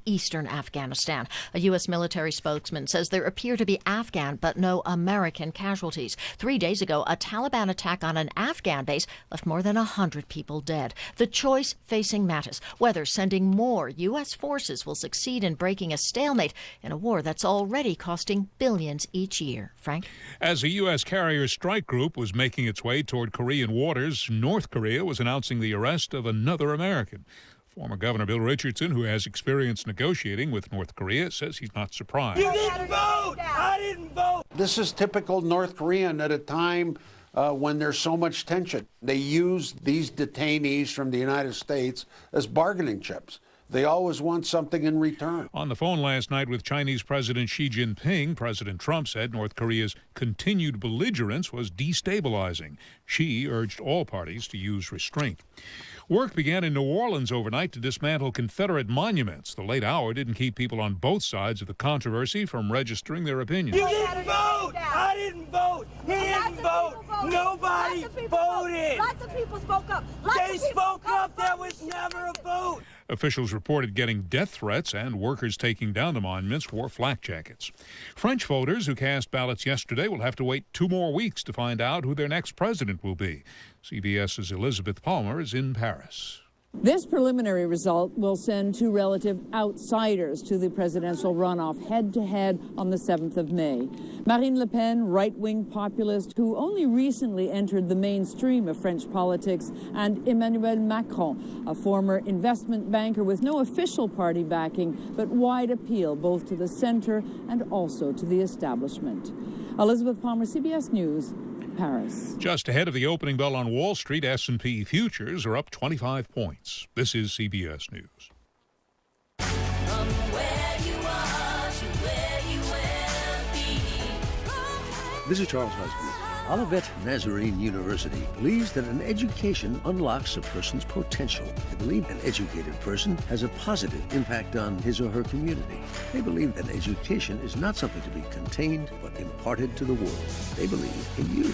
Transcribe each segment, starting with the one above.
eastern Afghanistan. A U.S. military spokesman says there appear to be Afghan but no American casualties. 3 days ago, a Taliban attack on an Afghan base left more than 100 people dead. The choice facing Mattis, whether sending more U.S. forces will succeed in breaking a stalemate in a war that's already costing billions each year. Frank? As a U.S. carrier strike group was making its way toward Korean waters, North Korea was announcing the arrest of another American. Former Governor Bill Richardson, who has experience negotiating with North Korea, says he's not surprised. You didn't vote! I didn't vote! This is typical North Korean at a time when there's so much tension. They use these detainees from the United States as bargaining chips. They always want something in return. On the phone last night with Chinese President Xi Jinping, President Trump said North Korea's continued belligerence was destabilizing. Xi urged all parties to use restraint. Work began in New Orleans overnight to dismantle Confederate monuments. The late hour didn't keep people on both sides of the controversy from registering their opinions. You didn't vote! I didn't vote! He didn't vote! Nobody voted! Lots of people spoke up. They spoke up! There was never a vote! Officials reported getting death threats, and workers taking down the monuments wore flak jackets. French voters who cast ballots yesterday will have to wait 2 more weeks to find out who their next president will be. CBS's Elizabeth Palmer is in Paris. This preliminary result will send 2 relative outsiders to the presidential runoff head-to-head on the 7th of May. Marine Le Pen, right-wing populist who only recently entered the mainstream of French politics, and Emmanuel Macron, a former investment banker with no official party backing, but wide appeal both to the center and also to the establishment. Elizabeth Palmer, CBS News, Paris. Just ahead of the opening bell on Wall Street, S&P futures are up 25 points. This is CBS News. This is Charles Husband. Olivet Nazarene University believes that an education unlocks a person's potential. They believe an educated person has a positive impact on his or her community. They believe that education is not something to be contained, but imparted to the world. They believe in you.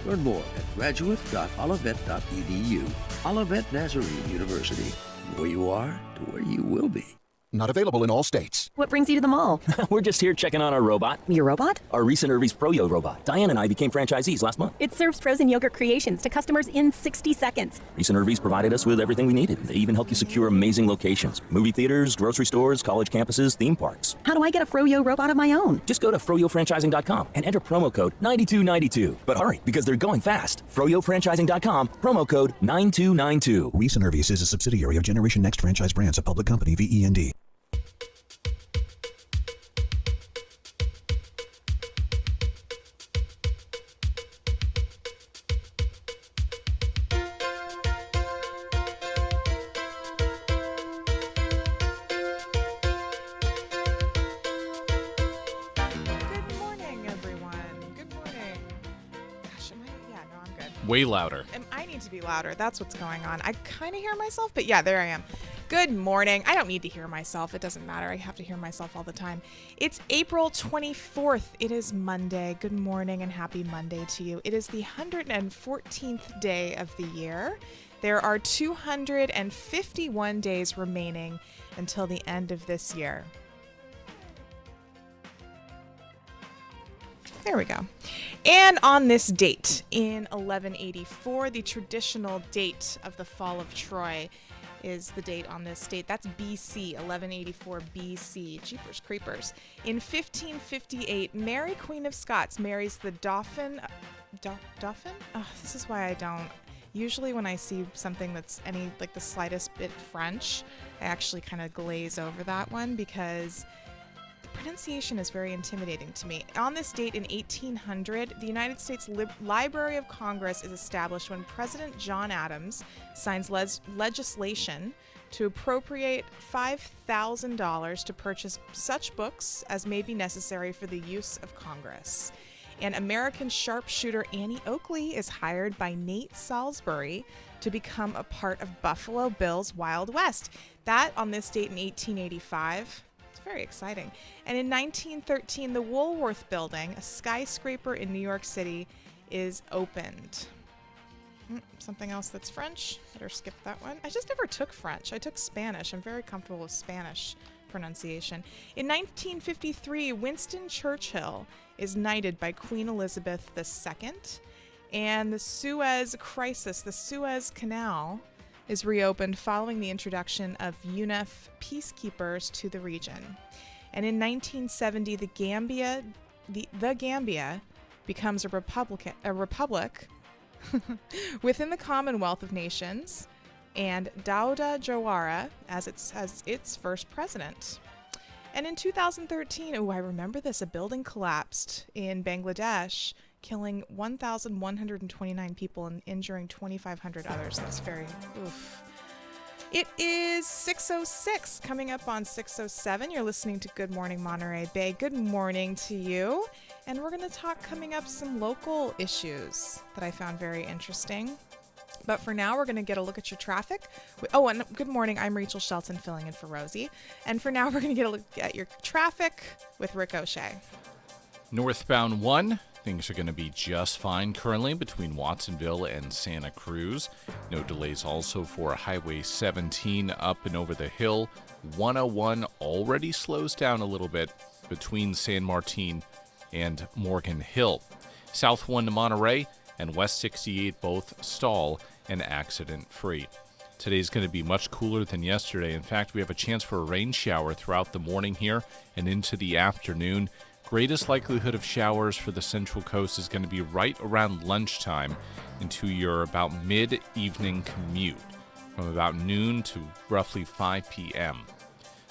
Learn more at graduate.olivet.edu. Olivet Nazarene University. Where you are to where you will be. Not available in all states. What brings you to the mall? We're just here checking on our robot. Your robot? Our recent Irvy's Froyo robot. Diane and I became franchisees last month. It serves frozen yogurt creations to customers in 60 seconds. Recent Irvy's provided us with everything we needed. They even help you secure amazing locations. Movie theaters, grocery stores, college campuses, theme parks. How do I get a Froyo robot of my own? Just go to froyofranchising.com and enter promo code 9292. But hurry, because they're going fast. froyofranchising.com, promo code 9292. Recent Irvy's is a subsidiary of Generation Next Franchise Brands, a public company, VEND. Way louder. I need to be louder. That's what's going on. I kind of hear myself, but yeah, there I am. Good morning. I don't need to hear myself. It doesn't matter. I have to hear myself all the time. It's April 24th. It is Monday. Good morning and happy Monday to you. It is the 114th day of the year. There are 251 days remaining until the end of this year. There we go. And on this date, in 1184, the traditional date of the fall of Troy is the date on this date. That's BC, 1184 BC. Jeepers creepers. In 1558, Mary, Queen of Scots, marries the Dauphin. Dauphin? Oh, this is why I don't. Usually when I see something that's like the slightest bit French, I actually kind of glaze over that one because pronunciation is very intimidating to me. On this date in 1800, the United States Library of Congress is established when President John Adams signs legislation to appropriate $5,000 to purchase such books as may be necessary for the use of Congress. And American sharpshooter Annie Oakley is hired by Nate Salisbury to become a part of Buffalo Bill's Wild West. That on this date in 1885. Very exciting. And in 1913, the Woolworth Building, a skyscraper in New York City, is opened. Something else that's French. Better skip that one. I just never took French. I took Spanish. I'm very comfortable with Spanish pronunciation. In 1953, Winston Churchill is knighted by Queen Elizabeth II, and the Suez Crisis, the Suez Canal, is reopened following the introduction of UNEF peacekeepers to the region. And in 1970, the Gambia becomes a republic within the Commonwealth of Nations, and Dawda Jawara as its first president. And in 2013, I remember this, a building collapsed in Bangladesh, killing 1,129 people and injuring 2,500 others. That's very, oof. It is 6:06, coming up on 6:07. You're listening to Good Morning Monterey Bay. Good morning to you. And we're going to talk coming up some local issues that I found very interesting. But for now, we're going to get a look at your traffic. Oh, and good morning. I'm Rachel Shelton, filling in for Rosie. And for now, we're going to get a look at your traffic with Rick O'Shea. Northbound 1, things are going to be just fine currently between Watsonville and Santa Cruz. No delays also for Highway 17 up and over the hill. 101 already slows down a little bit between San Martin and Morgan Hill. South 1 to Monterey and West 68 both stall and accident-free. Today's going to be much cooler than yesterday. In fact, we have a chance for a rain shower throughout the morning here and into the afternoon. Greatest likelihood of showers for the Central Coast is going to be right around lunchtime into your about mid-evening commute from about noon to roughly 5 p.m.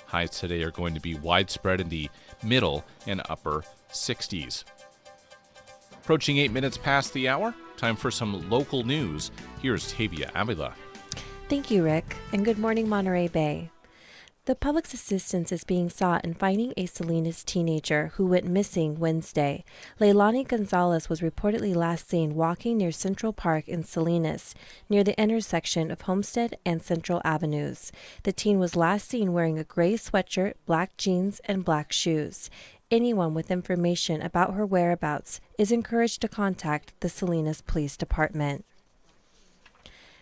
Highs today are going to be widespread in the middle and upper 60s. Approaching 8 minutes past the hour, time for some local news. Here's Tavia Avila. Thank you, Rick, and good morning, Monterey Bay. The public's assistance is being sought in finding a Salinas teenager who went missing Wednesday. Leilani Gonzalez was reportedly last seen walking near Central Park in Salinas, near the intersection of Homestead and Central Avenues. The teen was last seen wearing a gray sweatshirt, black jeans, and black shoes. Anyone with information about her whereabouts is encouraged to contact the Salinas Police Department.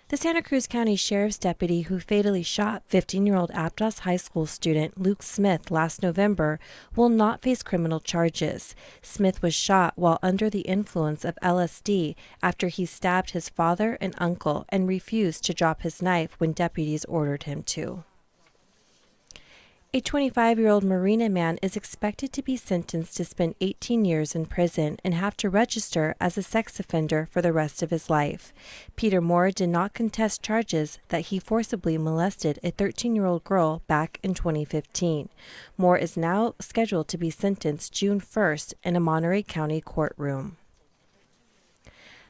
The Santa Cruz County Sheriff's deputy who fatally shot 15-year-old Aptos High School student Luke Smith last November will not face criminal charges. Smith was shot while under the influence of LSD after he stabbed his father and uncle and refused to drop his knife when deputies ordered him to. A 25-year-old Marina man is expected to be sentenced to spend 18 years in prison and have to register as a sex offender for the rest of his life. Peter Moore did not contest charges that he forcibly molested a 13-year-old girl back in 2015. Moore is now scheduled to be sentenced June 1st in a Monterey County courtroom.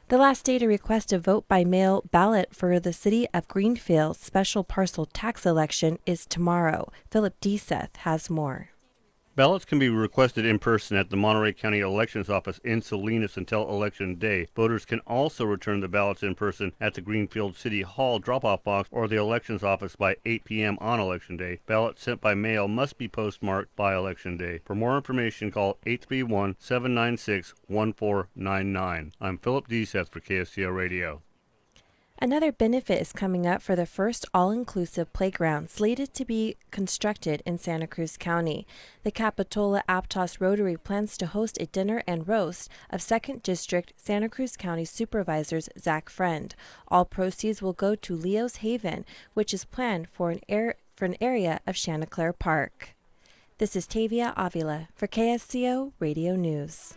The last day to request a vote-by-mail ballot for the City of Greenfield's special parcel tax election is tomorrow. Philip Deseth has more. Ballots can be requested in person at the Monterey County Elections Office in Salinas until Election Day. Voters can also return the ballots in person at the Greenfield City Hall drop-off box or the Elections Office by 8 p.m. on Election Day. Ballots sent by mail must be postmarked by Election Day. For more information, call 831-796-1499. I'm Philip Deseth for KSCO Radio. Another benefit is coming up for the first all-inclusive playground slated to be constructed in Santa Cruz County. The Capitola Aptos Rotary plans to host a dinner and roast of 2nd District Santa Cruz County Supervisors Zach Friend. All proceeds will go to Leo's Haven, which is planned for an area of Chanticleer Park. This is Tavia Avila for KSCO Radio News.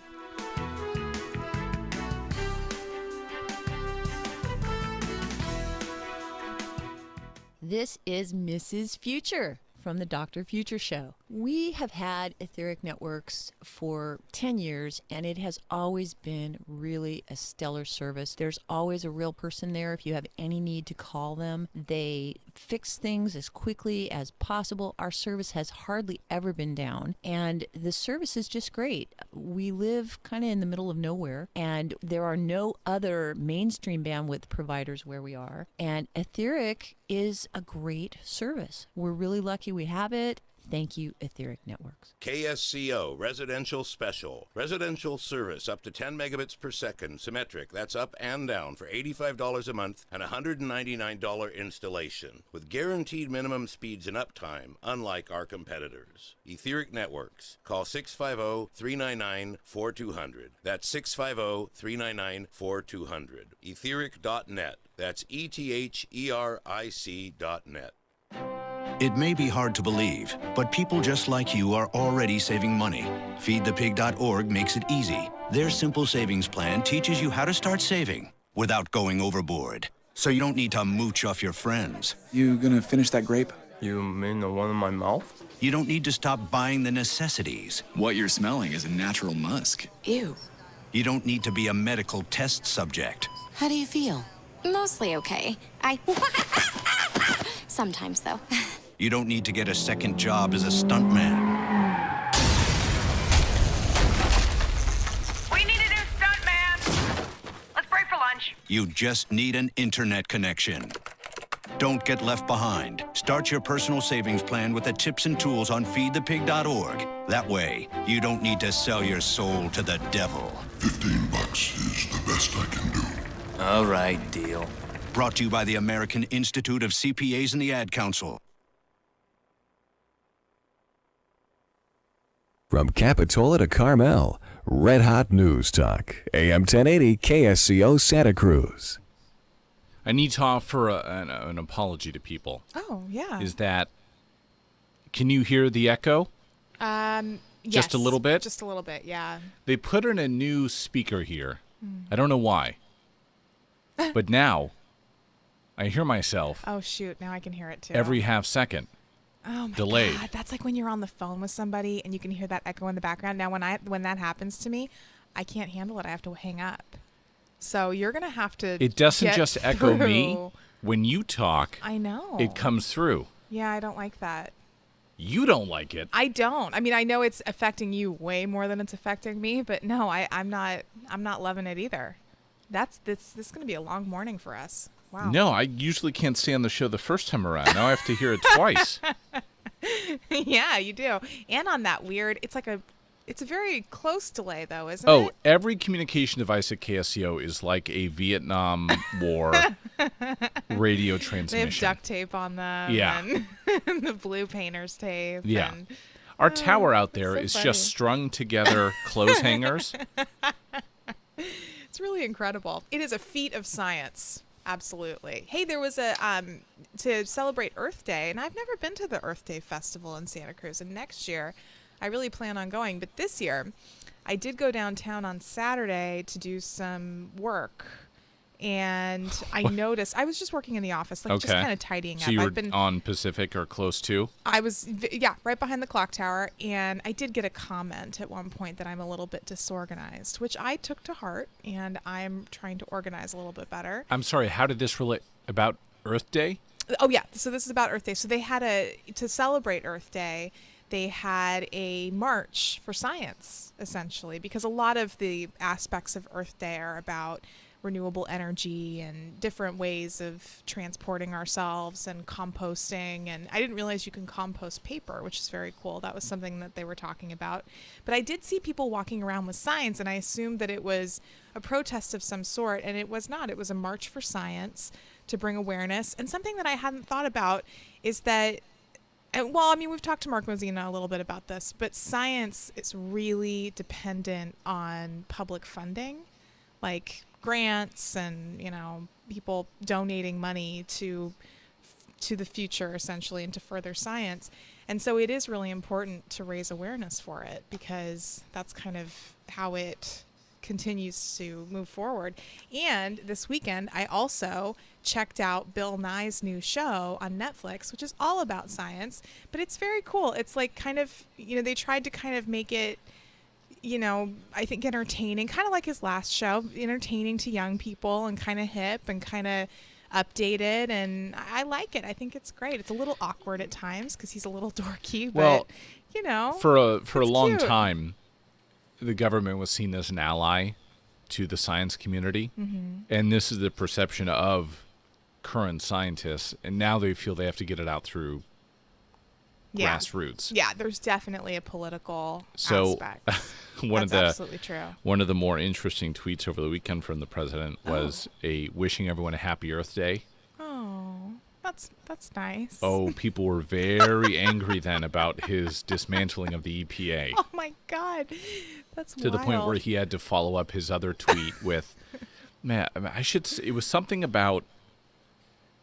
This is Mrs. Future from the Dr. Future Show. We have had etheric networks for 10 years, and it has always been really a stellar service. There's always a real person there. If you have any need to call them, they fix things as quickly as possible. Our service has hardly ever been down, and the service is just great. We live kind of in the middle of nowhere, and there are no other mainstream bandwidth providers where we are, and etheric is a great service. We're really lucky we have it. Thank you, Etheric Networks. KSCO Residential Special. Residential service up to 10 megabits per second. Symmetric. That's up and down for $85 a month and $199 installation. With guaranteed minimum speeds and uptime, unlike our competitors. Etheric Networks. Call 650-399-4200. That's 650-399-4200. Etheric.net. That's ETHERIC.net. It may be hard to believe, but people just like you are already saving money. FeedThePig.org makes it easy. Their simple savings plan teaches you how to start saving without going overboard. So you don't need to mooch off your friends. You gonna finish that grape? You mean the one in my mouth? You don't need to stop buying the necessities. What you're smelling is a natural musk. Ew. You don't need to be a medical test subject. How do you feel? Mostly okay. Sometimes, though. You don't need to get a second job as a stuntman. We need a new stuntman. Let's break for lunch. You just need an internet connection. Don't get left behind. Start your personal savings plan with the tips and tools on feedthepig.org. That way, you don't need to sell your soul to the devil. $15 is the best I can do. All right, deal. Brought to you by the American Institute of CPAs and the Ad Council. From Capitola to Carmel, Red Hot News Talk, AM 1080 KSCO Santa Cruz. I need to offer an apology to people. Oh, yeah. Is that, can you hear the echo? Yes. Just a little bit? Just a little bit, yeah. They put in a new speaker here. I don't know why. But now, I hear myself. Oh, shoot. Now I can hear it, too. Every half second. Oh, my delayed. God. That's like when you're on the phone with somebody and you can hear that echo in the background. Now, when that happens to me, I can't handle it. I have to hang up. So you're going to have to It doesn't get just echo through. me. When you talk, I know. it comes through. Yeah, I don't like that. You don't like it. I don't. I mean, I know it's affecting you way more than it's affecting me, but no, I'm not loving it either. This is going to be a long morning for us. Wow. No, I usually can't stay on the show the first time around. Now I have to hear it twice. Yeah, you do. And on that weird, it's a very close delay though, isn't it? Oh, every communication device at KSCO is like a Vietnam War radio transmission. They have duct tape on them. Yeah. And the blue painter's tape. Yeah. And, our tower out there so is funny. just strung together clothes hangers. It's really incredible. It is a feat of science. Absolutely. Hey, there was a to celebrate Earth Day, and I've never been to the Earth Day Festival in Santa Cruz, and next year I really plan on going, but this year I did go downtown on Saturday to do some work, and I noticed I was just working in the office, just kind of tidying so up. you were I've been on Pacific or close to? I was, right behind the clock tower, and I did get a comment at one point that I'm a little bit disorganized, which I took to heart, and I'm trying to organize a little bit better. I'm sorry, how did this relate about Earth Day? Oh, yeah, so this is about Earth Day. So they had to celebrate Earth Day, they had a march for science, essentially, because a lot of the aspects of Earth Day are about renewable energy and different ways of transporting ourselves and composting. And I didn't realize you can compost paper, which is very cool. That was something that they were talking about. But I did see people walking around with signs, and I assumed that it was a protest of some sort, and it was not. It was a march for science to bring awareness. And something that I hadn't thought about is that, well, I mean, we've talked to Mark Mozina a little bit about this, but science is really dependent on public funding, like grants and, people donating money to the future, essentially, and to further science. And so it is really important to raise awareness for it, because that's kind of how it continues to move forward. And this weekend, I also checked out Bill Nye's new show on Netflix, which is all about science, but it's very cool. It's like kind of, they tried to kind of make it, I think entertaining, kind of like his last show, entertaining to young people and kind of hip and kind of updated. And I like it. I think it's great. It's a little awkward at times because he's a little dorky, but, for a long cute. time, the government was seen as an ally to the science community. Mm-hmm. And this is the perception of current scientists. And now they feel they have to get it out through grassroots. Yeah, there's definitely a political So aspect. That's absolutely true. One of the more interesting tweets over the weekend from the president was a wishing everyone a happy Earth Day. Oh, that's nice. Oh, people were very angry then about his dismantling of the EPA. Oh my God, that's to the point where he had to follow up his other tweet with, man, it was something about,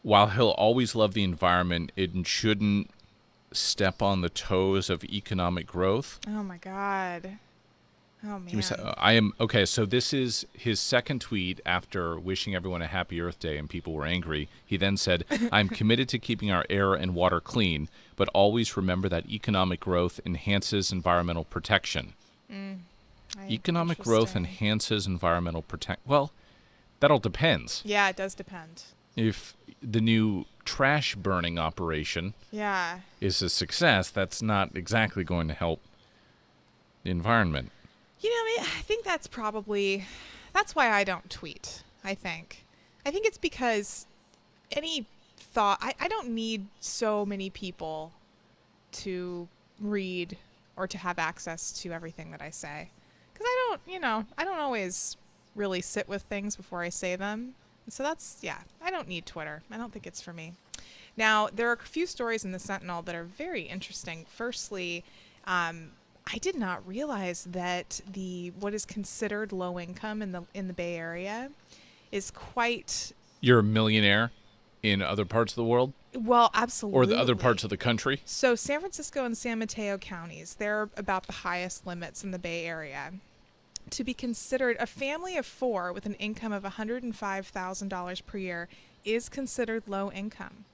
while he'll always love the environment, it shouldn't step on the toes of economic growth. Oh my God. Oh man. So this is his second tweet after wishing everyone a happy Earth Day and people were angry. He then said, I'm committed to keeping our air and water clean, but always remember that economic growth enhances environmental protection. Economic growth enhances environmental protection. Well, that all depends. Yeah, it does depend. If the new trash burning operation is a success, that's not exactly going to help the environment. I think that's why I don't tweet, I think. I think it's because any thought, I don't need so many people to read or to have access to everything that I say. Because I don't always really sit with things before I say them. So I don't need Twitter. I don't think it's for me. Now, there are a few stories in the Sentinel that are very interesting. Firstly, I did not realize that what is considered low income in the Bay Area is quite... You're a millionaire in other parts of the world? Well, absolutely. Or the other parts of the country? So San Francisco and San Mateo counties, they're about the highest limits in the Bay Area. To be considered, a family of 4 with an income of $105,000 per year is considered low income,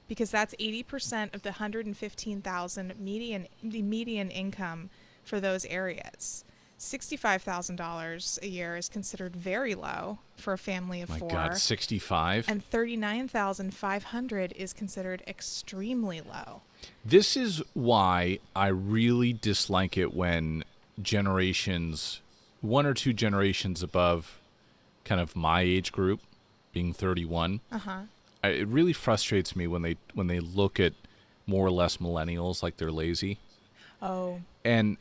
because that's 80% of the $115,000 median income for those areas. $65,000 a year is considered very low for a family of 4. My God, 65? And $39,500 is considered extremely low. This is why I really dislike it when one or two generations above kind of my age group, being 31, it really frustrates me when they look at more or less millennials like they're lazy. Oh. And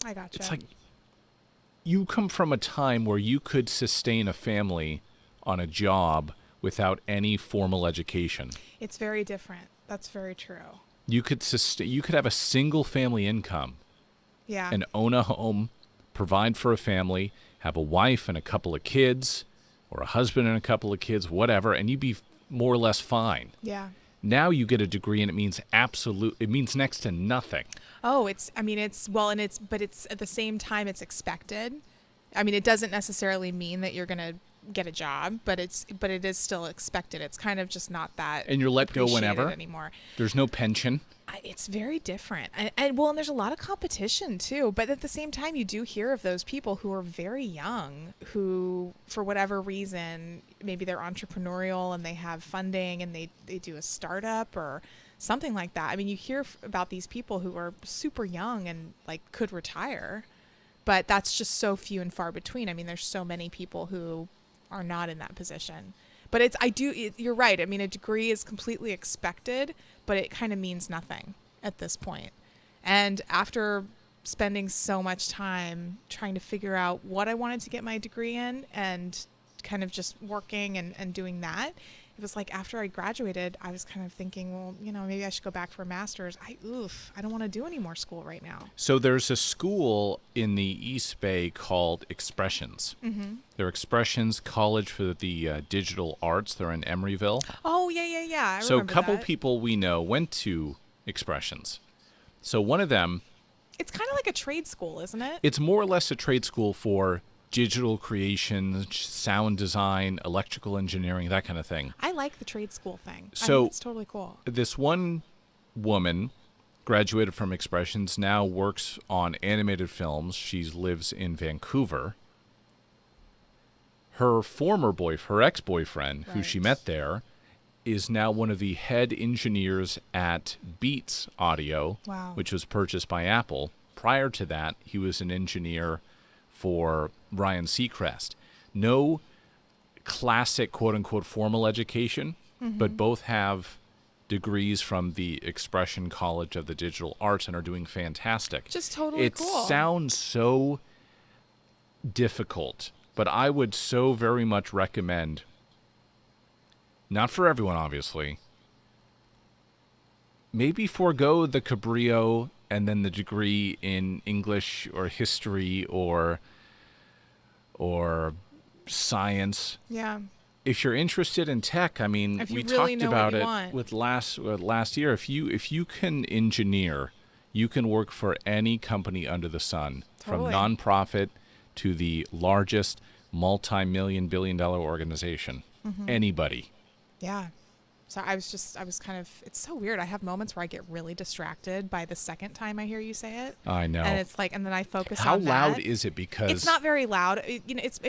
I gotcha. It's like you come from a time where you could sustain a family on a job without any formal education. It's very different. That's very true. You could have a single family income. Yeah. And own a home, provide for a family, have a wife and a couple of kids, or a husband and a couple of kids, whatever, and you'd be more or less fine. Yeah. Now you get a degree and it means next to nothing. Oh, but it's at the same time it's expected. I mean, it doesn't necessarily mean that you're going to get a job, but it is still expected. It's kind of just not that. And you're let go whenever anymore. There's no pension. It's very different. And there's a lot of competition too, but at the same time you do hear of those people who are very young who, for whatever reason, maybe they're entrepreneurial and they have funding and they do a startup or something like that. I mean, you hear about these people who are super young and could retire, but that's just so few and far between. I mean, there's so many people who are not in that position. But you're right. I mean, a degree is completely expected, but it kind of means nothing at this point. And after spending so much time trying to figure out what I wanted to get my degree in and kind of just working and doing that, it was like after I graduated, I was kind of thinking, well, maybe I should go back for a master's. I don't want to do any more school right now. So there's a school in the East Bay called Expressions. Mm-hmm. They're Expressions College for the Digital Arts. They're in Emeryville. Oh, yeah. So a couple people we know went to Expressions. So one of them... It's kind of like a trade school, isn't it? It's more or less a trade school for digital creation, sound design, electrical engineering, that kind of thing. I like the trade school thing. So I think it's totally cool. This one woman graduated from Expressions, now works on animated films. She lives in Vancouver. Her ex-boyfriend, who she met there, is now one of the head engineers at Beats Audio, which was purchased by Apple. Prior to that, he was an engineer for Ryan Seacrest. No classic quote-unquote formal education, but both have degrees from the Expression College of the Digital Arts and are doing fantastic. Just totally it cool. It sounds so difficult, but I would so very much recommend, not for everyone, obviously, maybe forego the Cabrillo and then the degree in English or history or science. Yeah. If you're interested in tech, I mean, If you we really talked know about what you it want. with last year. If you can engineer, you can work for any company under the sun, Totally. from nonprofit to the largest multi-million billion-dollar organization. Mhm. Anybody. Yeah. So I was kind of, it's so weird. I have moments where I get really distracted by the second time I hear you say it. I know. And it's like, and then I focus How on loud that. is it? Because it's not very loud. It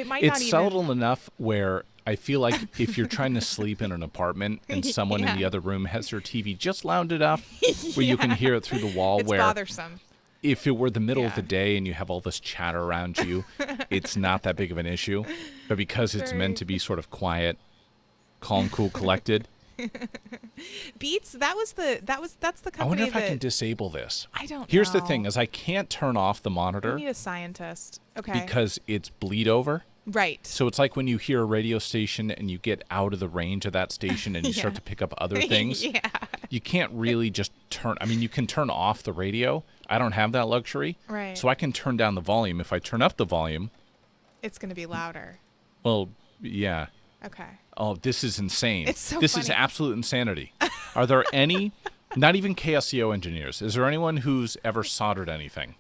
might not it's even. subtle enough where I feel like if you're trying to sleep in an apartment and someone in the Yeah. other room has their TV just loud enough where you can hear it through the wall, It's where bothersome. if it were the middle of the day and you have all this chatter around you, it's not that big of an issue. But because it's meant to be sort of quiet, calm, cool, collected. Beats. That's the company. I wonder if that I can disable this. I don't Here's the know. thing: is I can't turn off the monitor We need a scientist. Okay. because it's bleed over. Right. So it's like when you hear a radio station and you get out of the range of that station and you start Yeah. to pick up other things. Yeah. You can't really just turn. I mean, you can turn off the radio. I don't have that luxury. Right. So I can turn down the volume. If I turn up the volume, It's going to be louder. well, yeah. Okay. Oh, this is insane. It's so This is funny. absolute insanity. Are there any, not even KSCO engineers, is there anyone who's ever soldered anything?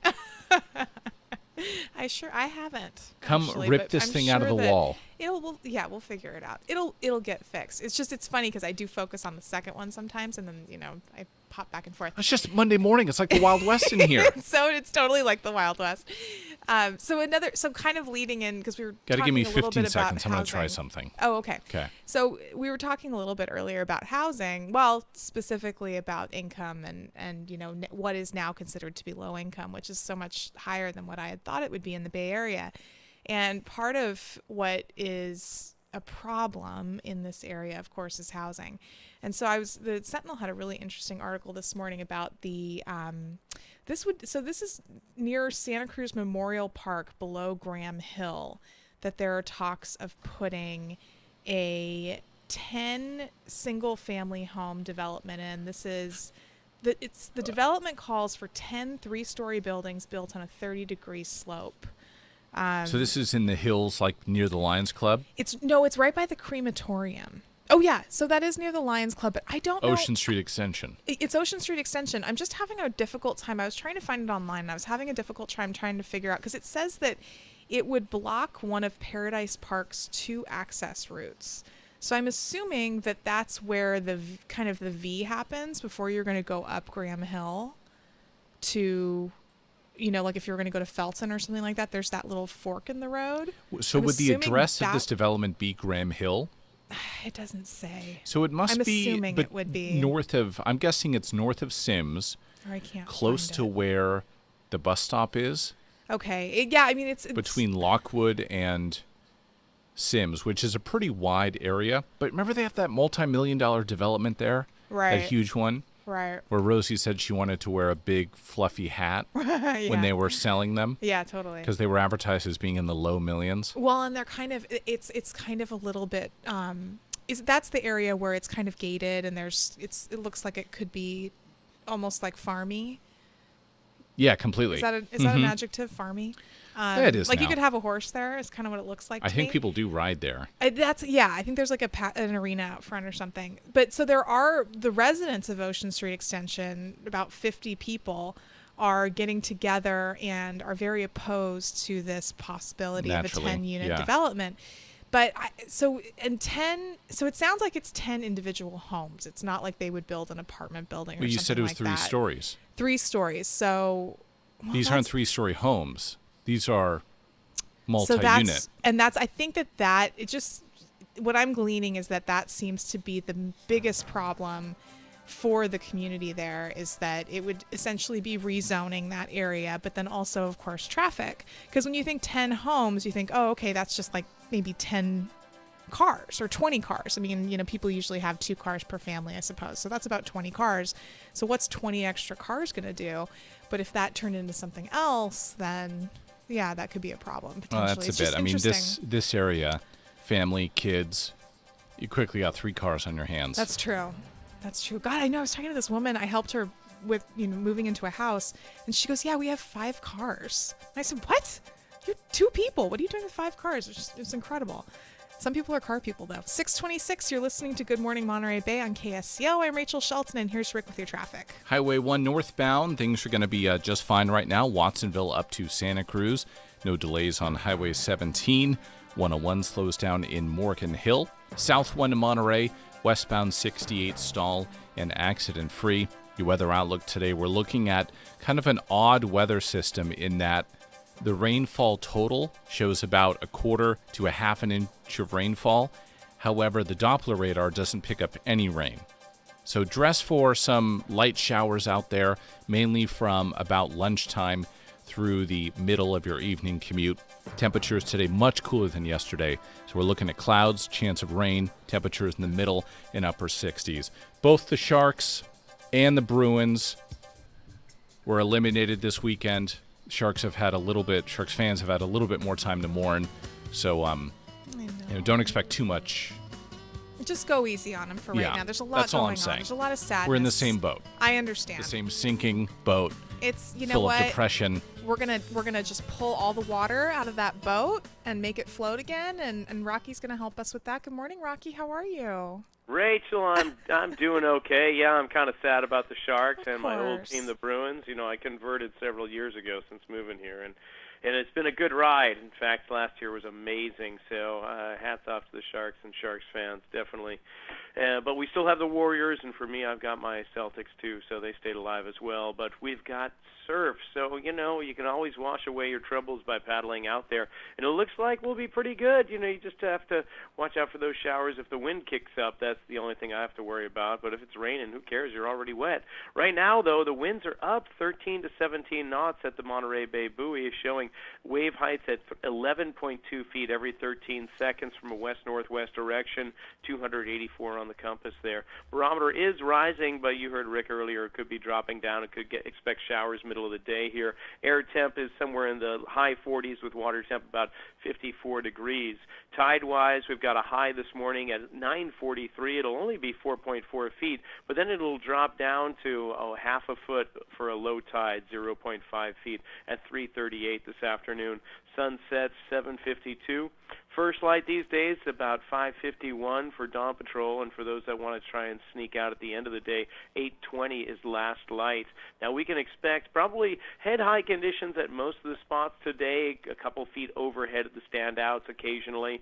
I haven't. Come actually, rip but this I'm thing out of sure the that wall. We'll figure it out. It'll get fixed. It's funny because I do focus on the second one sometimes, and then I pop back and forth. It's just Monday morning. It's like the Wild West in here. So it's totally like the Wild West. So kind of leading in, because we were Got to talking give me a little 15 bit seconds. about I'm going to try housing. something. Oh, okay. Okay. So we were talking a little bit earlier about housing. Well, specifically about income and what is now considered to be low income, which is so much higher than what I had thought it would be in the Bay Area. And part of what is a problem in this area, of course, is housing. And so the Sentinel had a really interesting article this morning about the this is near Santa Cruz Memorial Park below Graham Hill, that there are talks of putting a 10 single family home development in. This is the development calls for 10 3-story buildings built on a 30-degree slope. So this is in the hills, like near the Lions Club? It's right by the crematorium. Oh yeah, so that is near the Lions Club, but I don't know. Ocean Street Extension. It's Ocean Street Extension. I'm just having a difficult time. I was trying to find it online, and I was having a difficult time trying to figure out, because it says that it would block one of Paradise Park's 2 access routes. So I'm assuming that that's where the V happens before you're going to go up Graham Hill to, like if you're going to go to Felton or something like that, there's that little fork in the road. So I'm would the assuming address of this that- development be Graham Hill? It doesn't say. So it must I'm be, assuming but it would be. north of, I'm guessing it's north of Sims, Or I can't close find to where the bus stop is, Okay. Yeah, I mean, it's between Lockwood and Sims, which is a pretty wide area. But remember they have that multi-million-dollar development there? Right. That huge one? Right. Where Rosie said she wanted to wear a big fluffy hat Yeah. when they were selling them. Yeah, totally. Because they were advertised as being in the low millions. Well, and they're kind of it's kind of a little bit that's the area where it's kind of gated, and it looks like it could be almost like farmy. Yeah, completely. Is that an adjective, farmy? Yeah, it is Like now. you could have a horse there. Is kind of what it looks like. I to think me. people do ride there. I think there's like an arena out front or something. But so there are the residents of Ocean Street Extension, about 50 people, are getting together and are very opposed to this possibility Naturally, of a 10-unit yeah. development. But it sounds like it's 10 individual homes. It's not like they would build an apartment building or Well, you something said it was like 3 that. stories. 3 stories. So These aren't 3-story homes. These are multi-unit. I think that it just, what I'm gleaning is that seems to be the biggest problem for the community there, is that it would essentially be rezoning that area, but then also, of course, traffic. Because when you think 10 homes, you think, oh, okay, that's just like maybe 10 cars or 20 cars. I mean, people usually have 2 cars per family, I suppose. So that's about 20 cars. So what's 20 extra cars going to do? But if that turned into something else, then yeah, that could be a problem potentially. That's a bit. I mean, this area, family, kids, you quickly got 3 cars on your hands. That's true. God, I know. I was talking to this woman. I helped her with moving into a house, and she goes, "Yeah, we have 5 cars." And I said, "What? You're 2 people. What are you doing with 5 cars?" It's incredible. Some people are car people, though. 6:26. You're listening to Good Morning Monterey Bay on KSCO. I'm Rachel Shelton, and here's Rick with your traffic. Highway 1 northbound. Things are going to be just fine right now. Watsonville up to Santa Cruz. No delays on Highway 17. 101 slows down in Morgan Hill. South 1 to Monterey. Westbound 68 stall and accident-free. Your weather outlook today, we're looking at kind of an odd weather system in that the rainfall total shows about 1/4 to 1/2 inch of rainfall. However, the Doppler radar doesn't pick up any rain. So dress for some light showers out there, mainly from about lunchtime through the middle of your evening commute. Temperatures today much cooler than yesterday. So we're looking at clouds, chance of rain, temperatures in the middle and upper 60s. Both the Sharks and the Bruins were eliminated this weekend. Sharks fans have had a little bit more time to mourn. So don't expect too much. Just go easy on them for right now. There's a lot going on. There's a lot of sadness. We're in the same boat. I understand. The same sinking boat. It's full of depression. We're gonna just pull all the water out of that boat and make it float again, and Rocky's gonna help us with that. Good morning, Rocky. How are you? Rachel, I'm doing okay. Yeah, I'm kind of sad about the Sharks and my old team, the Bruins. I converted several years ago since moving here, and it's been a good ride. In fact, last year was amazing. So hats off to the Sharks and Sharks fans, definitely. But we still have the Warriors, and for me, I've got my Celtics too, so they stayed alive as well. But we've got surf, so you can always wash away your troubles by paddling out there. And it looks like we'll be pretty good. You just have to watch out for those showers. If the wind kicks up, that's the only thing I have to worry about. But if it's raining, who cares? You're already wet. Right now, though, the winds are up 13 to 17 knots at the Monterey Bay buoy, showing wave heights at 11.2 feet every 13 seconds from a west-northwest direction, 284 on the compass there. Barometer is rising, but you heard Rick earlier, it could be dropping down. It could expect showers middle of the day here. Air temp is somewhere in the high 40s with water temp about 54 degrees. Tide-wise, we've got a high this morning at 9:43. It'll only be 4.4 feet, but then it'll drop down to 1/2 foot for a low tide, 0.5 feet at 3:38 this afternoon. Sunset 7:52. First light these days about 5:51 for dawn patrol, and for those that want to try and sneak out at the end of the day, 8:20 is last light. Now we can expect probably head-high conditions at most of the spots today, a couple feet overhead at the standouts occasionally.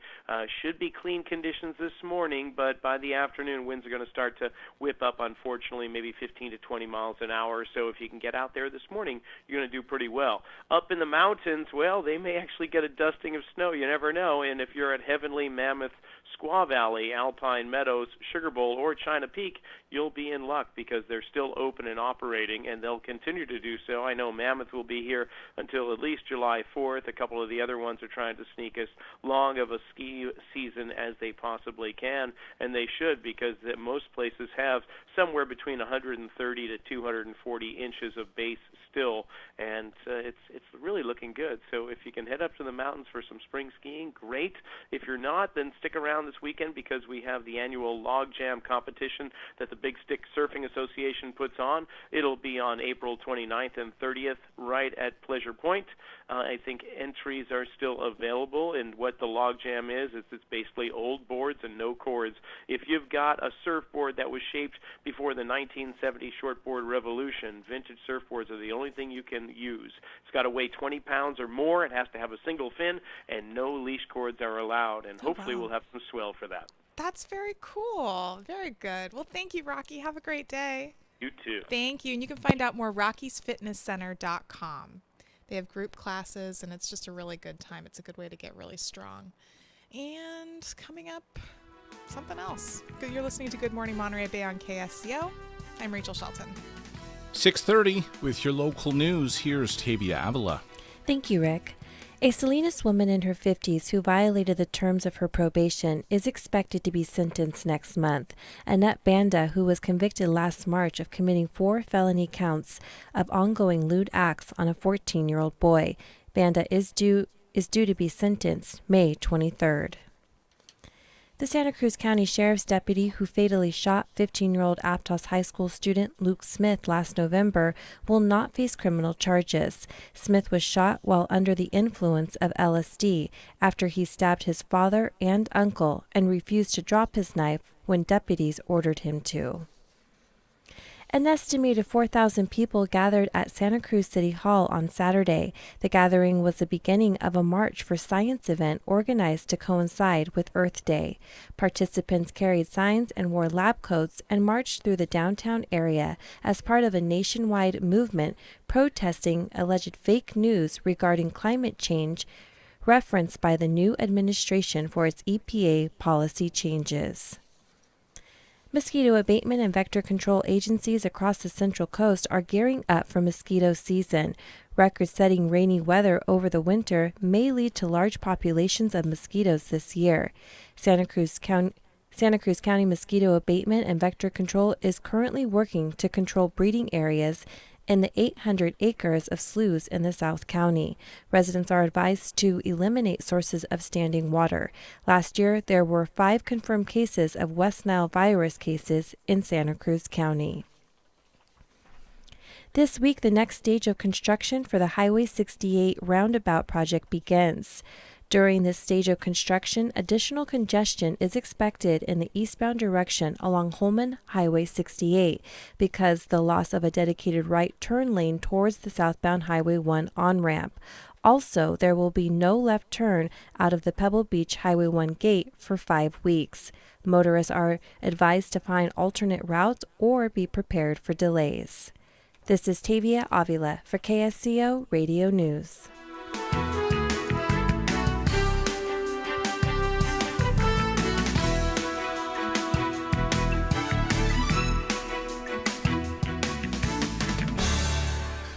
Should be clean conditions this morning, but by the afternoon, winds are going to start to whip up, unfortunately, maybe 15 to 20 miles an hour. So if you can get out there this morning, you're going to do pretty well. Up in the mountains, well, they may actually get a dusting of snow. You never know. And if you're at Heavenly, Mammoth, Squaw Valley, Alpine Meadows, Sugar Bowl, or China Peak, you'll be in luck because they're still open and operating, and they'll continue to do so. I know Mammoth will be here until at least July 4th. A couple of the other ones are trying to sneak as long of a ski season as they possibly can, and they should, because most places have somewhere between 130 to 240 inches of base still, and it's really looking good. So if you can head up to the mountains for some spring skiing, great. If you're not, then stick around this weekend because we have the annual log jam competition that the Big Stick Surfing Association puts on. It'll be on April 29th and 30th right at Pleasure Point. I think entries are still available, and what the log jam is it's basically old boards and no cords. If you've got a surfboard that was shaped before the 1970 shortboard revolution, vintage surfboards are the only thing you can use. It's got to weigh 20 pounds or more. It has to have a single fin, and no leash cords are allowed, and hopefully we'll have some swell for that. That's very cool. Very good. Well, thank you, Rocky. Have a great day. You too. Thank you. And you can find out more at rockysfitnesscenter.com. They have group classes, and it's just a really good time. It's a good way to get really strong. And coming up, something else. You're listening to Good Morning Monterey Bay on KSCO. I'm Rachel Shelton. 6:30 with your local news. Here's Tavia Avila. Thank you, Rick. A Salinas woman in her 50s who violated the terms of her probation is expected to be sentenced next month. Annette Banda, who was convicted last March of committing 4 felony counts of ongoing lewd acts on a 14-year-old boy. Banda is due to be sentenced May 23rd. The Santa Cruz County Sheriff's deputy who fatally shot 15-year-old Aptos High School student Luke Smith last November will not face criminal charges. Smith was shot while under the influence of LSD after he stabbed his father and uncle and refused to drop his knife when deputies ordered him to. An estimated 4,000 people gathered at Santa Cruz City Hall on Saturday. The gathering was the beginning of a March for Science event organized to coincide with Earth Day. Participants carried signs and wore lab coats and marched through the downtown area as part of a nationwide movement protesting alleged fake news regarding climate change referenced by the new administration for its EPA policy changes. Mosquito abatement and vector control agencies across the Central Coast are gearing up for mosquito season. Record-setting rainy weather over the winter may lead to large populations of mosquitoes this year. Santa Cruz County Mosquito Abatement and Vector Control is currently working to control breeding areas in the 800 acres of sloughs in the South County. Residents are advised to eliminate sources of standing water. Last year, there were 5 confirmed cases of West Nile virus cases in Santa Cruz County. This week, the next stage of construction for the Highway 68 roundabout project begins. During this stage of construction, additional congestion is expected in the eastbound direction along Holman Highway 68 because the loss of a dedicated right turn lane towards the southbound Highway 1 on-ramp. Also, there will be no left turn out of the Pebble Beach Highway 1 gate for 5 weeks. Motorists are advised to find alternate routes or be prepared for delays. This is Tavia Avila for KSCO Radio News.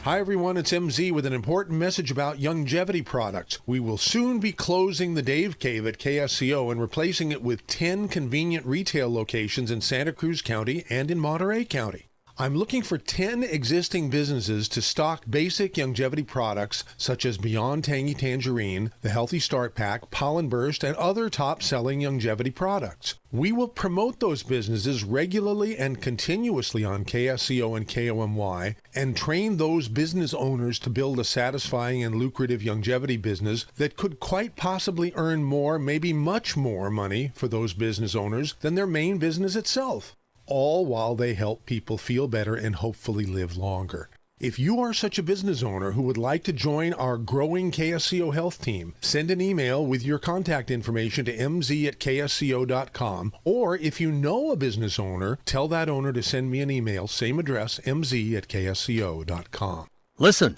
Hi everyone, it's MZ with an important message about longevity products. We will soon be closing the Dave Cave at KSCO and replacing it with 10 convenient retail locations in Santa Cruz County and in Monterey County. I'm looking for 10 existing businesses to stock basic longevity products such as Beyond Tangy Tangerine, the Healthy Start Pack, Pollen Burst, and other top-selling longevity products. We will promote those businesses regularly and continuously on KSCO and KOMY and train those business owners to build a satisfying and lucrative longevity business that could quite possibly earn more, maybe much more money for those business owners than their main business itself. All while they help people feel better and hopefully live longer. If you are such a business owner who would like to join our growing KSCO health team, send an email with your contact information to mz@ksco.com, or if you know a business owner, tell that owner to send me an email, same address, mz@ksco.com. Listen.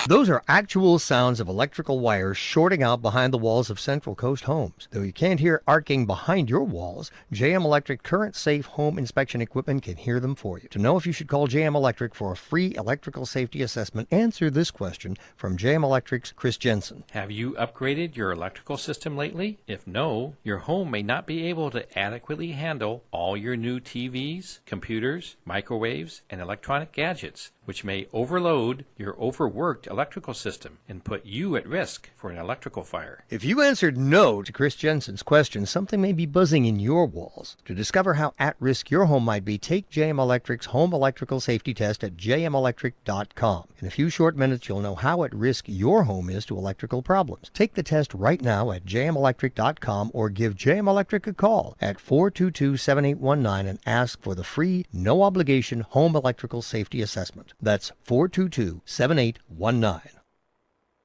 Those are actual sounds of electrical wires shorting out behind the walls of Central Coast homes. Though you can't hear arcing behind your walls, JM Electric Current Safe Home Inspection Equipment can hear them for you. To know if you should call JM Electric for a free electrical safety assessment, answer this question from JM Electric's Chris Jensen. Have you upgraded your electrical system lately? If no, your home may not be able to adequately handle all your new TVs, computers, microwaves, and electronic gadgets, which may overload your overworked electrical system and put you at risk for an electrical fire. If you answered no to Chris Jensen's question, something may be buzzing in your walls. To discover how at risk your home might be, take JM Electric's home electrical safety test at jmelectric.com. In a few short minutes, you'll know how at risk your home is to electrical problems. Take the test right now at jmelectric.com or give JM Electric a call at 422-7819 and ask for the free, no-obligation home electrical safety assessment. That's 422-7819.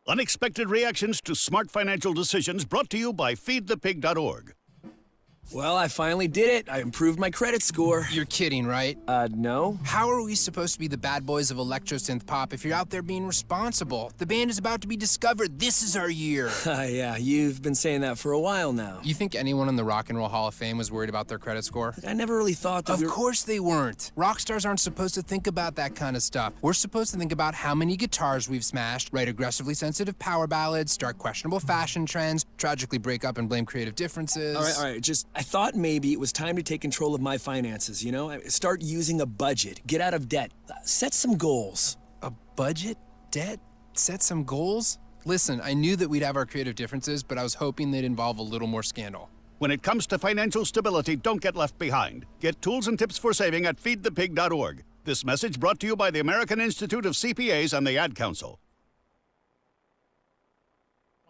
Unexpected reactions to smart financial decisions brought to you by feedthepig.org. Well, I finally did it. I improved my credit score. You're kidding, right? No. How are we supposed to be the bad boys of electro-synth pop if you're out there being responsible? The band is about to be discovered. This is our year. Yeah, you've been saying that for a while now. You think anyone in the Rock and Roll Hall of Fame was worried about their credit score? I never really thought that Of course they weren't. Rock stars aren't supposed to think about that kind of stuff. We're supposed to think about how many guitars we've smashed, write aggressively sensitive power ballads, start questionable fashion trends, tragically break up and blame creative differences. All right. I thought maybe it was time to take control of my finances, you know? Start using a budget, get out of debt, set some goals. A budget? Debt? Set some goals? Listen, I knew that we'd have our creative differences, but I was hoping they'd involve a little more scandal. When it comes to financial stability, don't get left behind. Get tools and tips for saving at feedthepig.org. This message brought to you by the American Institute of CPAs and the Ad Council.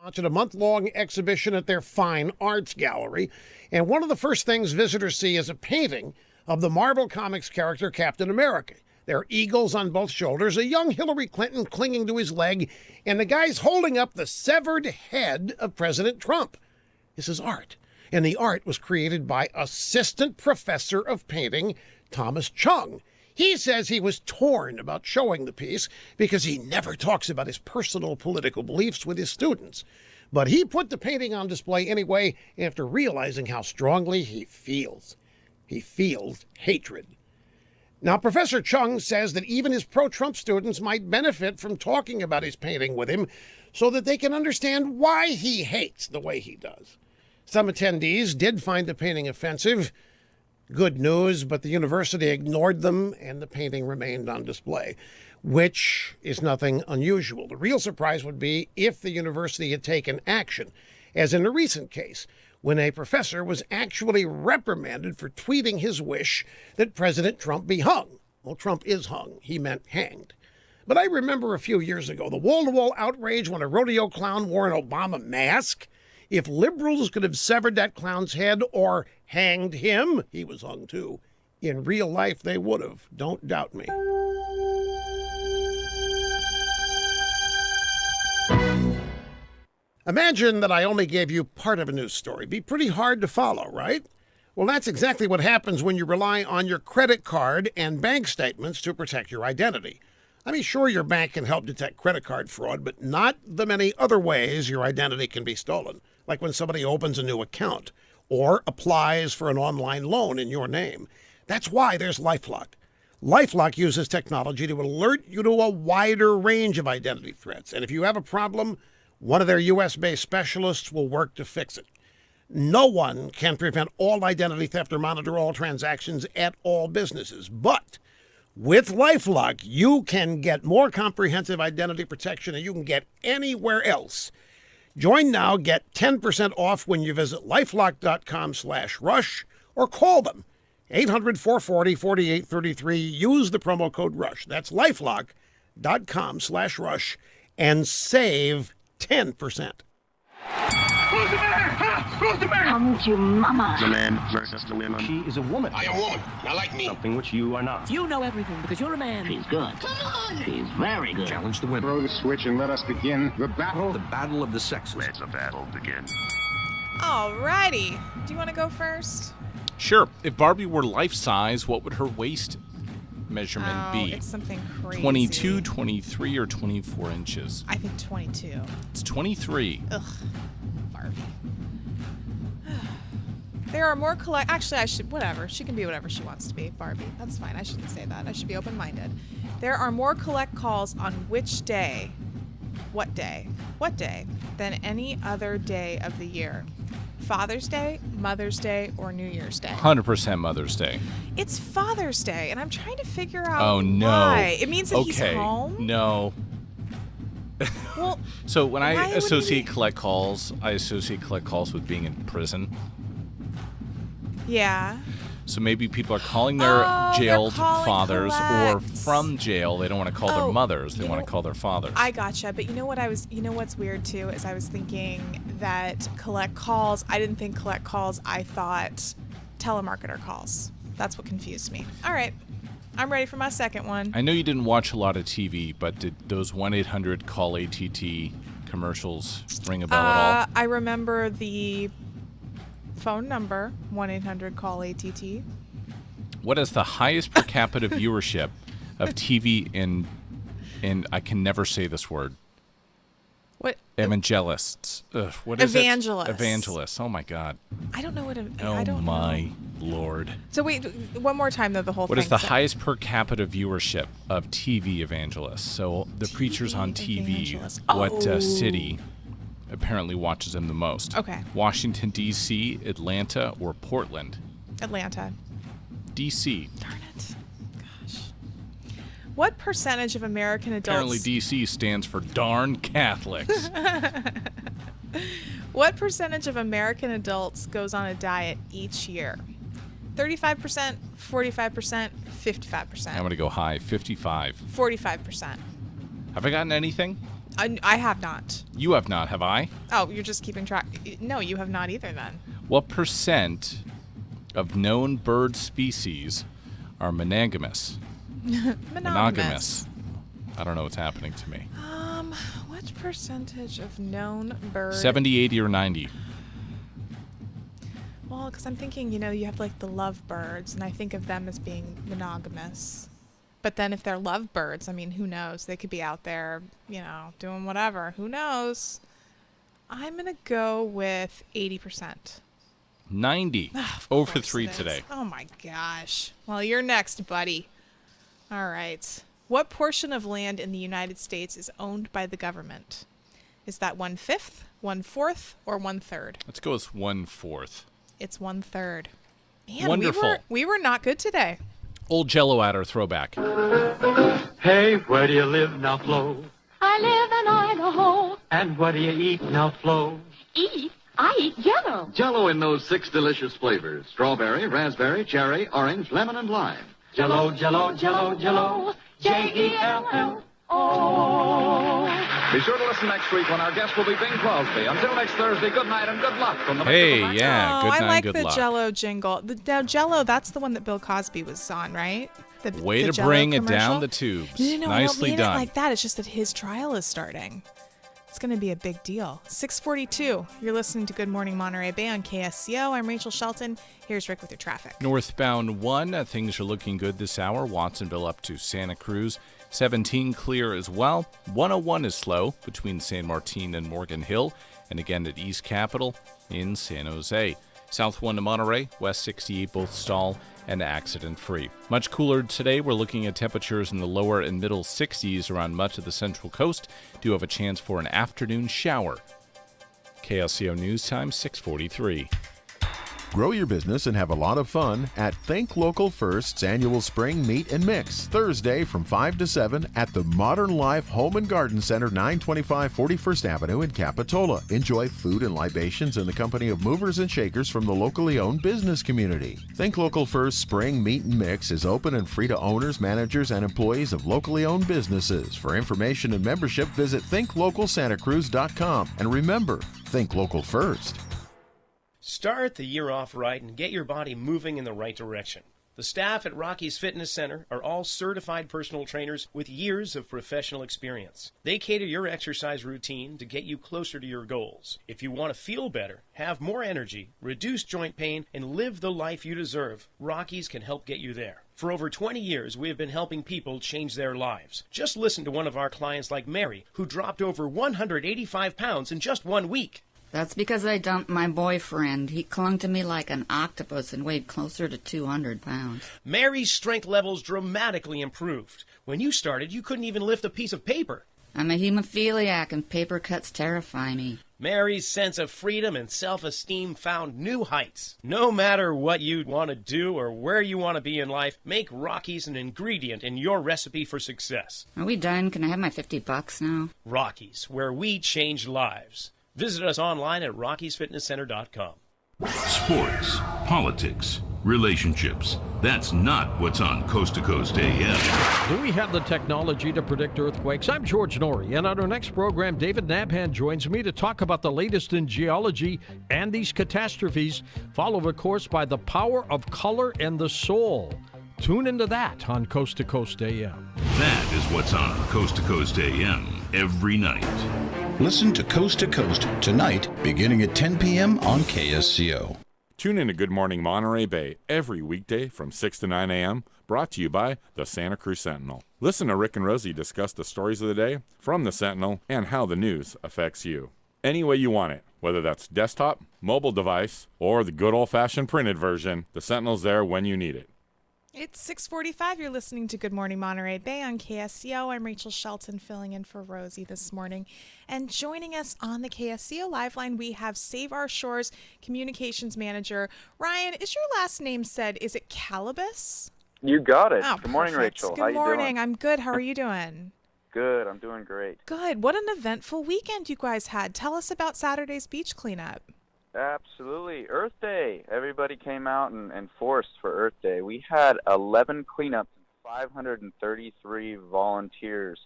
Launched a month-long exhibition at their Fine Arts Gallery, and one of the first things visitors see is a painting of the Marvel Comics character Captain America. There are eagles on both shoulders, a young Hillary Clinton clinging to his leg, and the guy's holding up the severed head of President Trump. This is art, and the art was created by assistant professor of painting Thomas Chung. He says he was torn about showing the piece because he never talks about his personal political beliefs with his students. But he put the painting on display anyway after realizing how strongly he feels. He feels hatred. Now, Professor Chung says that even his pro-Trump students might benefit from talking about his painting with him so that they can understand why he hates the way he does. Some attendees did find the painting offensive. Good news, but the university ignored them and the painting remained on display, which is nothing unusual. The real surprise would be if the university had taken action, as in a recent case, when a professor was actually reprimanded for tweeting his wish that President Trump be hung. Well, Trump is hung. He meant hanged. But I remember a few years ago, the wall-to-wall outrage when a rodeo clown wore an Obama mask. If liberals could have severed that clown's head or hanged him, he was hung too. In real life, they would have. Don't doubt me. Imagine that I only gave you part of a news story. Be pretty hard to follow, right? Well, that's exactly what happens when you rely on your credit card and bank statements to protect your identity. I mean, sure, your bank can help detect credit card fraud, but not the many other ways your identity can be stolen, like when somebody opens a new account or applies for an online loan in your name. That's why there's LifeLock. LifeLock uses technology to alert you to a wider range of identity threats, and if you have a problem, one of their U.S.-based specialists will work to fix it. No one can prevent all identity theft or monitor all transactions at all businesses, but with LifeLock, you can get more comprehensive identity protection than you can get anywhere else. Join now, get 10% off when you visit lifelock.com/rush or call them 800-440-4833. Use the promo code RUSH. That's lifelock.com/rush and save 10%. Who's the man? Who's the man? Come to mama. The man versus the women. She is a woman. I am a woman. Not like me. Something which you are not. You know everything because you're a man. She's good. Come on. She's very good. Challenge the women. Throw the switch and let us begin the battle. The battle of the sexes. Let the battle begin. Alrighty. Do you want to go first? Sure. If Barbie were life-size, what would her waist measurement be? It's something crazy. 22, 23, or 24 inches? I think 22. It's 23. Ugh. Barbie. There are more Actually, I should... Whatever. She can be whatever she wants to be. Barbie. That's fine. I shouldn't say that. I should be open-minded. There are more collect calls on which day? What day? What day? Than any other day of the year. Father's Day, Mother's Day, or New Year's Day? 100% Mother's Day. It's Father's Day, and I'm trying to figure out Oh, no. why. It means that he's home? No. Well, so when I why would associate collect calls, I associate collect calls with being in prison. Yeah. So maybe people are calling their jailed fathers, or from jail, they don't want to call their mothers, they want to call their fathers. I gotcha, but you know what's weird too is I was thinking that collect calls, I didn't think collect calls, I thought telemarketer calls. That's what confused me. All right. I'm ready for my second one. I know you didn't watch a lot of TV, but did those 1-800-CALL-ATT commercials ring a bell at all? I remember the phone number, 1-800-CALL-ATT. What is the highest per capita viewership of TV in I can never say this word. What? Evangelists. What is Evangelists. it? Evangelists. Oh, my God. I don't know what I don't know. Lord. So wait, one more time, though, the whole What thing. is the highest per capita viewership of TV evangelists? So the preachers on TV, what city apparently watches them the most? Okay. Washington, D.C., Atlanta, or Portland? Atlanta. D.C. Darn it. Gosh. What percentage of American adults... Apparently D.C. stands for darn Catholics. What percentage of American adults goes on a diet each year? 35%, 45%, 55%. I'm going to go high, 55. 45%. Have I gotten anything? I have not. You have not, have I? Oh, you're just keeping track. No, you have not either then. What percent of known bird species are monogamous? Monogamous. I don't know what's happening to me. What percentage of known birds? 70, 80, or 90? Well, because I'm thinking, you have like the lovebirds, and I think of them as being monogamous. But then if they're lovebirds, I mean, who knows? They could be out there, doing whatever. Who knows? I'm going to go with 80%. 90. Over 3 today. Oh, my gosh. Well, you're next, buddy. All right. What portion of land in the United States is owned by the government? Is that 1/5, 1/4, or 1/3? Let's go with 1/4. It's 1/3. Man, wonderful. We were not good today. Old Jello Adder throwback. Hey, where do you live now, Flo? I live in Idaho. And what do you eat now, Flo? Eat? I eat Jell-O. Jell-O in those 6 delicious flavors: strawberry, raspberry, cherry, orange, lemon, and lime. Jell-O, Jell-O, Jell-O, Jell-O. Jell-O. Be sure to listen next week when our guest will be Bing Crosby. Until next Thursday, good night and good luck from the Hey, yeah, good night, I like good the luck. Jell-O jingle. Now, Jell-O, that's the one that Bill Cosby was on, right? Way the to Jell-O bring it commercial? down the tubes. No, I don't Nicely mean done. it like that. It's just that his trial is starting. It's going to be a big deal. 6:42. You're listening to Good Morning Monterey Bay on KSCO. I'm Rachel Shelton. Here's Rick with your traffic. Northbound 1, things are looking good this hour. Watsonville up to Santa Cruz. 17 clear as well. 101 is slow between San Martin and Morgan Hill, and again at East Capitol in San Jose. South 1 to Monterey, West 68 both stall and accident-free. Much cooler today. We're looking at temperatures in the lower and middle 60s around much of the Central Coast. Do have a chance for an afternoon shower. KLCO News Time, 6:43. Grow your business and have a lot of fun at Think Local First's annual Spring Meet and Mix, Thursday from 5 to 7 at the Modern Life Home and Garden Center, 925 41st Avenue in Capitola. Enjoy food and libations in the company of movers and shakers from the locally owned business community. Think Local First Spring Meet and Mix is open and free to owners, managers, and employees of locally owned businesses. For information and membership, visit thinklocalsantacruz.com. And remember, think local first. Start the year off right and get your body moving in the right direction. The staff at Rocky's Fitness Center are all certified personal trainers with years of professional experience. They cater your exercise routine to get you closer to your goals. If you want to feel better, have more energy, reduce joint pain, and live the life you deserve, Rocky's can help get you there. For over 20 years, we have been helping people change their lives. Just listen to one of our clients like Mary, who dropped over 185 pounds in just 1 week. That's because I dumped my boyfriend. He clung to me like an octopus and weighed closer to 200 pounds. Mary's strength levels dramatically improved. When you started, you couldn't even lift a piece of paper. I'm a hemophiliac and paper cuts terrify me. Mary's sense of freedom and self-esteem found new heights. No matter what you want to do or where you want to be in life, make Rocky's an ingredient in your recipe for success. Are we done? Can I have my $50 now? Rocky's, where we change lives. Visit us online at rockysfitnesscenter.com. Sports, politics, relationships. That's not what's on Coast to Coast AM. Do we have the technology to predict earthquakes? I'm George Norrie, and on our next program, David Nabhan joins me to talk about the latest in geology and these catastrophes, followed, of course, by the power of color and the soul. Tune into that on Coast to Coast AM. That is what's on Coast to Coast AM every night. Listen to Coast tonight, beginning at 10 p.m. on KSCO. Tune in to Good Morning Monterey Bay every weekday from 6 to 9 a.m., brought to you by the Santa Cruz Sentinel. Listen to Rick and Rosie discuss the stories of the day from the Sentinel and how the news affects you. Any way you want it, whether that's desktop, mobile device, or the good old-fashioned printed version, the Sentinel's there when you need it. It's 6:45. You're listening to Good Morning Monterey Bay on KSCO. I'm Rachel Shelton filling in for Rosie this morning. And joining us on the KSCO Live Line, we have Save Our Shores Communications Manager. Ryan, is your last name said, is it Calabas? You got it. Oh, Good morning, perfect. Rachel. Good How you morning. doing? I'm good. How are you doing? Good. I'm doing great. Good. What an eventful weekend you guys had. Tell us about Saturday's beach cleanup. Absolutely. Earth Day. Everybody came out and forced for Earth Day. We had 11 cleanups and 533 volunteers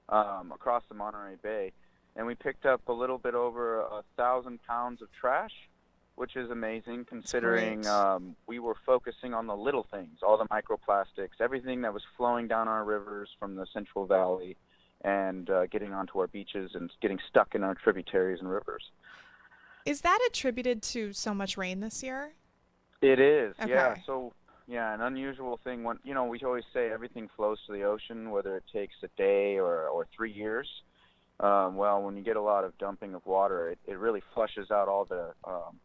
across the Monterey Bay. And we picked up a little bit over 1,000 pounds of trash, which is amazing considering we were focusing on the little things, all the microplastics, everything that was flowing down our rivers from the Central Valley and getting onto our beaches and getting stuck in our tributaries and rivers. Is that attributed to so much rain this year? It is, Okay. yeah. So, yeah, an unusual thing. When we always say everything flows to the ocean, whether it takes a day or 3 years. Well, when you get a lot of dumping of water, it really flushes out all the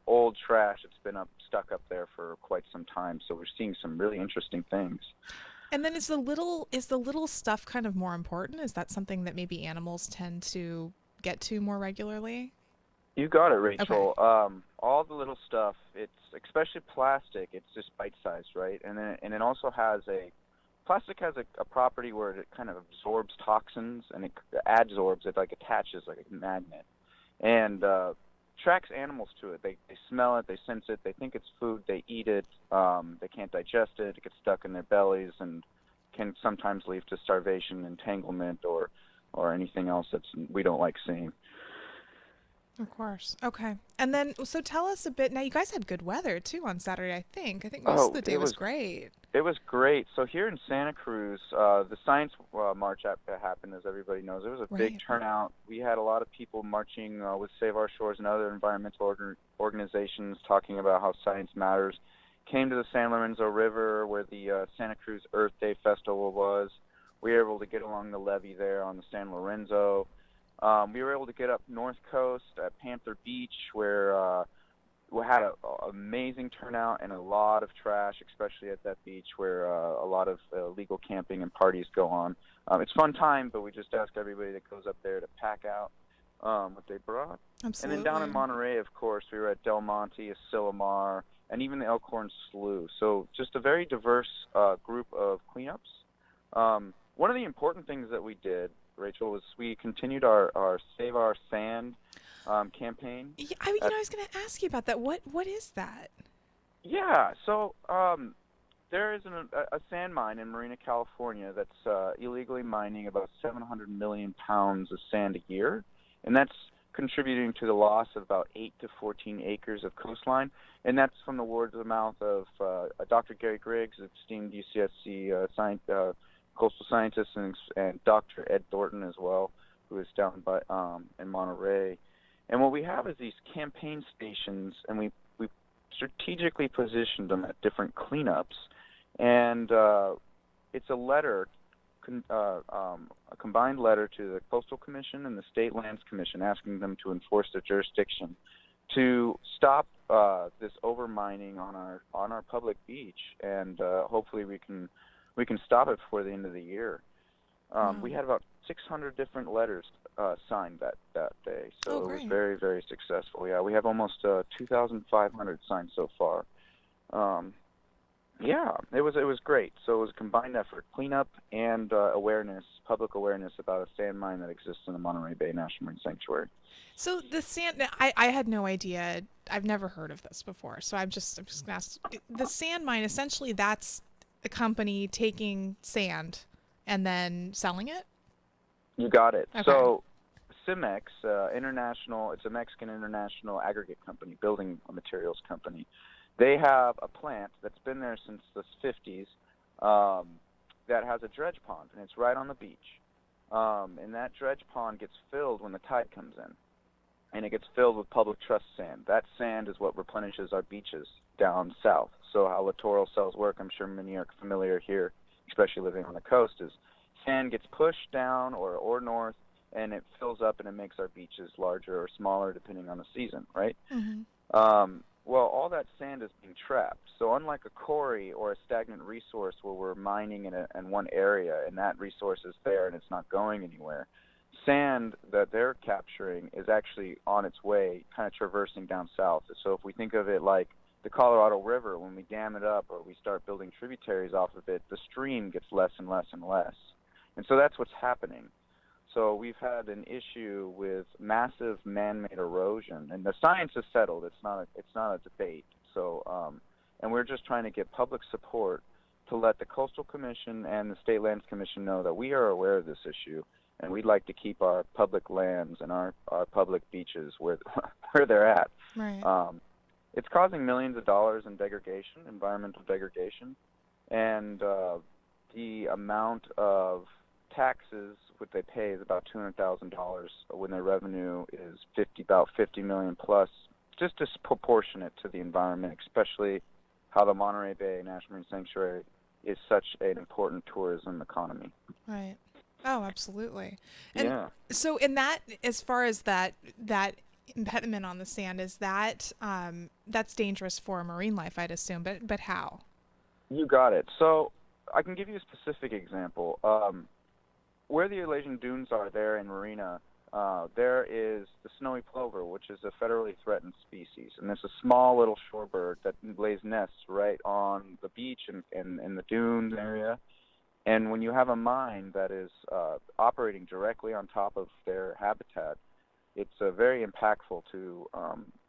old trash that's been stuck up there for quite some time. So we're seeing some really interesting things. And then is the little stuff kind of more important? Is that something that maybe animals tend to get to more regularly? You got it, Rachel. Okay. All the little stuff, it's especially plastic, it's just bite-sized, right? And it also has plastic has a property where it kind of absorbs toxins, and it adsorbs, it like attaches like a magnet, and tracks animals to it. They smell it, they sense it, they think it's food, they eat it, they can't digest it, it gets stuck in their bellies and can sometimes lead to starvation, entanglement, or anything else we don't like seeing. Of course. Okay. And then, so tell us a bit. Now, you guys had good weather, too, on Saturday, I think. I think most of the day was great. It was great. So here in Santa Cruz, the Science March happened, as everybody knows. It was a big turnout. We had a lot of people marching with Save Our Shores and other environmental organizations talking about how science matters. Came to the San Lorenzo River, where the Santa Cruz Earth Day Festival was. We were able to get along the levee there on the San Lorenzo. We were able to get up North Coast at Panther Beach, where we had an amazing turnout and a lot of trash, especially at that beach where a lot of illegal camping and parties go on. It's a fun time, but we just ask everybody that goes up there to pack out what they brought. Absolutely. And then down in Monterey, of course, we were at Del Monte, Asilomar, and even the Elkhorn Slough. So just a very diverse group of cleanups. One of the important things that we did, Rachel, was we continued our Save Our Sand campaign. Yeah, I was going to ask you about that. What is that? Yeah, so there is a sand mine in Marina, California that's illegally mining about 700 million pounds of sand a year, and that's contributing to the loss of about 8 to 14 acres of coastline, and that's from the words of the mouth of Dr. Gary Griggs, esteemed UCSC coastal scientist, and Dr. Ed Thornton as well, who is down by in Monterey. And what we have is these campaign stations, and we strategically positioned them at different cleanups. And it's a letter, a combined letter to the Coastal Commission and the State Lands Commission, asking them to enforce their jurisdiction to stop this overmining on our public beach, and hopefully we can stop it before the end of the year. We had about 600 different letters signed that day, so it was very, very successful. Yeah, we have almost 2,500 signed so far. Yeah, it was great. So it was a combined effort, cleanup and public awareness about a sand mine that exists in the Monterey Bay National Marine Sanctuary. So the sand, I had no idea. I've never heard of this before. So I'm just going to ask. The sand mine, essentially, that's the company taking sand and then selling it? You got it. Okay. So Cimex International, it's a Mexican international aggregate company, building materials company. They have a plant that's been there since the 50s that has a dredge pond, and it's right on the beach. And that dredge pond gets filled when the tide comes in, and it gets filled with public trust sand. That sand is what replenishes our beaches down south. So how littoral cells work, I'm sure many are familiar here, especially living on the coast, is sand gets pushed down or north, and it fills up and it makes our beaches larger or smaller depending on the season, right? Well, all that sand is being trapped. So unlike a quarry or a stagnant resource where we're mining in one area and that resource is there and it's not going anywhere, sand that they're capturing is actually on its way, kind of traversing down south. So if we think of it like the Colorado River, when we dam it up or we start building tributaries off of it, the stream gets less and less and less. And so that's what's happening. So we've had an issue with massive man-made erosion, and the science is settled. It's not a debate. So, and we're just trying to get public support to let the Coastal Commission and the State Lands Commission know that we are aware of this issue, and we'd like to keep our public lands and our public beaches where they're at. Right. It's causing millions of dollars in degradation, environmental degradation, and the amount of taxes what they pay is about $200,000 when their revenue is about $50 million plus, just disproportionate to the environment, especially how the Monterey Bay National Marine Sanctuary is such an important tourism economy. Right. Oh, absolutely. And yeah. So in that, as far as that impediment on the sand, is that that's dangerous for marine life, I'd assume, but how? You got it. So I can give you a specific example. Where the Eurasian dunes are there in Marina, there is the snowy plover, which is a federally threatened species. And it's a small little shorebird that lays nests right on the beach and in the dunes area. And when you have a mine that is operating directly on top of their habitat, it's very impactful to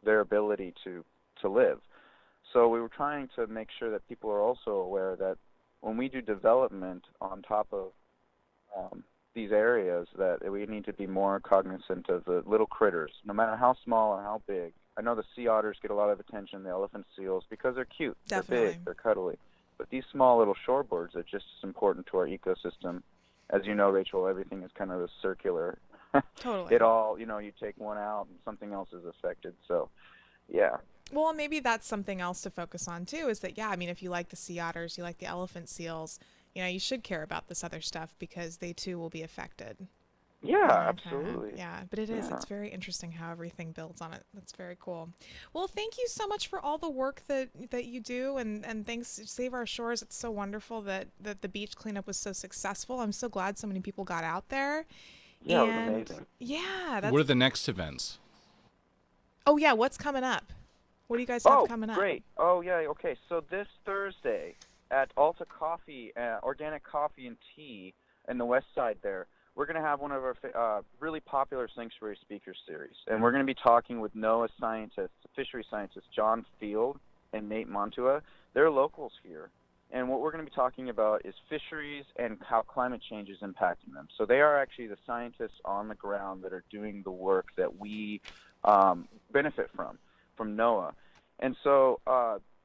their ability to live. So we were trying to make sure that people are also aware that when we do development on top of these areas, that we need to be more cognizant of the little critters, no matter how small or how big. I know the sea otters get a lot of attention, the elephant seals, because they're cute, Definitely. They're big, they're cuddly. But these small little shorebirds are just as important to our ecosystem. As you know, Rachel, everything is kind of a circular. Totally. It all, you take one out and something else is affected. So, yeah. Well, maybe that's something else to focus on too, is that, if you like the sea otters, you like the elephant seals, you should care about this other stuff because they too will be affected. Yeah, absolutely. Yeah, but it is. Yeah. It's very interesting how everything builds on it. That's very cool. Well, thank you so much for all the work that you do, and thanks Save Our Shores. It's so wonderful that the beach cleanup was so successful. I'm so glad so many people got out there. Yeah, it was amazing. Yeah. What are the next events? Oh, yeah, what's coming up? What do you guys have coming up? Great. Oh, yeah, okay. So this Thursday at Alta Coffee, Organic Coffee and Tea in the west side there, we're going to have one of our really popular sanctuary speaker series. And we're going to be talking with NOAA scientists, fishery scientists, John Field and Nate Montua. They're locals here. And what we're going to be talking about is fisheries and how climate change is impacting them. So they are actually the scientists on the ground that are doing the work that we benefit from NOAA. And so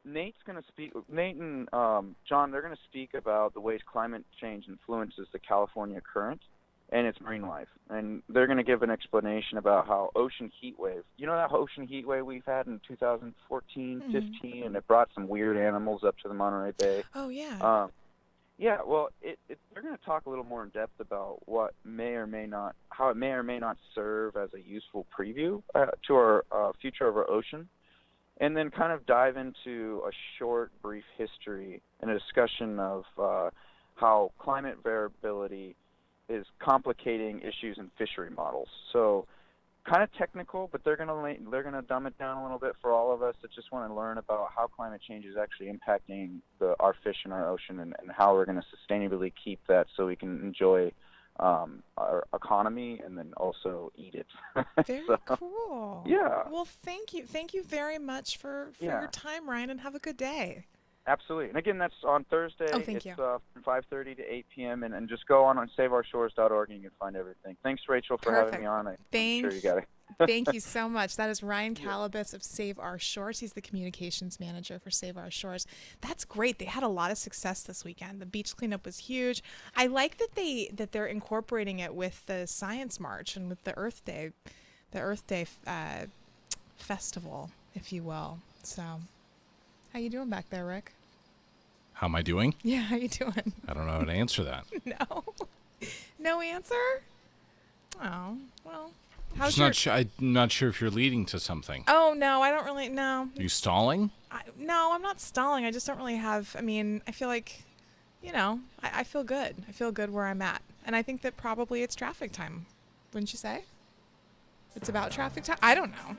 Nate's going to speak. Nate and John, they're going to speak about the ways climate change influences the California current and its marine life. And they're going to give an explanation about how ocean heat wave, that ocean heat wave we've had in 2014, 15, and it brought some weird animals up to the Monterey Bay. Oh, yeah. Yeah, well, they're going to talk a little more in depth about how it may or may not serve as a useful preview to our future of our ocean. And then kind of dive into a short, brief history and a discussion of how climate variability is complicating issues in fishery models. So kind of technical, but they're gonna dumb it down a little bit for all of us that just want to learn about how climate change is actually impacting our fish in our ocean and how we're going to sustainably keep that so we can enjoy our economy and then also eat it. Very cool. Yeah. Well, thank you very much for your time, Ryan, and have a good day. Absolutely. And again, that's on Thursday. Oh, thank it's you. From 5:30 to 8 p.m. And just go on saveourshores.org and you can find everything. Thanks, Rachel, for having me on. I'm sure you got it. Thank you so much. That is Ryan Calabas of Save Our Shores. He's the communications manager for Save Our Shores. That's great. They had a lot of success this weekend. The beach cleanup was huge. I like that they're incorporating it with the Science March and with the Earth Day festival, if you will. So How you doing back there, Rick? How am I doing? Yeah, how you doing? I don't know how to answer that. No. No answer? Oh, well. I'm not sure if you're leading to something. Oh, no, I don't really, no. Are you stalling? No, I'm not stalling. I just don't really have, I feel like, I feel good. I feel good where I'm at. And I think that probably it's traffic time, wouldn't you say? It's about traffic time? I don't know.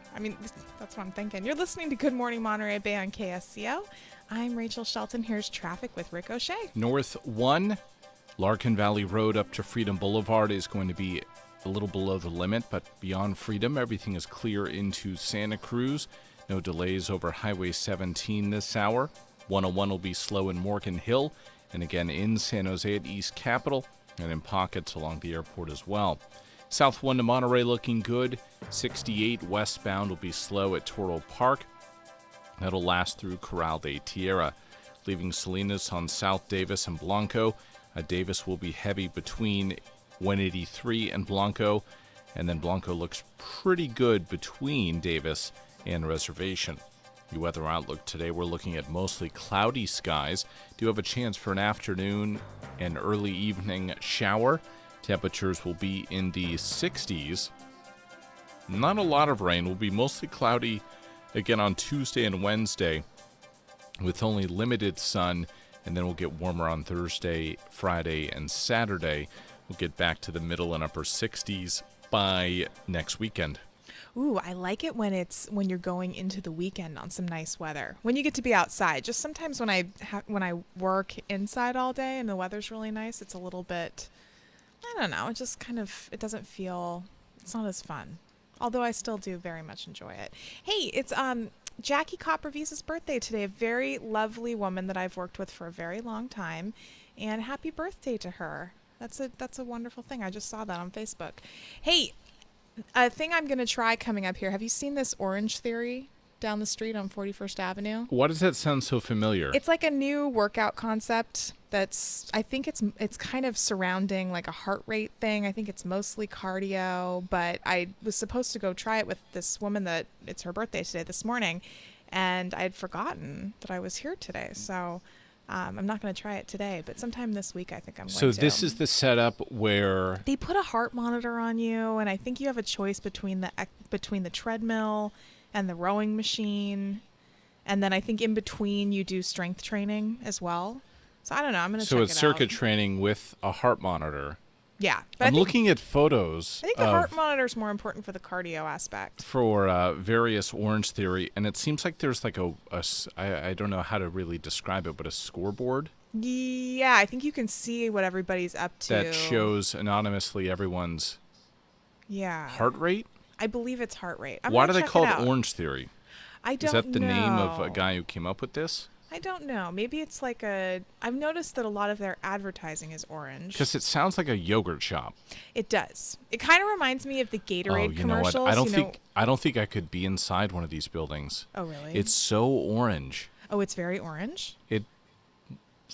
That's what I'm thinking. You're listening to Good Morning Monterey Bay on KSCO. I'm Rachel Shelton. Here's traffic with Rick O'Shea. North 1, Larkin Valley Road up to Freedom Boulevard is going to be a little below the limit, but beyond Freedom, everything is clear into Santa Cruz. No delays over Highway 17 this hour. 101 will be slow in Morgan Hill, and again in San Jose at East Capitol, and in pockets along the airport as well. South 1 to Monterey looking good. 68 westbound will be slow at Toro Park. That'll last through Corral de Tierra. Leaving Salinas on South Davis and Blanco. Davis will be heavy between 183 and Blanco, and then Blanco looks pretty good between Davis and Reservation. Your weather outlook today, we're looking at mostly cloudy skies. Do have a chance for an afternoon and early evening shower. Temperatures will be in the 60s. Not a lot of rain. Will be mostly cloudy again on Tuesday and Wednesday with only limited sun, and then we'll get warmer on Thursday, Friday, and Saturday. We'll get back to the middle and upper 60s by next weekend. Ooh, I like it when you're going into the weekend on some nice weather. When you get to be outside. Just sometimes when I work inside all day and the weather's really nice, it's a little bit, I don't know, it just kind of, it's not as fun. Although I still do very much enjoy it. Hey, it's Jackie Coppervise's birthday today. A very lovely woman that I've worked with for a very long time. And happy birthday to her. That's a wonderful thing. I just saw that on Facebook. Hey, a thing I'm going to try coming up here. Have you seen this Orange Theory down the street on 41st Avenue? Why does that sound so familiar? It's like a new workout concept I think it's kind of surrounding like a heart rate thing. I think it's mostly cardio, but I was supposed to go try it with this woman that it's her birthday today this morning, and I had forgotten that I was here today. So I'm not going to try it today, but sometime this week I think I'm going to. So this is the setup where they put a heart monitor on you, and I think you have a choice between the treadmill and the rowing machine, and then I think in between you do strength training as well. So I don't know. I'm going to check it out. So it's circuit training with a heart monitor. Yeah. I'm looking at photos. I think the heart monitor is more important for the cardio aspect. For various Orange Theory, and it seems like there's like I don't know how to really describe it, but a scoreboard. Yeah, I think you can see what everybody's up to. That shows anonymously everyone's heart rate? I believe it's heart rate. Why do they call it Orange Theory? I don't know. Is that the name of a guy who came up with this? I don't know. Maybe it's like I've noticed that a lot of their advertising is orange. Because it sounds like a yogurt shop. It does. It kind of reminds me of the Gatorade commercials. Know what? I don't think I could be inside one of these buildings. Oh, really? It's so orange. Oh, it's very orange? It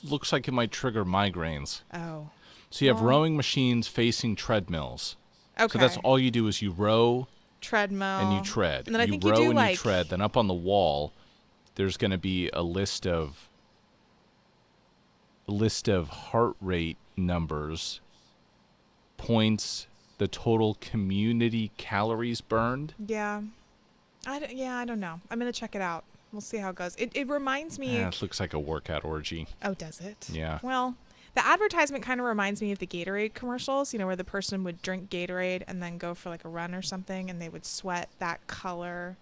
looks like it might trigger migraines. Oh. So you have rowing machines facing treadmills. Okay. So that's all you do is you row, treadmill, and you tread. And then I think you row do and like you tread. Then up on the wall, there's going to be a list of heart rate numbers, points, the total community calories burned. Yeah. I don't know. I'm going to check it out. We'll see how it goes. It reminds me. Yeah, it looks like a workout orgy. Oh, does it? Yeah. Well, the advertisement kind of reminds me of the Gatorade commercials, where the person would drink Gatorade and then go for like a run or something, and they would sweat that color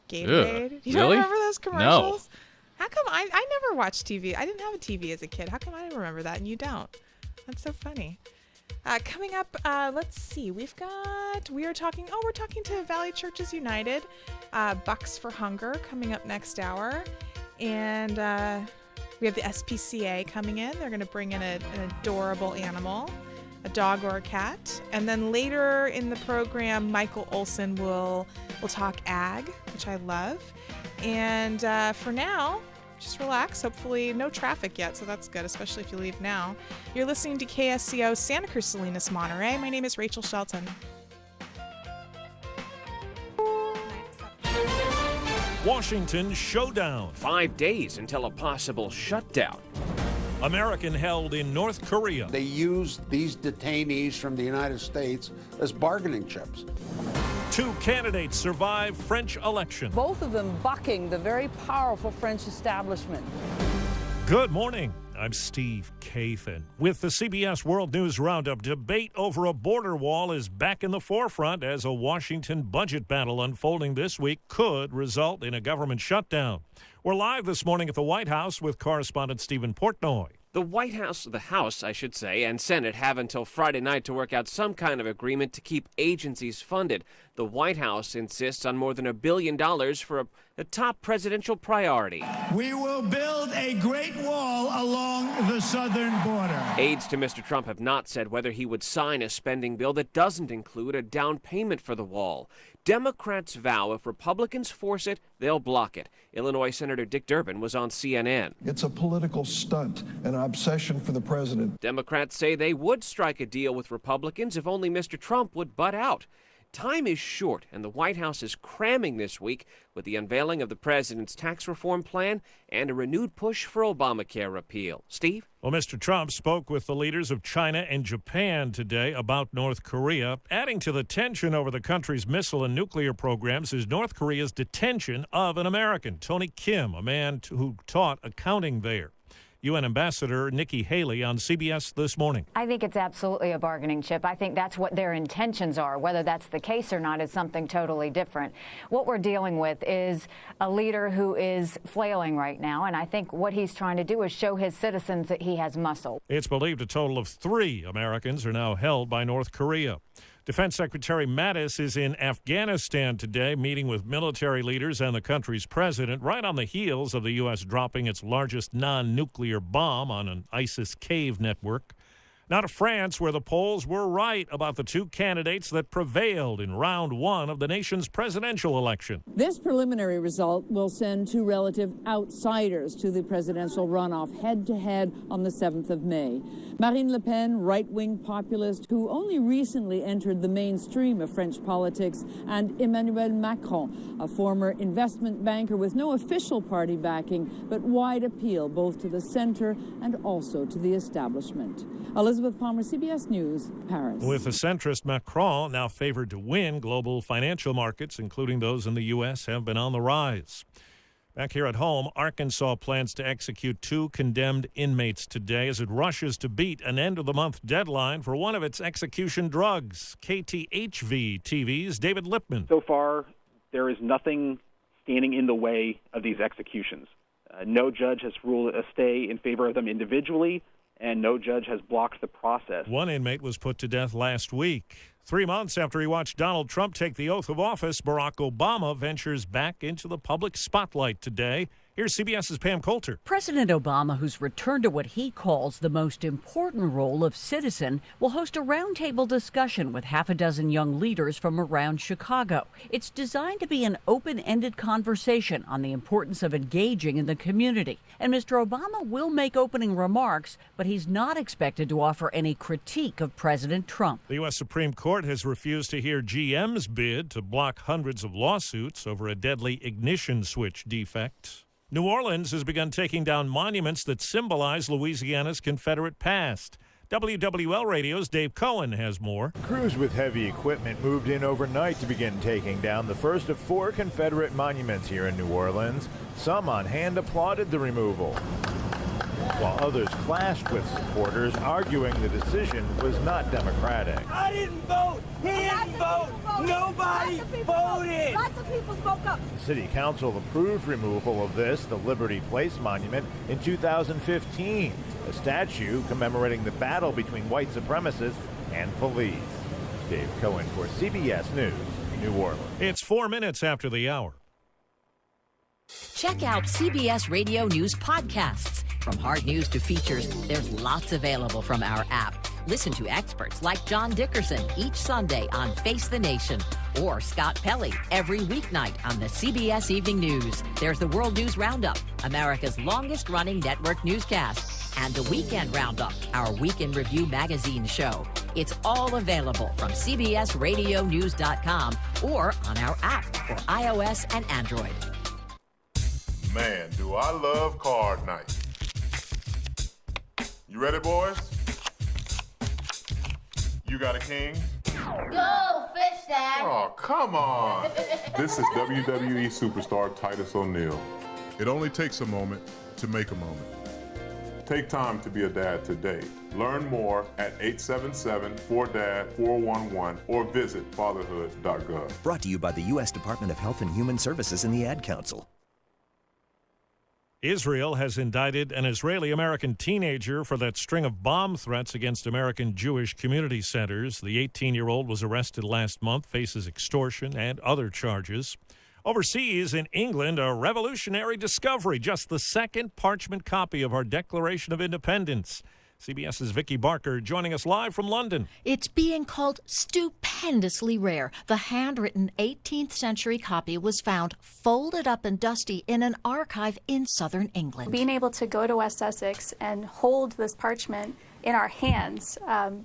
Gatorade. Ugh, you really? don't remember those commercials? No. How come I never watched TV? I didn't have a TV as a kid. How come I didn't remember that and you don't? That's so funny. Coming up, let's see. We're talking to Valley Churches United, Bucks for Hunger coming up next hour. And we have the SPCA coming in. They're going to bring in an adorable animal, a dog or a cat. And then later in the program, Michael Olson will talk ag, which I love. And for now, just relax. Hopefully no traffic yet, so that's good, especially if you leave now. You're listening to KSCO Santa Cruz, Salinas, Monterey. My name is Rachel Shelton. Washington showdown. 5 days until a possible shutdown. American held in North Korea. They use these detainees from the United States as bargaining chips. 2 candidates survive French election. Both of them bucking the very powerful French establishment. Good morning. I'm Steve Kathan. With the CBS World News Roundup, debate over a border wall is back in the forefront as a Washington budget battle unfolding this week could result in a government shutdown. We're live this morning at the White House with correspondent Stephen Portnoy. The House, I should say, and Senate have until Friday night to work out some kind of agreement to keep agencies funded. The White House insists on more than $1 billion for a top presidential priority. We will build a great wall along the southern border. Aides to Mr. Trump have not said whether he would sign a spending bill that doesn't include a down payment for the wall. Democrats vow if Republicans force it, they'll block it. Illinois Senator Dick Durbin was on CNN. It's a political stunt, an obsession for the president. Democrats say they would strike a deal with Republicans if only Mr. Trump would butt out. Time is short, and the White House is cramming this week with the unveiling of the president's tax reform plan and a renewed push for Obamacare repeal. Steve? Well, Mr. Trump spoke with the leaders of China and Japan today about North Korea. Adding to the tension over the country's missile and nuclear programs is North Korea's detention of an American, Tony Kim, a man who taught accounting there. UN Ambassador Nikki Haley on CBS This Morning. I think it's absolutely a bargaining chip. I think that's what their intentions are. Whether that's the case or not is something totally different. What we're dealing with is a leader who is flailing right now, and I think what he's trying to do is show his citizens that he has muscle. It's believed a total of 3 Americans are now held by North Korea. Defense Secretary Mattis is in Afghanistan today, meeting with military leaders and the country's president, right on the heels of the U.S. dropping its largest non-nuclear bomb on an ISIS cave network. Now to France, where the polls were right about the 2 candidates that prevailed in round 1 of the nation's presidential election. This preliminary result will send 2 relative outsiders to the presidential runoff head-to-head on the 7th of May. Marine Le Pen, right-wing populist who only recently entered the mainstream of French politics, and Emmanuel Macron, a former investment banker with no official party backing, but wide appeal both to the center and also to the establishment. Elizabeth Palmer, CBS News, Paris. With the centrist Macron now favored to win, global financial markets, including those in the U.S., have been on the rise. Back here at home, Arkansas plans to execute 2 condemned inmates today as it rushes to beat an end-of-the-month deadline for one of its execution drugs. KTHV TV's David Lipman. So far, there is nothing standing in the way of these executions. No judge has ruled a stay in favor of them individually, and no judge has blocked the process. One inmate was put to death last week. 3 months after he watched Donald Trump take the oath of office, Barack Obama ventures back into the public spotlight today. Here's CBS's Pam Coulter. President Obama, who's returned to what he calls the most important role of citizen, will host a roundtable discussion with half a dozen young leaders from around Chicago. It's designed to be an open-ended conversation on the importance of engaging in the community. And Mr. Obama will make opening remarks, but he's not expected to offer any critique of President Trump. The U.S. Supreme Court has refused to hear GM's bid to block hundreds of lawsuits over a deadly ignition switch defect. New Orleans has begun taking down monuments that symbolize Louisiana's Confederate past. WWL Radio's Dave Cohen has more. Crews with heavy equipment moved in overnight to begin taking down the first of 4 Confederate monuments here in New Orleans. Some on hand applauded the removal, while others clashed with supporters, arguing the decision was not democratic. I didn't vote. He didn't vote. Nobody voted. Lots of people spoke up. The city council approved removal of this, the Liberty Place monument, in 2015, a statue commemorating the battle between white supremacists and police. Dave Cohen for CBS News, New Orleans. It's 4 minutes after the hour. Check out CBS Radio News podcasts. From hard news to features, there's lots available from our app. Listen to experts like John Dickerson each Sunday on Face the Nation, or Scott Pelley every weeknight on the CBS Evening News. There's the World News Roundup, America's longest-running network newscast, and the Weekend Roundup, our Weekend Review magazine show. It's all available from CBSRadioNews.com or on our app for iOS and Android. Man, do I love card night. You ready, boys? You got a king? Go, fish, Dad. Oh, come on. This is WWE superstar Titus O'Neil. It only takes a moment to make a moment. Take time to be a dad today. Learn more at 877-4DAD-411 or visit fatherhood.gov. Brought to you by the U.S. Department of Health and Human Services and the Ad Council. Israel has indicted an Israeli-American teenager for that string of bomb threats against American Jewish community centers. The 18-year-old was arrested last month, faces extortion and other charges. Overseas in England, a revolutionary discovery, just the second parchment copy of our Declaration of Independence. CBS's Vicki Barker joining us live from London. It's being called stupendously rare. The handwritten 18th century copy was found folded up and dusty in an archive in southern England. Being able to go to West Sussex and hold this parchment in our hands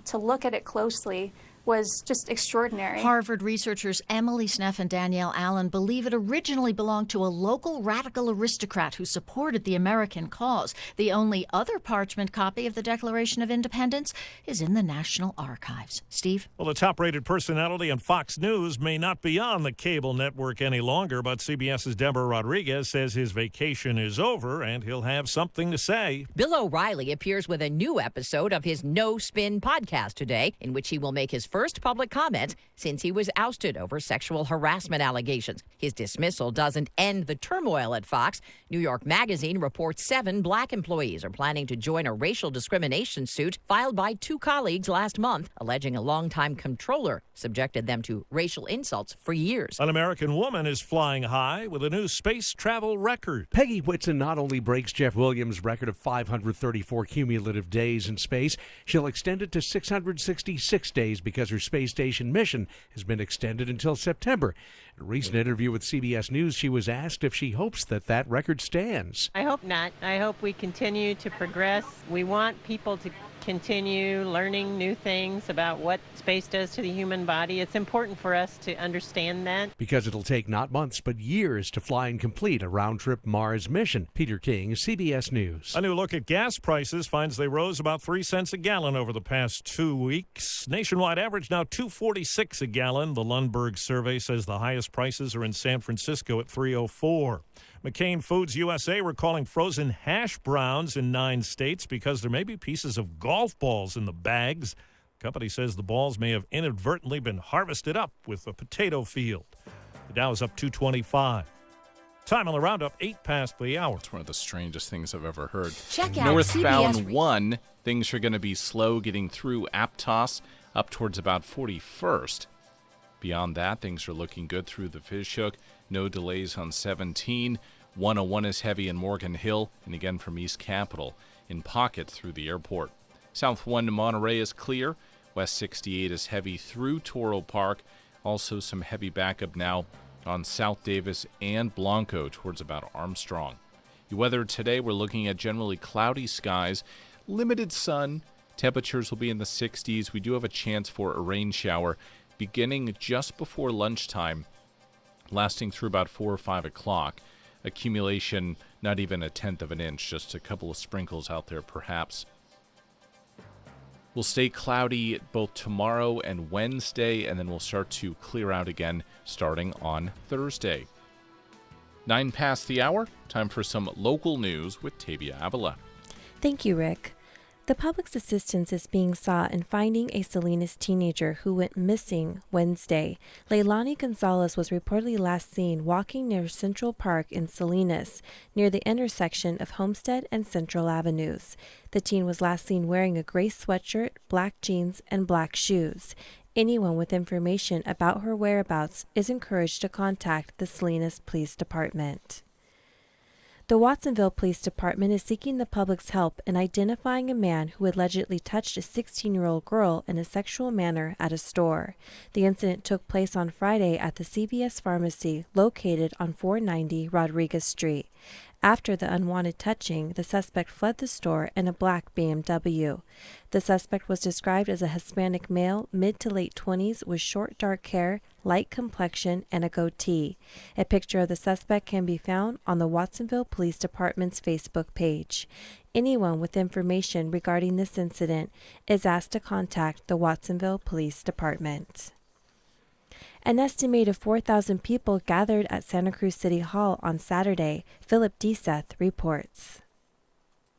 to look at it closely was just extraordinary. Harvard researchers Emily Sneff and Danielle Allen believe it originally belonged to a local radical aristocrat who supported the American cause. The only other parchment copy of the Declaration of Independence is in the National Archives. Steve? Well, the top-rated personality on Fox News may not be on the cable network any longer, but CBS's Deborah Rodriguez says his vacation is over and he'll have something to say. Bill O'Reilly appears with a new episode of his No Spin podcast today, in which he will make his first public comment since he was ousted over sexual harassment allegations. His dismissal doesn't end the turmoil at Fox. New York Magazine reports 7 black employees are planning to join a racial discrimination suit filed by 2 colleagues last month, alleging a longtime controller subjected them to racial insults for years. An American woman is flying high with a new space travel record. Peggy Whitson not only breaks Jeff Williams' record of 534 cumulative days in space, she'll extend it to 666 days because her space station mission has been extended until September. In a recent interview with CBS News, she was asked if she hopes that record stands. I hope not. I hope we continue to progress. We want people to continue learning new things about what space does to the human body. It's important for us to understand that. Because it'll take not months but years to fly and complete a round-trip Mars mission. Peter King, CBS News. A new look at gas prices finds they rose about 3 cents a gallon over the past 2 weeks. Nationwide average now $2.46 a gallon. The Lundberg survey says the highest prices are in San Francisco at $3.04. McCain Foods USA recalling frozen hash browns in 9 states because there may be pieces of golf balls in the bags. The company says the balls may have inadvertently been harvested up with a potato field. The Dow is up 225. Time on the roundup, 8 past the hour. It's one of the strangest things I've ever heard. Check out Northbound CBS 1, things are going to be slow getting through Aptos up towards about 41st. Beyond that, things are looking good through the Fishhook. No delays on 17. 101 is heavy in Morgan Hill, and again from East Capitol in pocket through the airport. South 1 to Monterey is clear. West 68 is heavy through Toro Park. Also some heavy backup now on South Davis and Blanco towards about Armstrong. The weather today, we're looking at generally cloudy skies, limited sun. Temperatures will be in the 60s. We do have a chance for a rain shower beginning just before lunchtime, lasting through about 4 or 5 o'clock. Accumulation, not even 1/10 of an inch, just a couple of sprinkles out there perhaps. We'll stay cloudy both tomorrow and Wednesday, and then we'll start to clear out again starting on Thursday. 9 past the hour, time for some local news with Tavia Avila. Thank you, Rick. The public's assistance is being sought in finding a Salinas teenager who went missing Wednesday. Leilani Gonzalez was reportedly last seen walking near Central Park in Salinas, near the intersection of Homestead and Central Avenues. The teen was last seen wearing a gray sweatshirt, black jeans, and black shoes. Anyone with information about her whereabouts is encouraged to contact the Salinas Police Department. The Watsonville Police Department is seeking the public's help in identifying a man who allegedly touched a 16-year-old girl in a sexual manner at a store. The incident took place on Friday at the CVS Pharmacy located on 490 Rodriguez Street. After the unwanted touching, the suspect fled the store in a black BMW. The suspect was described as a Hispanic male, mid to late 20s, with short dark hair, light complexion, and a goatee. A picture of the suspect can be found on the Watsonville Police Department's Facebook page. Anyone with information regarding this incident is asked to contact the Watsonville Police Department. An estimated 4,000 people gathered at Santa Cruz City Hall on Saturday, Philip Deseth reports.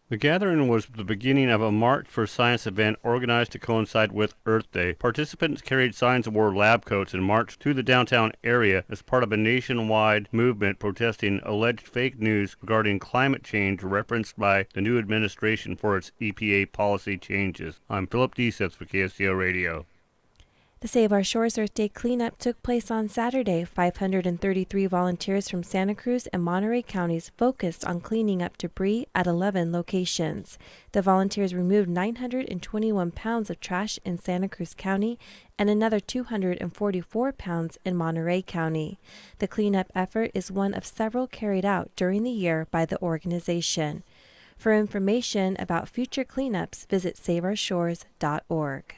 The gathering was the beginning of a March for Science event organized to coincide with Earth Day. Participants carried signs and wore lab coats and marched through the downtown area as part of a nationwide movement protesting alleged fake news regarding climate change referenced by the new administration for its EPA policy changes. I'm Philip Deseth for KSCO Radio. The Save Our Shores Earth Day cleanup took place on Saturday. 533 volunteers from Santa Cruz and Monterey counties focused on cleaning up debris at 11 locations. The volunteers removed 921 pounds of trash in Santa Cruz County and another 244 pounds in Monterey County. The cleanup effort is one of several carried out during the year by the organization. For information about future cleanups, visit saveourshores.org.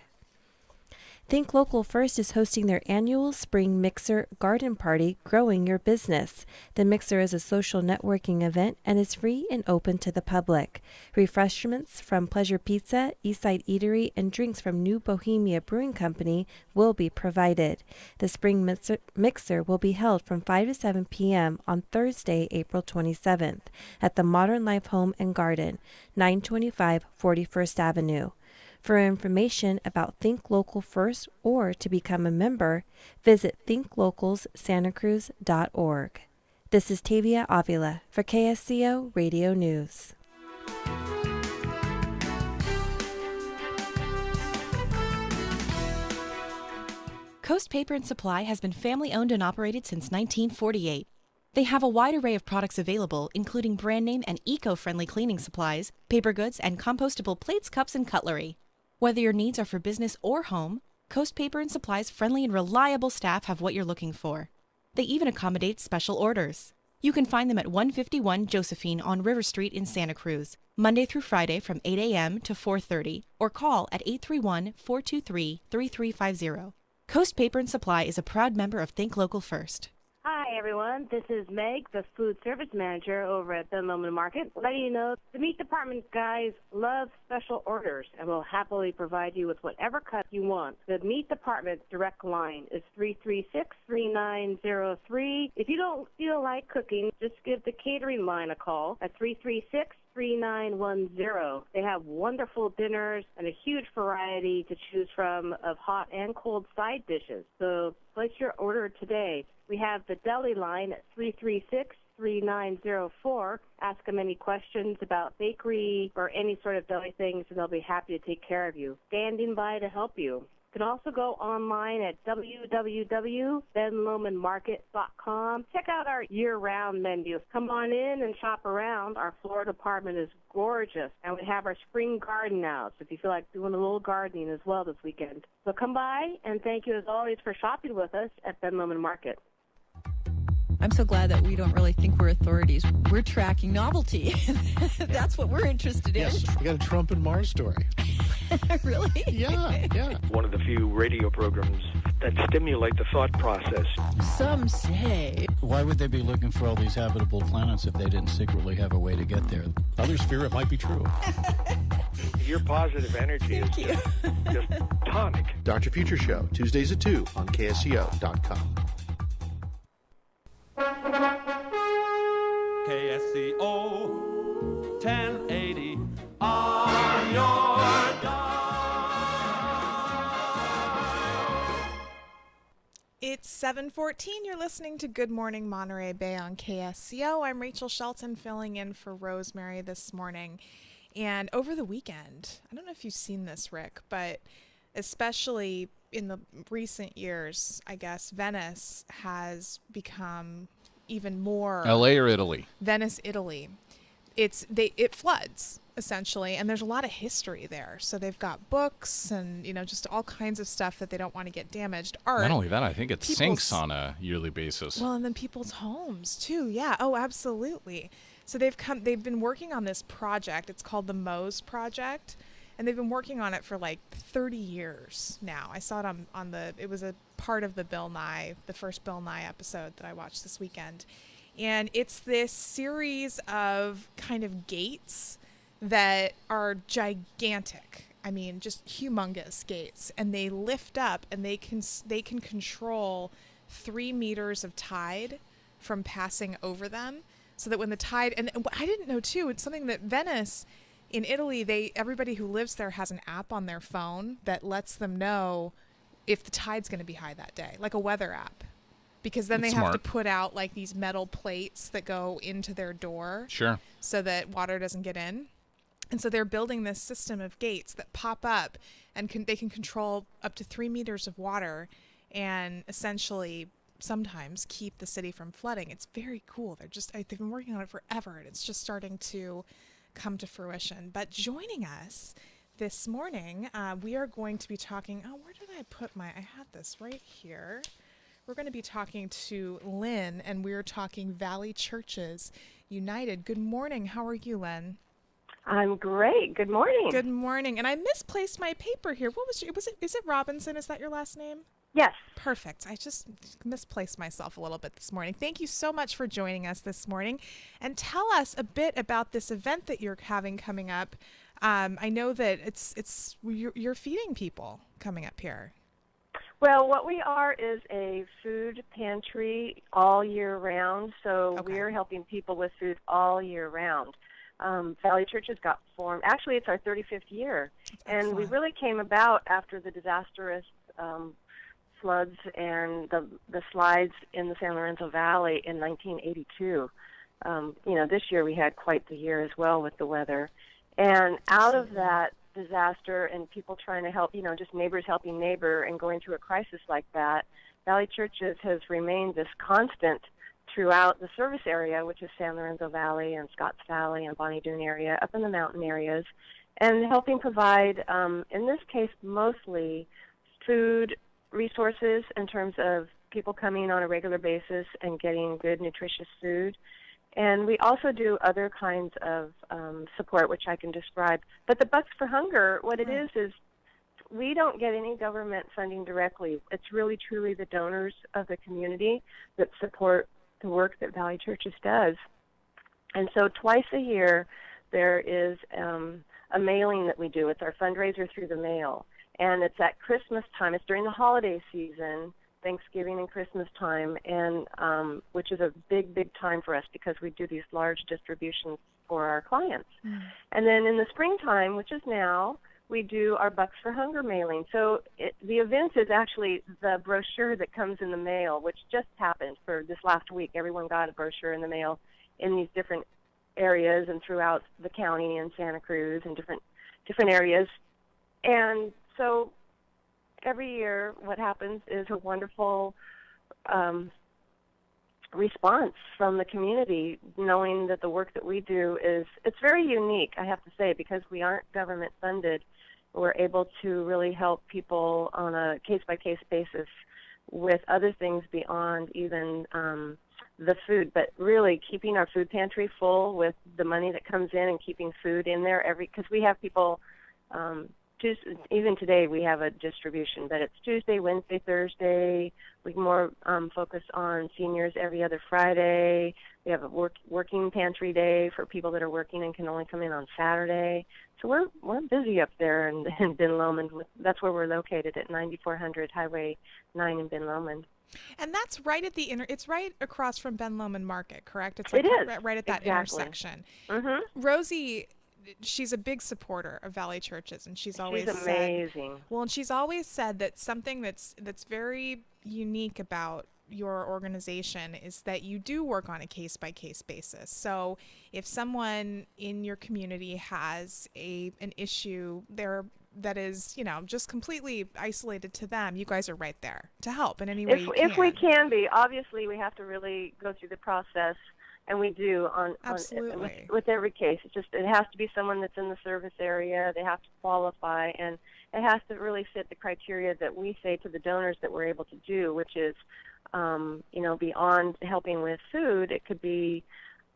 Think Local First is hosting their annual Spring Mixer Garden Party, Growing Your Business. The Mixer is a social networking event and is free and open to the public. Refreshments from Pleasure Pizza, Eastside Eatery, and drinks from New Bohemia Brewing Company will be provided. The Spring Mixer will be held from 5 to 7 p.m. on Thursday, April 27th at the Modern Life Home and Garden, 925 41st Avenue. For information about Think Local First or to become a member, visit thinklocalsantacruz.org. This is Tavia Avila for KSCO Radio News. Coast Paper and Supply has been family-owned and operated since 1948. They have a wide array of products available, including brand name and eco-friendly cleaning supplies, paper goods, and compostable plates, cups, and cutlery. Whether your needs are for business or home, Coast Paper and Supply's friendly and reliable staff have what you're looking for. They even accommodate special orders. You can find them at 151 Josephine on River Street in Santa Cruz, Monday through Friday from 8 a.m. to 4:30, or call at 831-423-3350. Coast Paper and Supply is a proud member of Think Local First. Hi, everyone. This is Meg, the food service manager over at Ben Lomond Market. Letting you know, the meat department guys love special orders and will happily provide you with whatever cut you want. The meat department direct line is 336-3903. If you don't feel like cooking, just give the catering line a call at 336-3910. They have wonderful dinners and a huge variety to choose from of hot and cold side dishes. So place your order today. We have the deli line at 336-3904. Ask them any questions about bakery or any sort of deli things, and they'll be happy to take care of you. Standing by to help you. You can also go online at www.benlomondmarket.com. Check out our year-round menu. Come on in and shop around. Our floor department is gorgeous, and we have our spring garden out, so if you feel like doing a little gardening as well this weekend. So come by, and thank you as always for shopping with us at Ben Lomond Market. I'm so glad that we don't really think we're authorities. We're tracking novelty. That's what we're interested in. Yes, we got a Trump and Mars story. Really? Yeah. One of the few radio programs that stimulate the thought process. Some say. Why would they be looking for all these habitable planets if they didn't secretly have a way to get there? Others fear it might be true. Your positive energy is just tonic. Dr. Future Show, Tuesdays at 2 on KSCO.com. KSCO 1080 on your dial. It's 7:14. You're listening to Good Morning Monterey Bay on KSCO. I'm Rachel Shelton filling in for Rosemary this morning. And over the weekend, I don't know if you've seen this, Rick, but especially in the recent years, I guess, Venice has become even more LA or Italy? Venice, Italy. It floods essentially, and there's a lot of history there. So they've got books and just all kinds of stuff that they don't want to get damaged. Art. Not only that, I think it sinks on a yearly basis. Well, and then people's homes too. Yeah. Oh, absolutely. So they've been working on this project. It's called the Mose Project, and they've been working on it for like 30 years now. I saw it it was a part of the first Bill Nye episode that I watched this weekend. And it's this series of kind of gates that are gigantic. I mean, just humongous gates, and they lift up, and they can control 3 meters of tide from passing over them, so that when the tide, and I didn't know too, it's something that Venice in Italy, everybody who lives there has an app on their phone that lets them know if the tide's going to be high that day, like a weather app. Because then they have to put out like these metal plates that go into their door. Sure. So that water doesn't get in. And so they're building this system of gates that pop up, and they can control up to 3 meters of water and essentially sometimes keep the city from flooding. It's very cool. They've been working on it forever, and it's just starting to come to fruition. But joining us this morning, we are going to be talking, where did I put I had this right here. We're going to be talking to Lynn, and we're talking Valley Churches United. Good morning. How are you, Lynn? I'm great. Good morning. Good morning. And I misplaced my paper here. Is it Robinson? Is that your last name? Yes. Perfect. I just misplaced myself a little bit this morning. Thank you so much for joining us this morning. And tell us a bit about this event that you're having coming up. I know that you're feeding people coming up here. Well, what we are is a food pantry all year round. So we're helping people with food all year round. Valley Churches got formed. Actually, it's our 35th year. Excellent. And we really came about after the disastrous floods and the slides in the San Lorenzo Valley in 1982. This year we had quite the year as well with the weather. And out of that disaster and people trying to help, just neighbors helping neighbor and going through a crisis like that, Valley Churches has remained this constant throughout the service area, which is San Lorenzo Valley and Scotts Valley and Bonnie Doon area, up in the mountain areas, and helping provide, in this case, mostly food resources in terms of people coming on a regular basis and getting good, nutritious food. And we also do other kinds of support, which I can describe. But the Bucks for Hunger, what it is we don't get any government funding directly. It's really, truly the donors of the community that support the work that Valley Churches does. And so twice a year, there is a mailing that we do. It's our fundraiser through the mail. And it's at Christmas time. It's during the holiday season, Thanksgiving and Christmas time, and which is a big, big time for us because we do these large distributions for our clients. And then in the springtime, which is now, we do our Bucks for Hunger mailing. So the event is actually the brochure that comes in the mail, which just happened for this last week. Everyone got a brochure in the mail in these different areas and throughout the county and Santa Cruz and different areas. And so every year what happens is a wonderful response from the community, knowing that the work that we do it's very unique, I have to say, because we aren't government funded. We're able to really help people on a case-by-case basis with other things beyond even the food, but really keeping our food pantry full with the money that comes in and keeping food in there because we have people even today we have a distribution, but it's Tuesday, Wednesday, Thursday. We more focus on seniors every other Friday. We have a working pantry day for people that are working and can only come in on Saturday. So we're busy up there in Ben Lomond. That's where we're located at 9400 Highway 9 in Ben Lomond. And that's right at it's right across from Ben Lomond Market, correct? It's it is. Right at that intersection. Mm-hmm. Rosie, she's a big supporter of Valley Churches, and she's always amazing. And she's always said that something that's very unique about your organization is that you do work on a case-by-case basis. So if someone in your community has an issue there that is, just completely isolated to them, you guys are right there to help in any way you can. If we can be, obviously we have to really go through the process. And we do with every case. It has to be someone that's in the service area. They have to qualify, and it has to really fit the criteria that we say to the donors that we're able to do, which is, beyond helping with food, it could be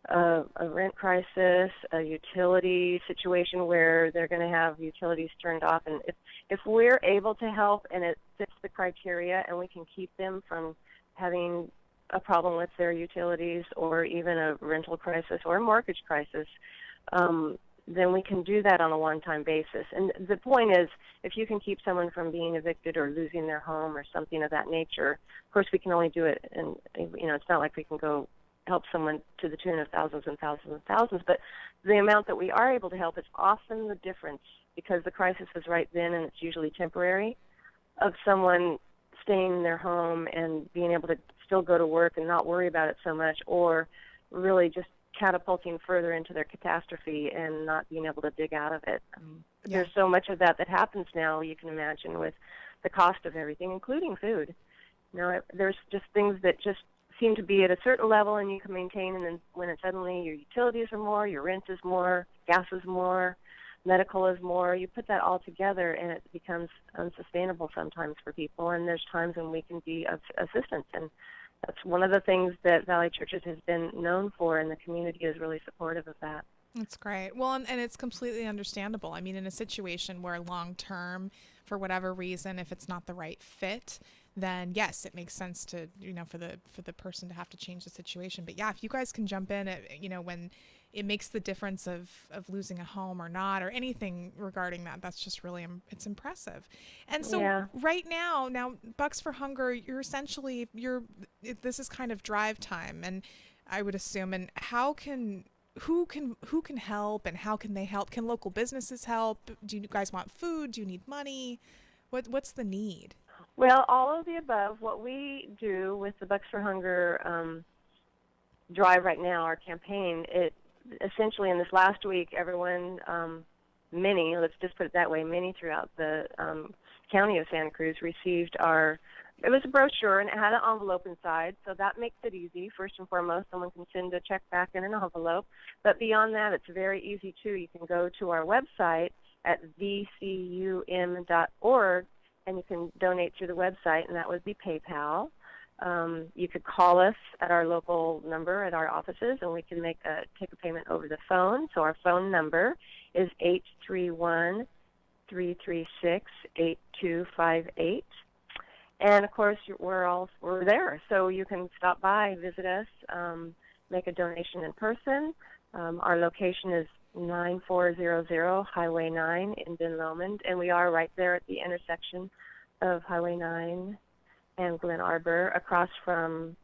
a rent crisis, a utility situation where they're going to have utilities turned off. And if we're able to help and it fits the criteria and we can keep them from having a problem with their utilities or even a rental crisis or a mortgage crisis, then we can do that on a one-time basis. And the point is, if you can keep someone from being evicted or losing their home or something of that nature, of course we can only do it, and it's not like we can go help someone to the tune of thousands and thousands and thousands, but the amount that we are able to help is often the difference, because the crisis is right then and it's usually temporary, of someone staying in their home and being able to still go to work and not worry about it so much, or really just catapulting further into their catastrophe and not being able to dig out of it. There's so much of that happens now, you can imagine, with the cost of everything, including food. There's just things that just seem to be at a certain level and you can maintain, and then when it suddenly your utilities are more, your rent is more, gas is more, medical is more, you put that all together and it becomes unsustainable sometimes for people, and there's times when we can be of assistance. And that's one of the things that Valley Churches has been known for, and the community is really supportive of that. That's great. Well, and it's completely understandable. I mean, in a situation where long term, for whatever reason, if it's not the right fit, then yes, it makes sense to, for the person to have to change the situation. But yeah, if you guys can jump in at, when it makes the difference of losing a home or not, or anything regarding that, that's just really, it's impressive. And so right now, Bucks for Hunger, you're essentially, this is kind of drive time, and I would assume, and who can help, and how can they help? Can local businesses help? Do you guys want food? Do you need money? What's the need? Well, all of the above. What we do with the Bucks for Hunger drive right now, our campaign, it essentially in this last week, everyone, many, let's just put it that way, many throughout the county of Santa Cruz received it was a brochure, and it had an envelope inside, so that makes it easy. First and foremost, someone can send a check back in an envelope. But beyond that, it's very easy, too. You can go to our website at vcum.org, and you can donate through the website, and that would be PayPal. You could call us at our local number at our offices, and we can take a payment over the phone. So our phone number is 831-336-8258. And, of course, we're there. So you can stop by, visit us, make a donation in person. Our location is 9400 Highway 9 in Ben Lomond, and we are right there at the intersection of Highway 9 and Glen Arbor, across from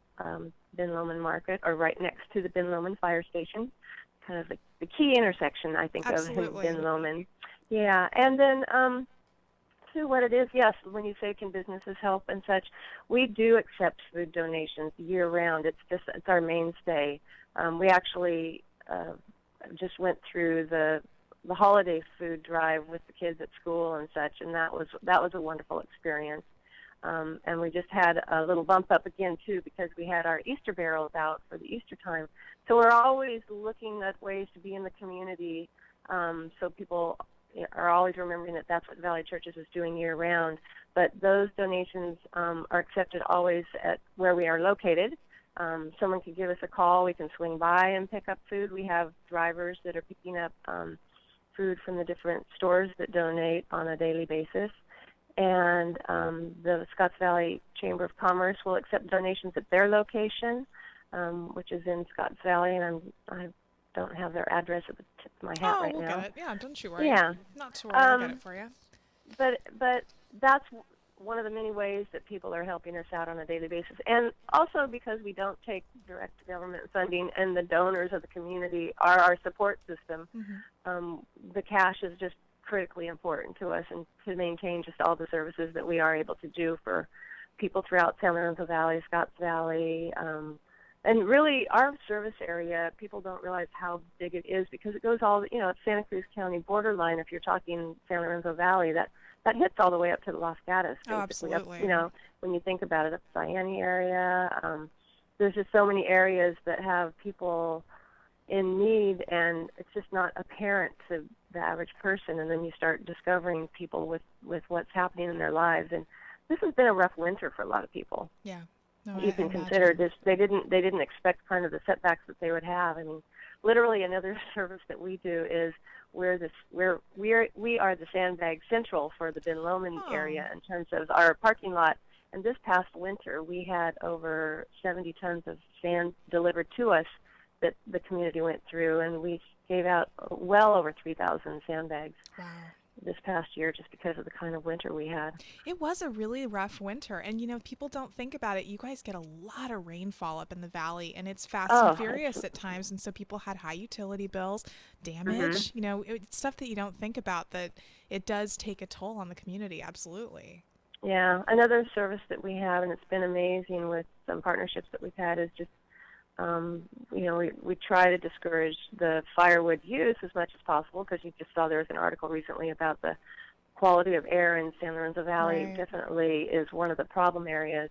Ben Lomond Market, or right next to the Ben Lomond Fire Station, kind of the key intersection, I think, of Ben Lomond. Yeah, and then to what it is, yes, when you say can businesses help and such, we do accept food donations year-round. It's our mainstay. We actually just went through the holiday food drive with the kids at school and such, and that was a wonderful experience. And we just had a little bump up again, too, because we had our Easter barrels out for the Easter time. So we're always looking at ways to be in the community, so people are always remembering that that's what Valley Churches is doing year-round. But those donations are accepted always at where we are located. Someone could give us a call. We can swing by and pick up food. We have drivers that are picking up food from the different stores that donate on a daily basis. And the Scotts Valley Chamber of Commerce will accept donations at their location, which is in Scotts Valley, and I don't have their address at the tip of my hat right now. Oh, we'll get it. Yeah, don't you worry. Yeah. Not to worry, I'll get it for you. But that's one of the many ways that people are helping us out on a daily basis. And also because we don't take direct government funding, and the donors of the community are our support system, the cash is just critically important to us, and to maintain just all the services that we are able to do for people throughout San Lorenzo Valley, Scotts Valley, and really our service area, people don't realize how big it is, because it goes all, it's Santa Cruz County borderline. If you're talking San Lorenzo Valley, that hits all the way up to the Los Gatos, basically. Oh, absolutely. When you think about it, up the Miami area, there's just so many areas that have people in need, and it's just not apparent to the average person. And then you start discovering people with what's happening in their lives. And this has been a rough winter for a lot of people. Yeah. No, even consider this. They didn't expect kind of the setbacks that they would have. I mean, literally another service that we do is we are the sandbag central for the Ben Lomond area in terms of our parking lot. And this past winter, we had over 70 tons of sand delivered to us that the community went through, and we gave out well over 3,000 sandbags. Wow. This past year, just because of the kind of winter we had. It was a really rough winter, and people don't think about it. You guys get a lot of rainfall up in the valley, and it's fast and furious at times, and so people had high utility bills, damage. It's stuff that you don't think about, that it does take a toll on the community. Absolutely. Yeah, another service that we have, and it's been amazing with some partnerships that we've had, is just we try to discourage the firewood use as much as possible, because you just saw there was an article recently about the quality of air in San Lorenzo Valley. Right. Definitely is one of the problem areas.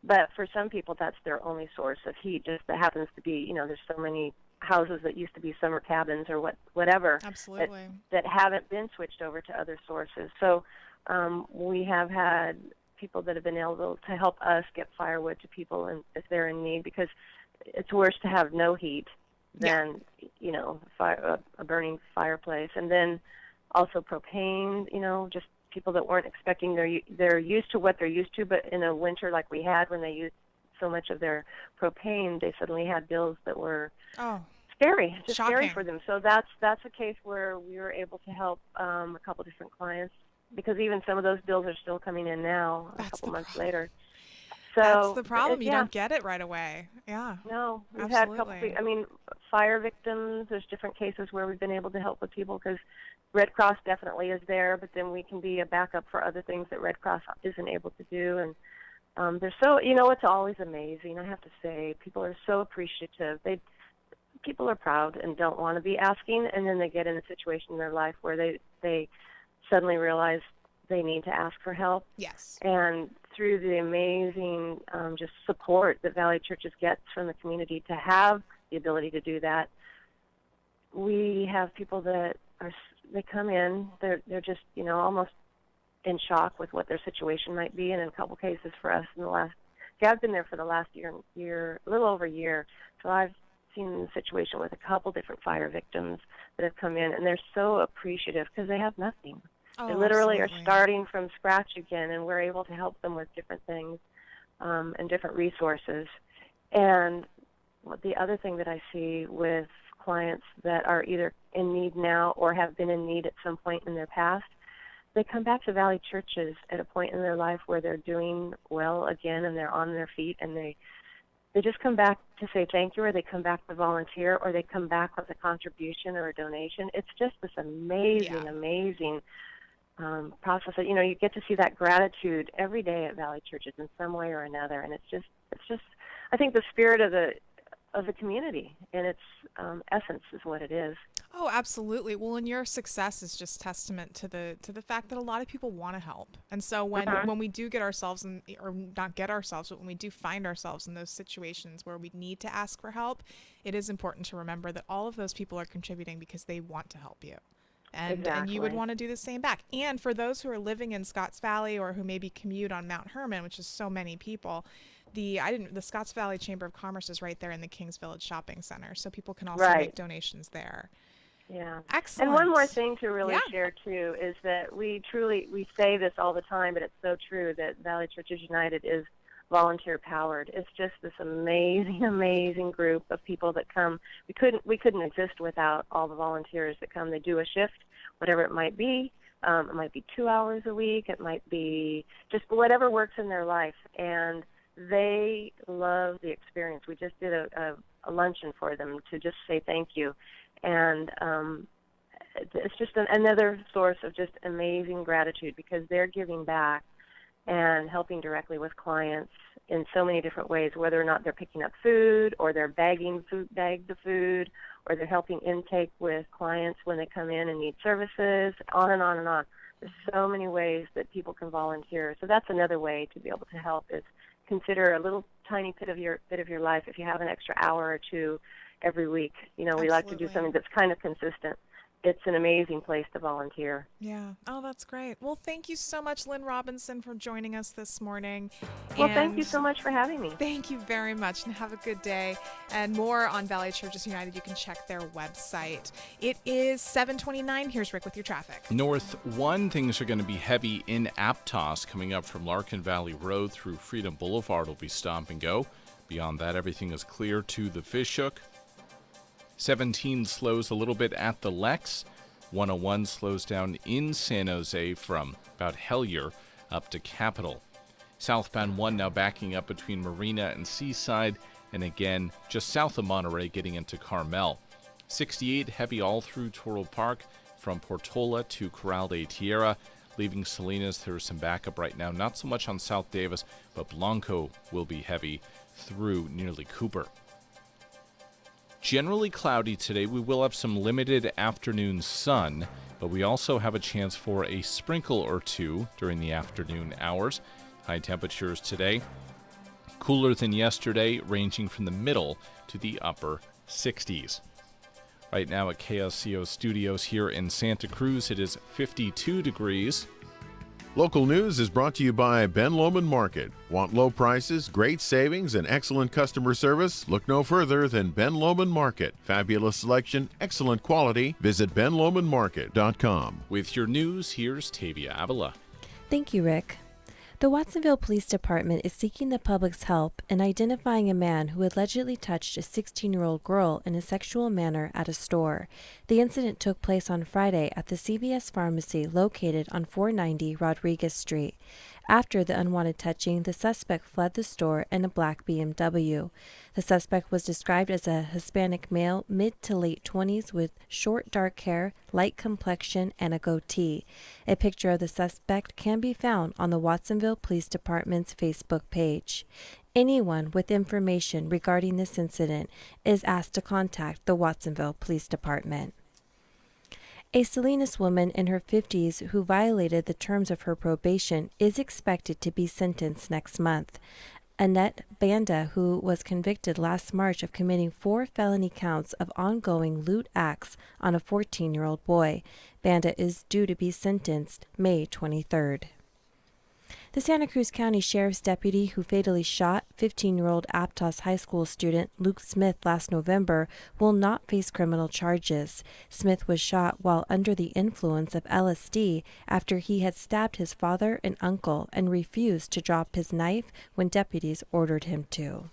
But for some people, that's their only source of heat. Just that happens to be, there's so many houses that used to be summer cabins or whatever Absolutely. that haven't been switched over to other sources. So we have had people that have been able to help us get firewood to people if they're in need, because it's worse to have no heat than a burning fireplace. And then also propane, just people that weren't expecting, they're used to what they're used to, but in a winter like we had, when they used so much of their propane, they suddenly had bills that were scary for them. So that's a case where we were able to help a couple different clients, because even some of those bills are still coming in now a couple months later. So that's the problem. You don't get it right away. Yeah. No, we've Absolutely. had a couple. Fire victims. There's different cases where we've been able to help with people, because Red Cross definitely is there, but then we can be a backup for other things that Red Cross isn't able to do. And they're so, it's always amazing. I have to say, people are so appreciative. People are proud and don't want to be asking, and then they get in a situation in their life where they suddenly realize they need to ask for help. Yes. And through the amazing just support that Valley Churches gets from the community to have the ability to do that, we have people that they come in, they're just, almost in shock with what their situation might be. And in a couple cases for us I've been there for the last year, a little over a year, so I've seen the situation with a couple different fire victims that have come in, and they're so appreciative because they have nothing. They literally are starting from scratch again, and we're able to help them with different things and different resources. And the other thing that I see with clients that are either in need now or have been in need at some point in their past, they come back to Valley Churches at a point in their life where they're doing well again and they're on their feet, and they just come back to say thank you, or they come back to volunteer, or they come back with a contribution or a donation. It's just this amazing process that you get to see that gratitude every day at Valley Churches in some way or another, and it's just I think the spirit of the community in its essence is what it is. Oh, absolutely. Well, and your success is just testament to the fact that a lot of people want to help. And so when we do get ourselves or not get ourselves, but when we do find ourselves in those situations where we need to ask for help, it is important to remember that all of those people are contributing because they want to help you. And you would want to do the same back. And for those who are living in Scotts Valley or who maybe commute on Mount Herman, which is so many people, the Scotts Valley Chamber of Commerce is right there in the Kings Village Shopping Center, so people can also make donations there. Yeah. Excellent. And one more thing to really share too is that we say this all the time, but it's so true, that Valley Churches United is volunteer powered. It's just this amazing group of people that come. We couldn't exist without all the volunteers that come. They do a shift, whatever it might be. It might be 2 hours a week. It might be just whatever works in their life, and they love the experience. We just did a luncheon for them to just say thank you, and it's just another source of just amazing gratitude, because they're giving back and helping directly with clients in so many different ways, whether or not they're picking up food, or they're bag the food, or they're helping intake with clients when they come in and need services, on and on and on. There's so many ways that people can volunteer. So that's another way to be able to help, is consider a little tiny bit of your life. If you have an extra hour or two every week, we like to do something that's kind of consistent. it's an amazing place to volunteer. Yeah. Oh, that's great. Well, thank you so much, Lynn Robinson, for joining us this morning. Well, thank you so much for having me. Thank you very much, and have a good day. And more on Valley Churches United, you can check their website. It is 7:29. Here's Rick with your traffic. North 1, things are going to be heavy in Aptos. Coming up from Larkin Valley Road through Freedom Boulevard will be stop and go. Beyond that, everything is clear to the Fishhook. 17 slows a little bit at the Lex. 101 slows down in San Jose from about Hellier up to Capitol. Southbound 1 now backing up between Marina and Seaside, and again just south of Monterey getting into Carmel. 68 heavy all through Toro Park from Portola to Corral de Tierra. Leaving Salinas, there's some backup right now. Not so much on South Davis, but Blanco will be heavy through nearly Cooper. Generally cloudy today. We will have some limited afternoon sun, but we also have a chance for a sprinkle or two during the afternoon hours. High temperatures today, cooler than yesterday, ranging from the middle to the upper 60s. Right now at KSCO Studios here in Santa Cruz, it is 52 degrees. Local news is brought to you by Ben Lomond Market. Want low prices, great savings, and excellent customer service? Look no further than Ben Lomond Market. Fabulous selection, excellent quality. Visit benlomondmarket.com. With your news, here's Tavia Avila. Thank you, Rick. The Watsonville Police Department is seeking the public's help in identifying a man who allegedly touched a 16-year-old girl in a sexual manner at a store. The incident took place on Friday at the CVS pharmacy located on 490 Rodriguez Street. After the unwanted touching, the suspect fled the store in a black BMW. The suspect was described as a Hispanic male, mid to late 20s, with short dark hair, light complexion, and a goatee. A picture of the suspect can be found on the Watsonville Police Department's Facebook page. Anyone with information regarding this incident is asked to contact the Watsonville Police Department. A Salinas woman in her 50s who violated the terms of her probation is expected to be sentenced next month. Annette Banda, who was convicted last March of committing 4 felony counts of ongoing lewd acts on a 14-year-old boy. Banda is due to be sentenced May 23rd. The Santa Cruz County Sheriff's deputy who fatally shot 15-year-old Aptos High School student Luke Smith last November will not face criminal charges. Smith was shot while under the influence of LSD after he had stabbed his father and uncle and refused to drop his knife when deputies ordered him to.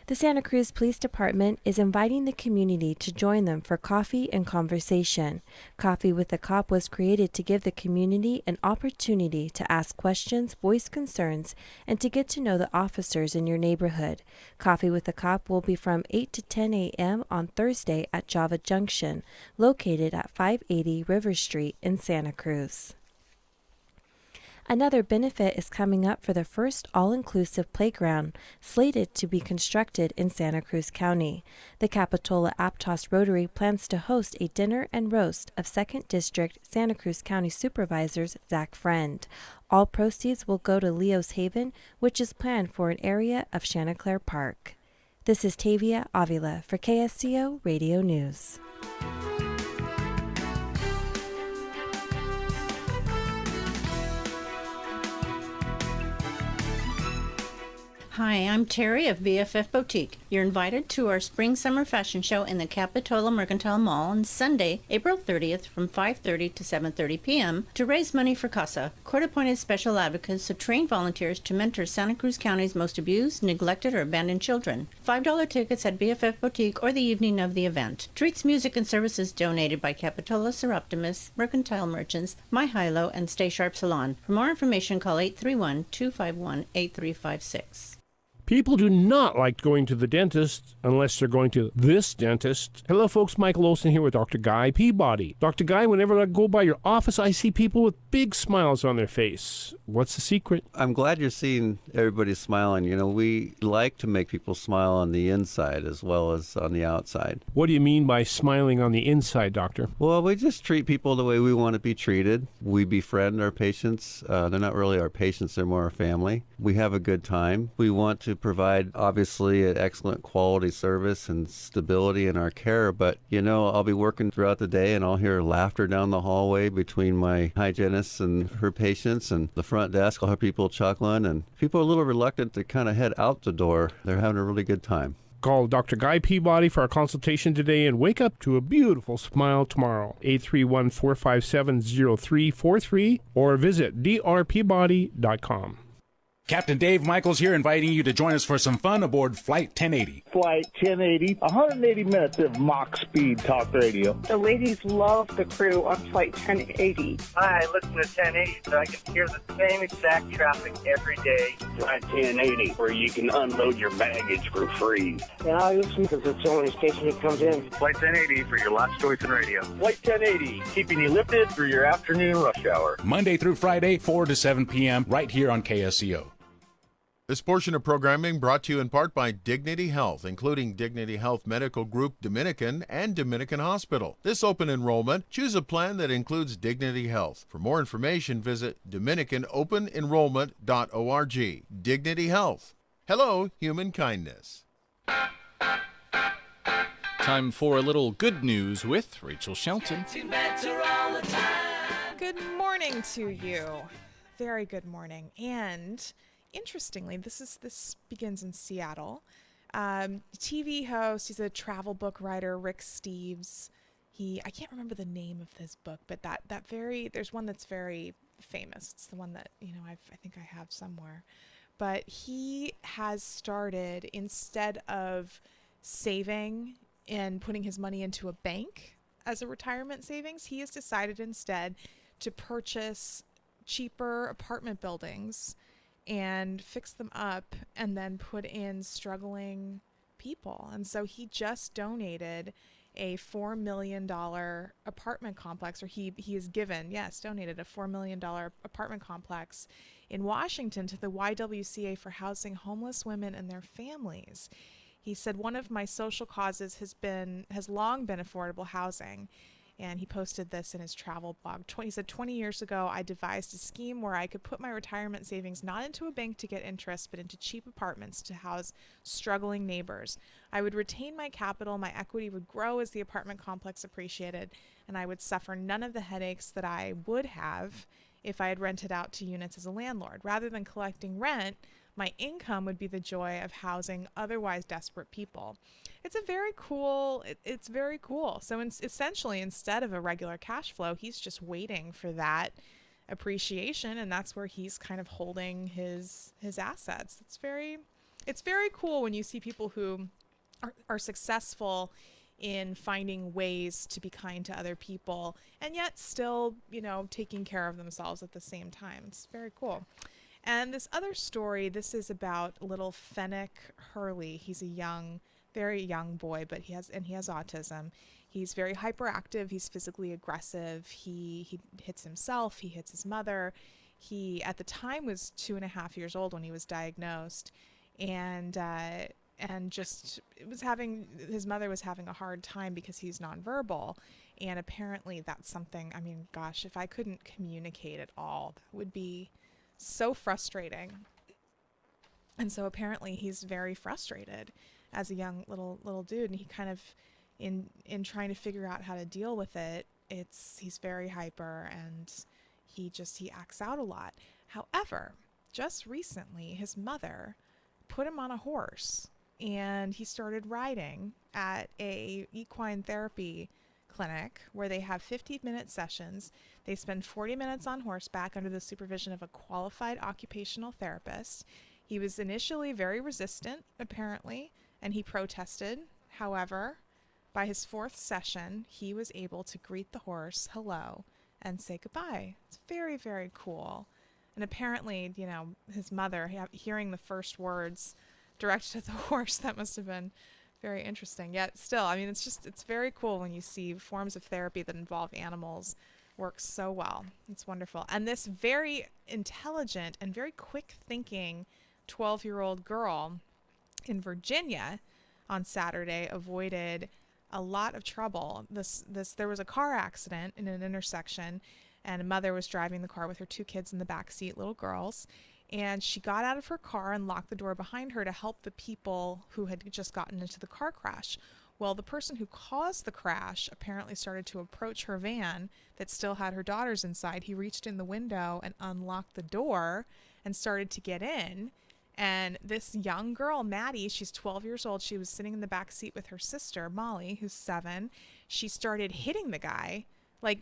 The Santa Cruz Police Department is inviting the community to join them for coffee and conversation. Coffee with the Cop was created to give the community an opportunity to ask questions, voice concerns, and to get to know the officers in your neighborhood. Coffee with the Cop will be from 8 to 10 a.m. on Thursday at Java Junction, located at 580 River Street in Santa Cruz. Another benefit is coming up for the first all-inclusive playground slated to be constructed in Santa Cruz County. The Capitola Aptos Rotary plans to host a dinner and roast of 2nd District Santa Cruz County Supervisors Zach Friend. All proceeds will go to Leo's Haven, which is planned for an area of Chanticleer Park. This is Tavia Avila for KSCO Radio News. Hi, I'm Terry of BFF Boutique. You're invited to our Spring-Summer Fashion Show in the Capitola Mercantile Mall on Sunday, April 30th from 5:30 to 7:30 p.m. to raise money for CASA, court-appointed special advocates who train volunteers to mentor Santa Cruz County's most abused, neglected, or abandoned children. $5 tickets at BFF Boutique or the evening of the event. Treats, music, and services donated by Capitola Seroptimus, Mercantile Merchants, My Hilo, and Stay Sharp Salon. For more information, call 831-251-8356. People do not like going to the dentist unless they're going to this dentist. Hello, folks. Michael Olson here with Dr. Guy Peabody. Dr. Guy, whenever I go by your office, I see people with big smiles on their face. What's the secret? I'm glad you're seeing everybody smiling. You know, we like to make people smile on the inside as well as on the outside. What do you mean by smiling on the inside, doctor? Well, we just treat people the way we want to be treated. We befriend our patients. They're not really our patients. They're more our family. We have a good time. We want to to provide, obviously, an excellent quality service and stability in our care. But, I'll be working throughout the day and I'll hear laughter down the hallway between my hygienist and her patients, and the front desk. I'll have people chuckling, and people are a little reluctant to kind of head out the door. They're having a really good time. Call Dr. Guy Peabody for our consultation today and wake up to a beautiful smile tomorrow. 831-457-0343 or visit drpeabody.com. Captain Dave Michaels here, inviting you to join us for some fun aboard Flight 1080. Flight 1080, 180 minutes of Mach speed talk radio. The ladies love the crew on Flight 1080. I listen to 1080 so I can hear the same exact traffic every day. Flight 1080, where you can unload your baggage for free. And I listen because it's the only station that comes in. Flight 1080 for your last choice in radio. Flight 1080, keeping you lifted through your afternoon rush hour. Monday through Friday, 4 to 7 p.m., right here on KSCO. This portion of programming brought to you in part by Dignity Health, including Dignity Health Medical Group Dominican and Dominican Hospital. This open enrollment, choose a plan that includes Dignity Health. For more information, visit DominicanOpenEnrollment.org. Dignity Health. Hello, human kindness. Time for a little good news with Rachel Shelton. Good morning to you. Very good morning. And interestingly, this begins in Seattle. TV host, he's a travel book writer, Rick Steves. I can't remember the name of this book, but there's one that's very famous. It's the one that, I think I have somewhere. But he has started, instead of saving and putting his money into a bank as a retirement savings, he has decided instead to purchase cheaper apartment buildings and fix them up and then put in struggling people. And so he just donated a $4 million apartment complex, or he has donated a $4 million apartment complex in Washington to the YWCA for housing homeless women and their families. He said, one of my social causes has long been affordable housing. And he posted this in his travel blog. He said, 20 years ago, I devised a scheme where I could put my retirement savings not into a bank to get interest, but into cheap apartments to house struggling neighbors. I would retain my capital, my equity would grow as the apartment complex appreciated, and I would suffer none of the headaches that I would have if I had rented out to units as a landlord. Rather than collecting rent, my income would be the joy of housing otherwise desperate people. It's very cool. So essentially, instead of a regular cash flow, he's just waiting for that appreciation, and that's where he's kind of holding his assets. It's very cool when you see people who are successful in finding ways to be kind to other people and yet still, taking care of themselves at the same time. It's very cool. And this other story, this is about little Fennec Hurley. He's a very young boy, but he has autism. He's very hyperactive. He's physically aggressive. He hits himself. He hits his mother. He, at the time, was 2.5 years old when he was diagnosed, and his mother was having a hard time because he's nonverbal. And apparently that's something, gosh, if I couldn't communicate at all, that would be so frustrating. And so apparently he's very frustrated as a young little dude, and he kind of in trying to figure out how to deal with it, he's very hyper, and he acts out a lot. However, just recently his mother put him on a horse and he started riding at a equine therapy clinic where they have 15-minute sessions. They spend 40 minutes on horseback under the supervision of a qualified occupational therapist. He was initially very resistant, apparently, and he protested. However, by his 4th session, he was able to greet the horse hello and say goodbye. It's very, very cool. And apparently, his mother, hearing the first words directed at the horse, that must have been very interesting. Yet still, it's very cool when you see forms of therapy that involve animals work so well. It's wonderful. And this very intelligent and very quick thinking 12-year-old girl in Virginia on Saturday avoided a lot of trouble. There was a car accident in an intersection, and a mother was driving the car with her 2 kids in the back seat, little girls, and she got out of her car and locked the door behind her to help the people who had just gotten into the car crash. Well, the person who caused the crash apparently started to approach her van that still had her daughters inside. He reached in the window and unlocked the door and started to get in. And this young girl, Maddie, she's 12 years old. She was sitting in the back seat with her sister, Molly, who's 7. She started hitting the guy, like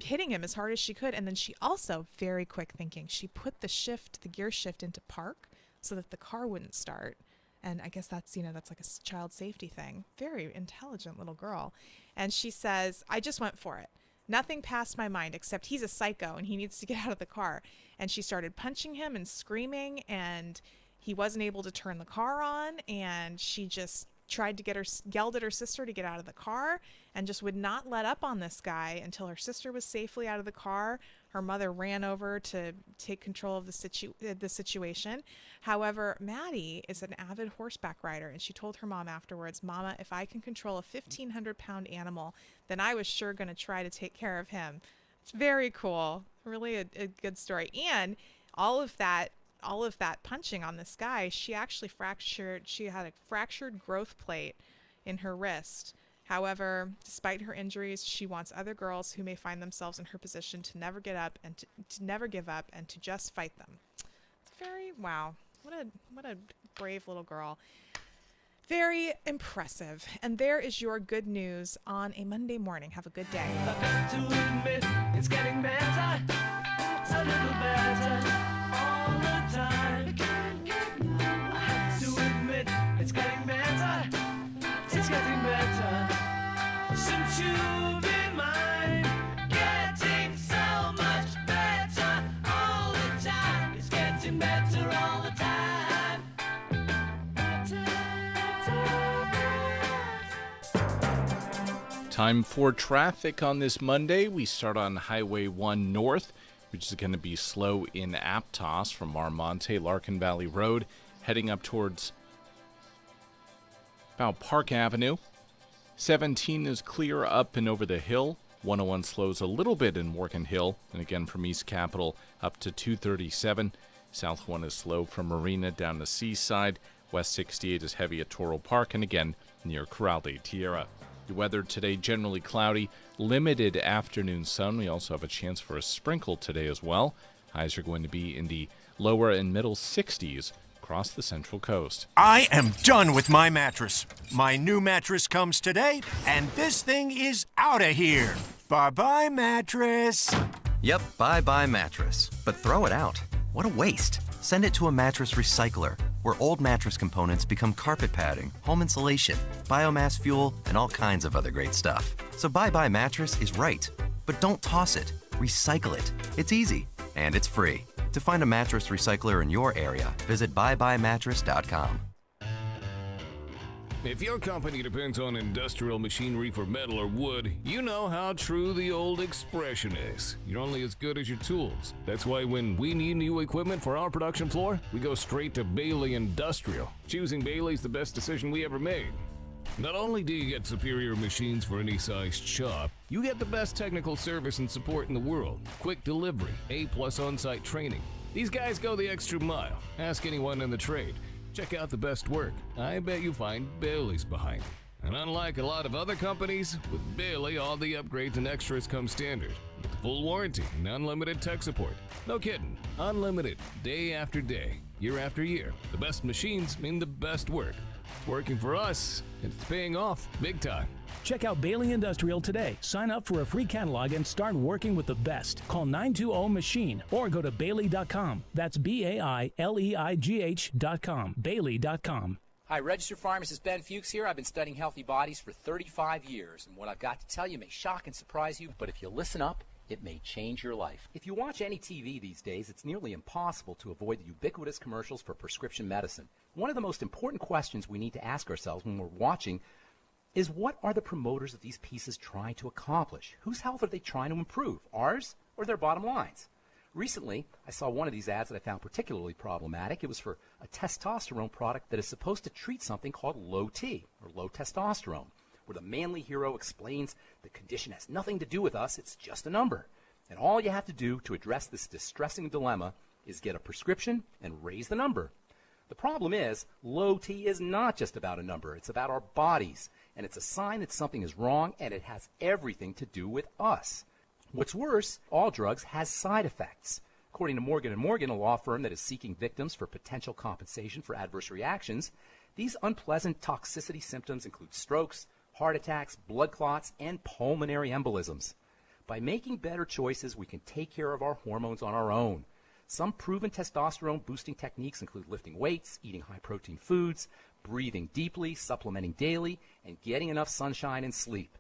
hitting him as hard as she could. And then she also, very quick thinking, she put the gear shift into park so that the car wouldn't start. And I guess that's like a child safety thing. Very intelligent little girl. And she says, I just went for it. Nothing passed my mind except he's a psycho and he needs to get out of the car. And she started punching him and screaming, and he wasn't able to turn the car on. And she just yelled at her sister to get out of the car and just would not let up on this guy until her sister was safely out of the car. Her mother ran over to take control of the situation. However, Maddie is an avid horseback rider, and she told her mom afterwards, Mama, if I can control a 1,500-pound animal, then I was sure going to try to take care of him. It's very cool. Really a good story. And all of that punching on this guy, she had a fractured growth plate in her wrist. However, despite her injuries, she wants other girls who may find themselves in her position to never get up and to never give up and to just fight them. It's wow. What a brave little girl. Very impressive. And there is your good news on a Monday morning. Have a good day. I've got to admit, it's getting better, a little better all the time. I have to admit, it's getting better, it's getting better since you've been mine. Getting so much better all the time. It's getting better all the time. Time for traffic on this Monday. We start on Highway 1 North, which is going to be slow in Aptos from Monterey, Larkin Valley Road, heading up towards about Park Avenue. 17 is clear up and over the hill. 101 slows a little bit in Morgan Hill, and again from East Capitol up to 237. South 1 is slow from Marina down the Seaside. West 68 is heavy at Toro Park, and again near Corral de Tierra. The weather today generally cloudy, limited afternoon sun. We also have a chance for a sprinkle today as well. Highs are going to be in the lower and middle 60s across the Central Coast. I am done with my mattress. My new mattress comes today, and this thing is out of here. Bye-bye, mattress. Yep, bye-bye mattress. But throw it out. What a waste. Send it to a mattress recycler, where old mattress components become carpet padding, home insulation, biomass fuel, and all kinds of other great stuff. So bye-bye mattress is right. But don't toss it. Recycle it. It's easy, and it's free. To find a mattress recycler in your area, visit buybuymattress.com. If your company depends on industrial machinery for metal or wood, you know how true the old expression is. You're only as good as your tools. That's why when we need new equipment for our production floor, we go straight to Bailey Industrial. Choosing Bailey's the best decision we ever made. Not only do you get superior machines for any size shop, you get the best technical service and support in the world. Quick delivery, A+ on-site training. These guys go the extra mile. Ask anyone in the trade. Check out the best work. I bet you find Bailey's behind it. And unlike a lot of other companies, with Bailey, all the upgrades and extras come standard. With full warranty and unlimited tech support. No kidding. Unlimited, day after day, year after year. The best machines mean the best work. It's working for us, and it's paying off big time. Check out Bailey Industrial today. Sign up for a free catalog and start working with the best. Call 920-MACHINE or go to Bailey.com. That's BAILEIGH.com. Bailey.com. Hi, registered pharmacist Ben Fuchs here. I've been studying healthy bodies for 35 years, and what I've got to tell you may shock and surprise you, but if you listen up, it may change your life. If you watch any TV these days, it's nearly impossible to avoid the ubiquitous commercials for prescription medicine. One of the most important questions we need to ask ourselves when we're watching is, what are the promoters of these pieces trying to accomplish? Whose health are they trying to improve, ours or their bottom lines? Recently, I saw one of these ads that I found particularly problematic. It was for a testosterone product that is supposed to treat something called low T, or low testosterone, where the manly hero explains the condition has nothing to do with us, it's just a number. And all you have to do to address this distressing dilemma is get a prescription and raise the number. The problem is, low T is not just about a number. It's about our bodies, and it's a sign that something is wrong, and it has everything to do with us. What's worse, all drugs has side effects. According to Morgan & Morgan, a law firm that is seeking victims for potential compensation for adverse reactions, these unpleasant toxicity symptoms include strokes, heart attacks, blood clots, and pulmonary embolisms. By making better choices, we can take care of our hormones on our own. Some proven testosterone-boosting techniques include lifting weights, eating high-protein foods, breathing deeply, supplementing daily, and getting enough sunshine and sleep.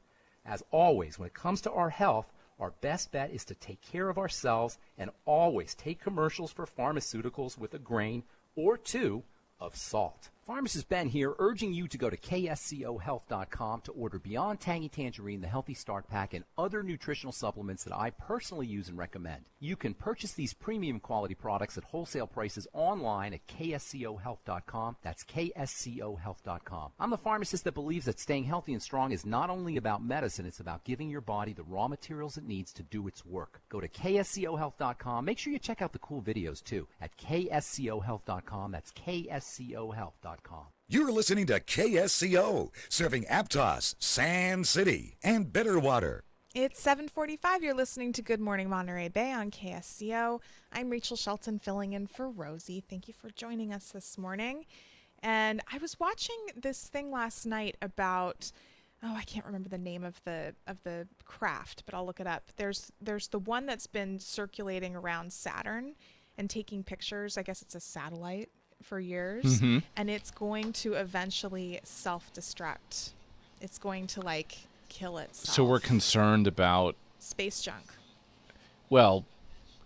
As always, when it comes to our health, our best bet is to take care of ourselves and always take commercials for pharmaceuticals with a grain or two of salt. Pharmacist Ben here, urging you to go to kscohealth.com to order Beyond Tangy Tangerine, the Healthy Start Pack, and other nutritional supplements that I personally use and recommend. You can purchase these premium quality products at wholesale prices online at kscohealth.com. That's kscohealth.com. I'm the pharmacist that believes that staying healthy and strong is not only about medicine, it's about giving your body the raw materials it needs to do its work. Go to kscohealth.com. Make sure you check out the cool videos too at kscohealth.com. That's kscohealth.com. You're listening to KSCO, serving Aptos, Sand City, and Bitterwater. It's 7:45. You're listening to Good Morning Monterey Bay on KSCO. I'm Rachel Shelton, filling in for Rosie. Thank you for joining us this morning. And I was watching this thing last night about, I can't remember the name of the craft, but I'll look it up. There's the one that's been circulating around Saturn and taking pictures. I guess it's a satellite for years, and it's going to eventually self-destruct. It's going to kill itself. So we're concerned about space junk. Well,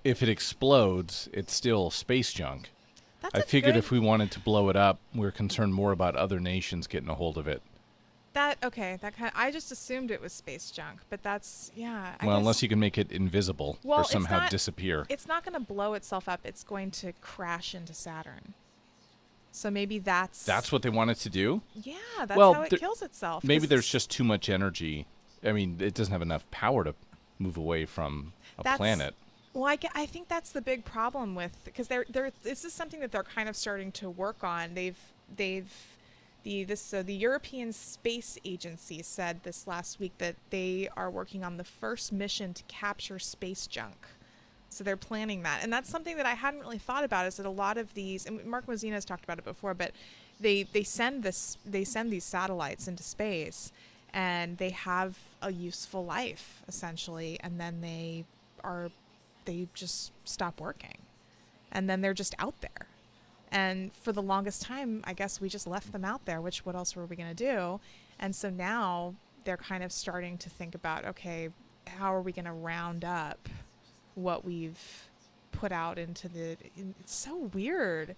if it explodes, it's still space junk. I figured if we wanted to blow it up, we're concerned more about other nations getting a hold of it. I just assumed it was space junk, but that's unless you can make it invisible or somehow disappear. It's not going to blow itself up. It's going to crash into Saturn. So maybe that's what they want it to do? Yeah, that's how it kills itself. Maybe there's just too much energy. I mean, it doesn't have enough power to move away from a planet. Well, I think that's the big problem because this is something that they're kind of starting to work on. The European Space Agency said this last week that they are working on the first mission to capture space junk. So they're planning that. And that's something that I hadn't really thought about, is that a lot of these, and Mark Mozina has talked about it before, but they send these satellites into space, and they have a useful life, essentially, and then they just stop working. And then they're just out there. And for the longest time, I guess we just left them out there, what else were we going to do? And so now they're kind of starting to think about, okay, how are we going to round up what we've put out into it's so weird.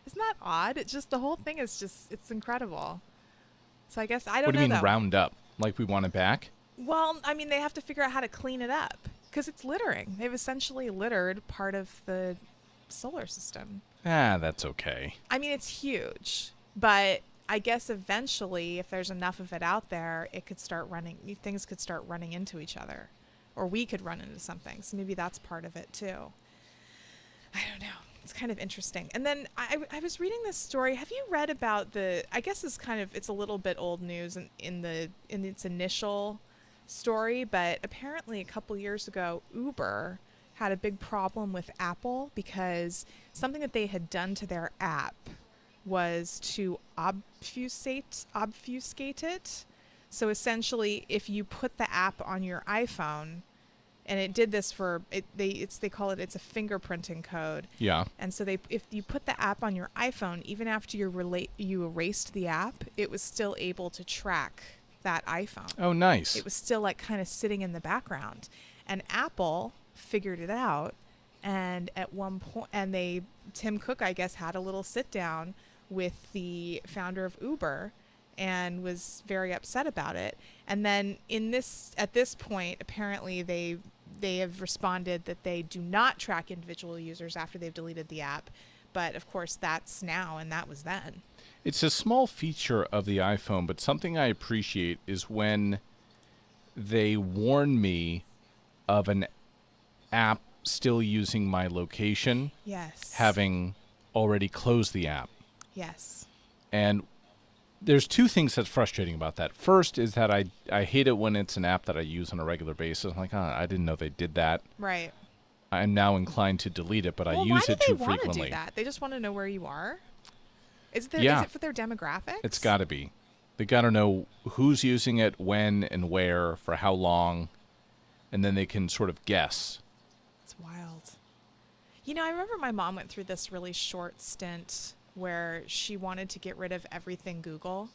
Isn't that odd? It's just, the whole thing is just, it's incredible. So I guess I don't know. What do you mean round up? Like we want it back? Well, I mean, they have to figure out how to clean it up because it's littering. They've essentially littered part of the solar system. That's okay. I mean, it's huge, but I guess eventually, if there's enough of it out there, things could start running into each other. Or we could run into something. So maybe that's part of it too. I don't know. It's kind of interesting. And then I was reading this story. Have you read about I guess it's a little bit old news in its initial story, but apparently a couple years ago, Uber had a big problem with Apple because something that they had done to their app was to obfuscate it. So essentially, if you put the app on your iPhone, and it did this they call it, it's a fingerprinting code. Yeah. And so if you put the app on your iPhone, even after you erased the app, it was still able to track that iPhone. Oh, nice. It was still kind of sitting in the background. And Apple figured it out, and at one point, Tim Cook, I guess, had a little sit down with the founder of Uber and was very upset about it. And then at this point, apparently they have responded that they do not track individual users after they've deleted the app. But of course, that's now, and that was then. It's a small feature of the iPhone, but something I appreciate is when they warn me of an app still using my location, Yes. having already closed the app. Yes. And there's two things that's frustrating about that. First is that I hate it when it's an app that I use on a regular basis. I'm like, I didn't know they did that. Right. I'm now inclined to delete it, but I use it too Why do they want frequently. to do that? They just want to know where you are? Is it for their demographics? It's got to be. They got to know who's using it, when and where, for how long, and then they can sort of guess. It's wild. You know, I remember my mom went through this really short stint where she wanted to get rid of everything Google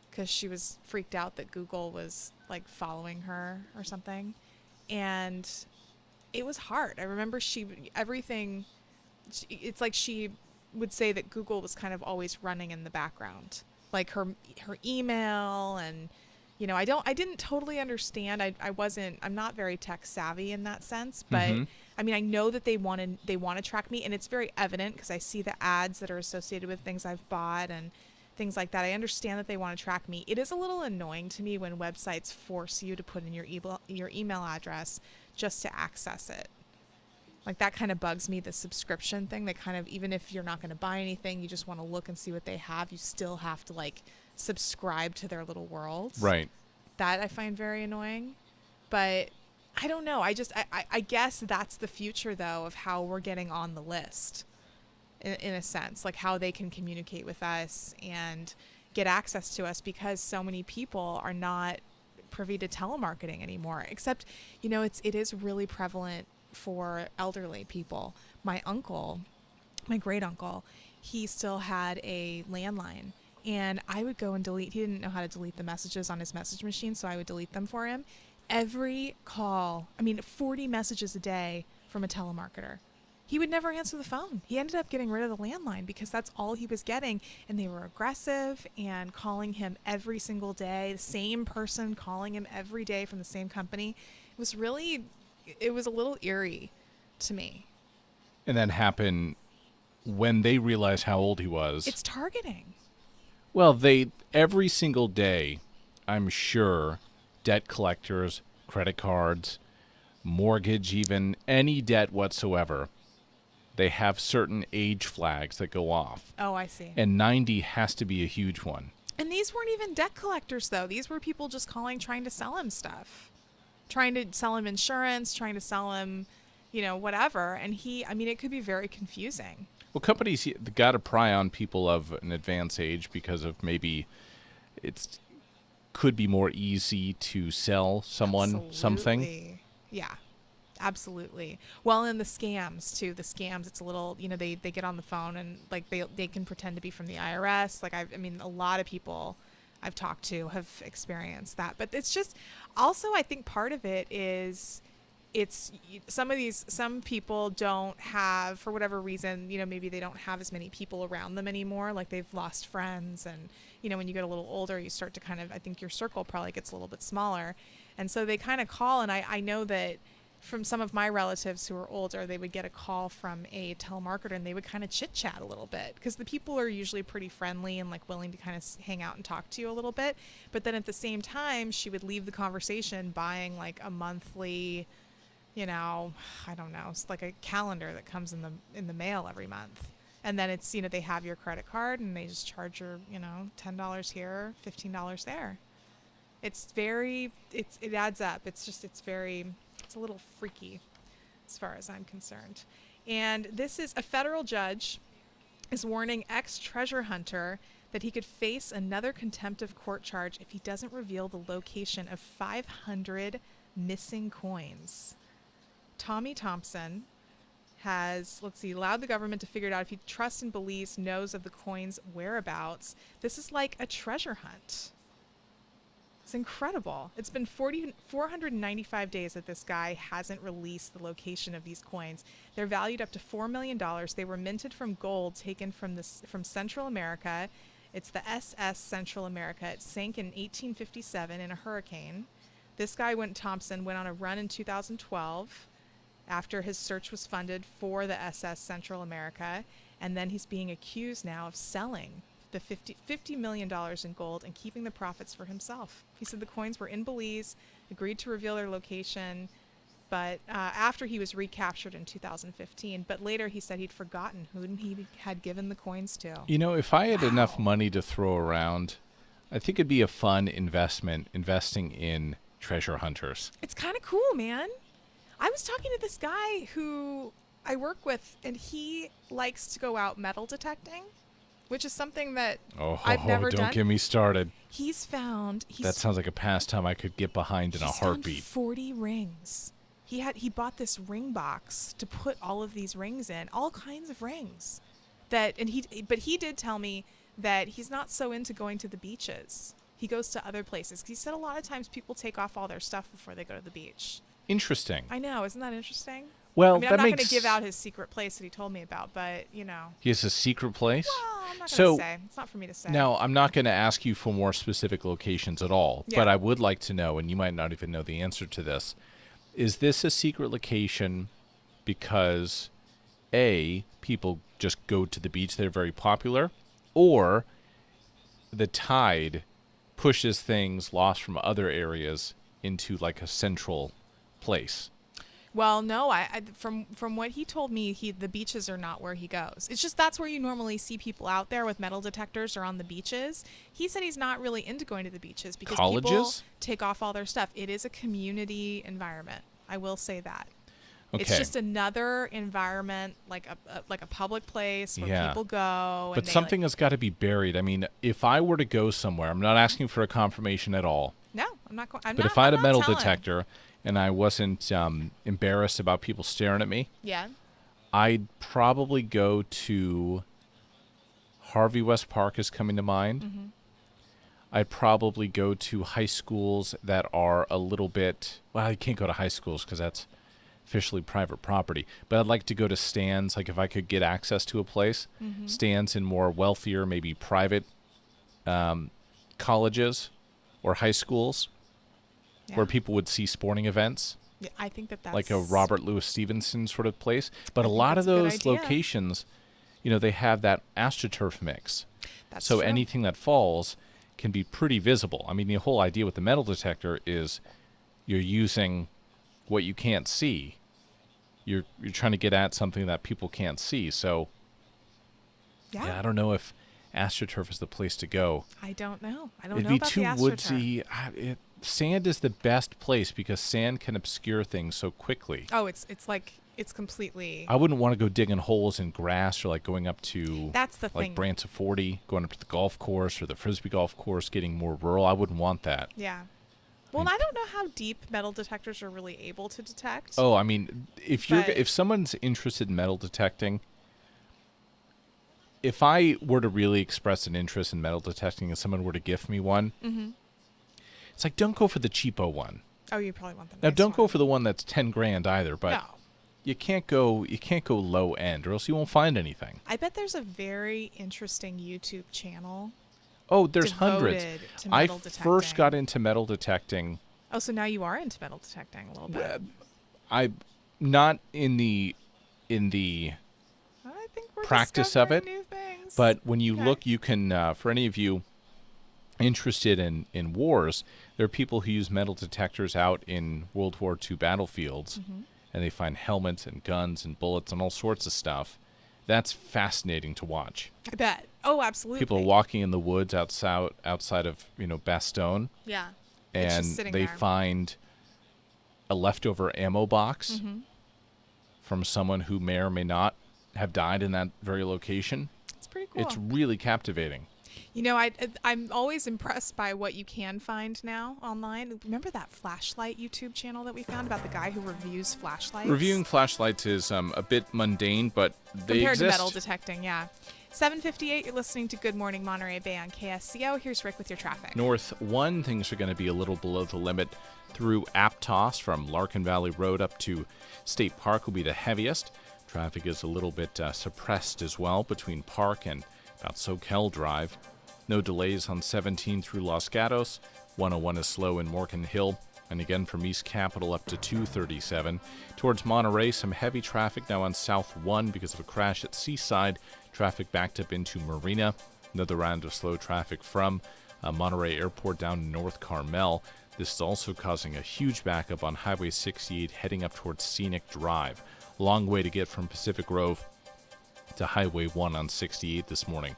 because she was freaked out that Google was like following her or something. And it was hard. I remember it's like she would say that Google was kind of always running in the background, like her email. And you know, I didn't totally understand. I'm not very tech savvy in that sense, but I mean, I know that they want to track me, and it's very evident because I see the ads that are associated with things I've bought and things like that. I understand that they want to track me. It is a little annoying to me when websites force you to put in your email address just to access it. Like, that kind of bugs me, the subscription thing. They kind of, even if you're not going to buy anything, you just want to look and see what they have, you still have to like subscribe to their little world. Right. That I find very annoying. But I don't know. I guess that's the future, though, of how we're getting on the list, in a sense, like how they can communicate with us and get access to us, because so many people are not privy to telemarketing anymore. Except, you know, it is really prevalent for elderly people. My uncle, my great uncle, he still had a landline, and I would go and delete. He didn't know how to delete the messages on his message machine, so I would delete them for him. Every call, 40 messages a day from a telemarketer. He would never answer the phone. He ended up getting rid of the landline because that's all he was getting. And they were aggressive and calling him every single day. The same person calling him every day from the same company. It was a little eerie to me. And that happened when they realized how old he was. It's targeting. Well, every single day, I'm sure, debt collectors, credit cards, mortgage, even any debt whatsoever, they have certain age flags that go off. Oh, I see. And 90 has to be a huge one. And these weren't even debt collectors, though. These were people just calling, trying to sell him stuff. Trying to sell him insurance, trying to sell him, whatever. And it could be very confusing. Well, companies got to pry on people of an advanced age because of maybe could be more easy to sell someone something. Yeah, absolutely. Well, and the scams too. The scams, it's a little, they get on the phone and like they can pretend to be from the IRS. Like a lot of people I've talked to have experienced that. But it's just also, I think part of it is some people don't have, for whatever reason, maybe they don't have as many people around them anymore. Like they've lost friends, and when you get a little older, you start to I think your circle probably gets a little bit smaller. And so they kind of call, and I know that from some of my relatives who are older, they would get a call from a telemarketer and they would kind of chit chat a little bit, because the people are usually pretty friendly and like willing to kind of hang out and talk to you a little bit. But then at the same time, she would leave the conversation buying like a monthly, I don't know, it's like a calendar that comes in the mail every month. And then it's, they have your credit card and they just charge your, $10 here, $15 there. It adds up. It's a little freaky as far as I'm concerned. And this is a federal judge is warning ex-treasure hunter that he could face another contempt of court charge if he doesn't reveal the location of 500 missing coins. Tommy Thompson has, allowed the government to figure it out if he trusts and believes, knows of the coins' whereabouts. This is like a treasure hunt. It's incredible. It's been 495 days that this guy hasn't released the location of these coins. They're valued up to $4 million. They were minted from gold taken from Central America. It's the SS Central America. It sank in 1857 in a hurricane. This guy, Thompson, went on a run in 2012 after his search was funded for the SS Central America, and then he's being accused now of selling the $50 million in gold and keeping the profits for himself. He said the coins were in Belize, agreed to reveal their location, but after he was recaptured in 2015. But later he said he'd forgotten whom he had given the coins to. You know, if I had enough money to throw around, I think it'd be a fun investment investing in treasure hunters. It's kind of cool, man. I was talking to this guy who I work with, and he likes to go out metal detecting, which is something that I've never done. Don't get me started. That sounds like a pastime I could get behind in a heartbeat. He's done 40 rings. He bought this ring box to put all of these rings in, all kinds of rings. But he did tell me that he's not so into going to the beaches. He goes to other places. He said a lot of times people take off all their stuff before they go to the beach. Interesting. I know, isn't that interesting? Well, I mean, I'm not going to give out his secret place that he told me about, but, you know. He has a secret place? Well, I'm not going to say. It's not for me to say. Now, I'm not going to ask you for more specific locations at all, but I would like to know, and you might not even know the answer to this, is this a secret location because, A, people just go to the beach, they're very popular, or the tide pushes things lost from other areas into like a central place? Well, no, from what he told me, the beaches are not where he goes. It's just that's where you normally see people out there with metal detectors or on the beaches. He said he's not really into going to the beaches because people take off all their stuff. It is a community environment. I will say that. Okay. It's just another environment, like a public place where people go. But something has got to be buried. I mean, if I were to go somewhere, I'm not asking for a confirmation at all. No, I'm not. But if I had a metal detector and I wasn't embarrassed about people staring at me, I'd probably go to Harvey West Park is coming to mind. Mm-hmm. I'd probably go to high schools that are a little bit, well, you can't go to high schools because that's officially private property, but I'd like to go to stands, like if I could get access to a place, stands in more wealthier, maybe private colleges or high schools where people would see sporting events. Yeah, I think that's like a Robert Louis Stevenson sort of place. But a lot of those locations, you know, they have that AstroTurf mix. That's so true. Anything that falls can be pretty visible. I mean, the whole idea with the metal detector is you're using what you can't see. You're trying to get at something that people can't see. So yeah, I don't know if AstroTurf is the place to go. I don't know. I don't know about the AstroTurf. It'd be too woodsy. Sand is the best place because sand can obscure things so quickly. Oh, it's completely. I wouldn't want to go digging holes in grass or like going up to that's the like thing. Brant's 40, going up to the golf course or the Frisbee golf course, getting more rural. I wouldn't want that. Yeah. Well, I don't know how deep metal detectors are really able to detect. Oh, I mean, if someone's interested in metal detecting, if I were to really express an interest in metal detecting and someone were to gift me one, it's like, don't go for the cheapo one. Oh, you probably want the Now, nice don't one. go for the one that's $10,000 either, but you can't go low end or else you won't find anything. I bet there's a very interesting YouTube channel. Oh, there's hundreds. To metal detecting. First got into metal detecting. Oh, so now you are into metal detecting a little bit. I'm not in the practice of it, new things. but when you look, you can, for any of you interested in wars, there are people who use metal detectors out in World War II battlefields, and they find helmets and guns and bullets and all sorts of stuff. That's fascinating to watch. I bet. Oh, absolutely. People are walking in the woods outside of Bastogne. Yeah. And they find a leftover ammo box from someone who may or may not have died in that very location. It's pretty cool. It's really captivating. You know, I'm always impressed by what you can find now online. Remember that flashlight YouTube channel that we found about the guy who reviews flashlights? Reviewing flashlights is a bit mundane, but they Compared exist. to metal detecting, yeah. 7:58, you're listening to Good Morning Monterey Bay on KSCO. Here's Rick with your traffic. North 1, things are going to be a little below the limit through Aptos from Larkin Valley Road up to State Park will be the heaviest. Traffic is a little bit suppressed as well between Park and about Soquel Drive. No delays on 17 through Los Gatos. 101 is slow in Morgan Hill. And again from East Capitol up to 237. Towards Monterey, some heavy traffic now on South 1 because of a crash at Seaside. Traffic backed up into Marina. Another round of slow traffic from Monterey Airport down in North Carmel. This is also causing a huge backup on Highway 68 heading up towards Scenic Drive. Long way to get from Pacific Grove to Highway 1 on 68 this morning.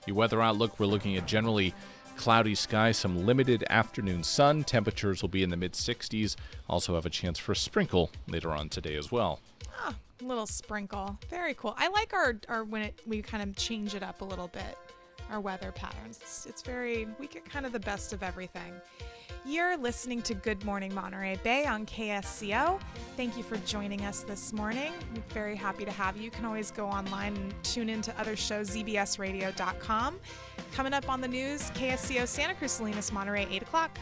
Your weather outlook, we're looking at generally cloudy skies, some limited afternoon sun. Temperatures will be in the mid-60s. Also have a chance for a sprinkle later on today as well. Ah, little sprinkle. Very cool. I like our when we kind of change it up a little bit, our weather patterns. It's very, we get kind of the best of everything. You're listening to Good Morning Monterey Bay on KSCO. Thank you for joining us this morning. We're very happy to have you. You can always go online and tune into other shows, zbsradio.com. Coming up on the news, KSCO Santa Cruz, Salinas, Monterey, 8 o'clock.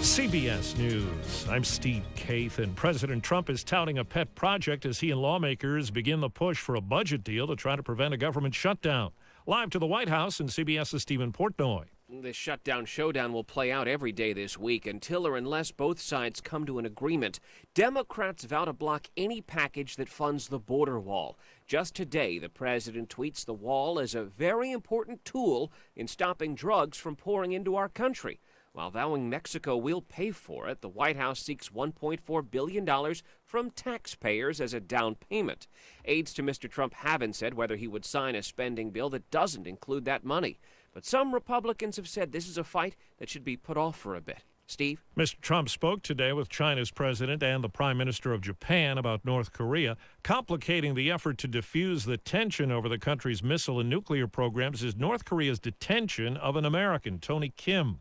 CBS News. I'm Steve Kaith, and President Trump is touting a pet project as he and lawmakers begin the push for a budget deal to try to prevent a government shutdown. Live to the White House in CBS's Stephen Portnoy. The shutdown showdown will play out every day this week until or unless both sides come to an agreement. Democrats vow to block any package that funds the border wall. Just today, the president tweets the wall as a very important tool in stopping drugs from pouring into our country. While vowing Mexico will pay for it, the White House seeks $1.4 billion from taxpayers as a down payment. Aides to Mr. Trump haven't said whether he would sign a spending bill that doesn't include that money. But some Republicans have said this is a fight that should be put off for a bit. Steve? Mr. Trump spoke today with China's president and the Prime Minister of Japan about North Korea. Complicating the effort to diffuse the tension over the country's missile and nuclear programs is North Korea's detention of an American, Tony Kim.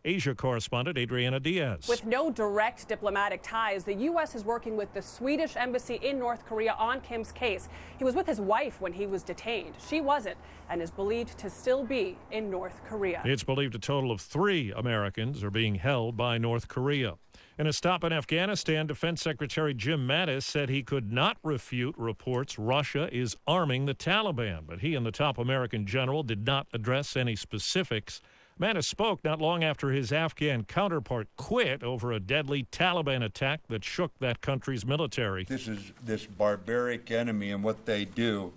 Asia correspondent Adriana Diaz. With no direct diplomatic ties, the U.S. is working with the Swedish embassy in North Korea on Kim's case. He was with his wife when he was detained. She wasn't, and is believed to still be in North Korea. It's believed a total of 3 Americans are being held by North Korea. In a stop in Afghanistan, Defense Secretary Jim Mattis said he could not refute reports Russia is arming the Taliban, but he and the top American general did not address any specifics. Mattis spoke not long after his Afghan counterpart quit over a deadly Taliban attack that shook that country's military. This barbaric enemy, and what they do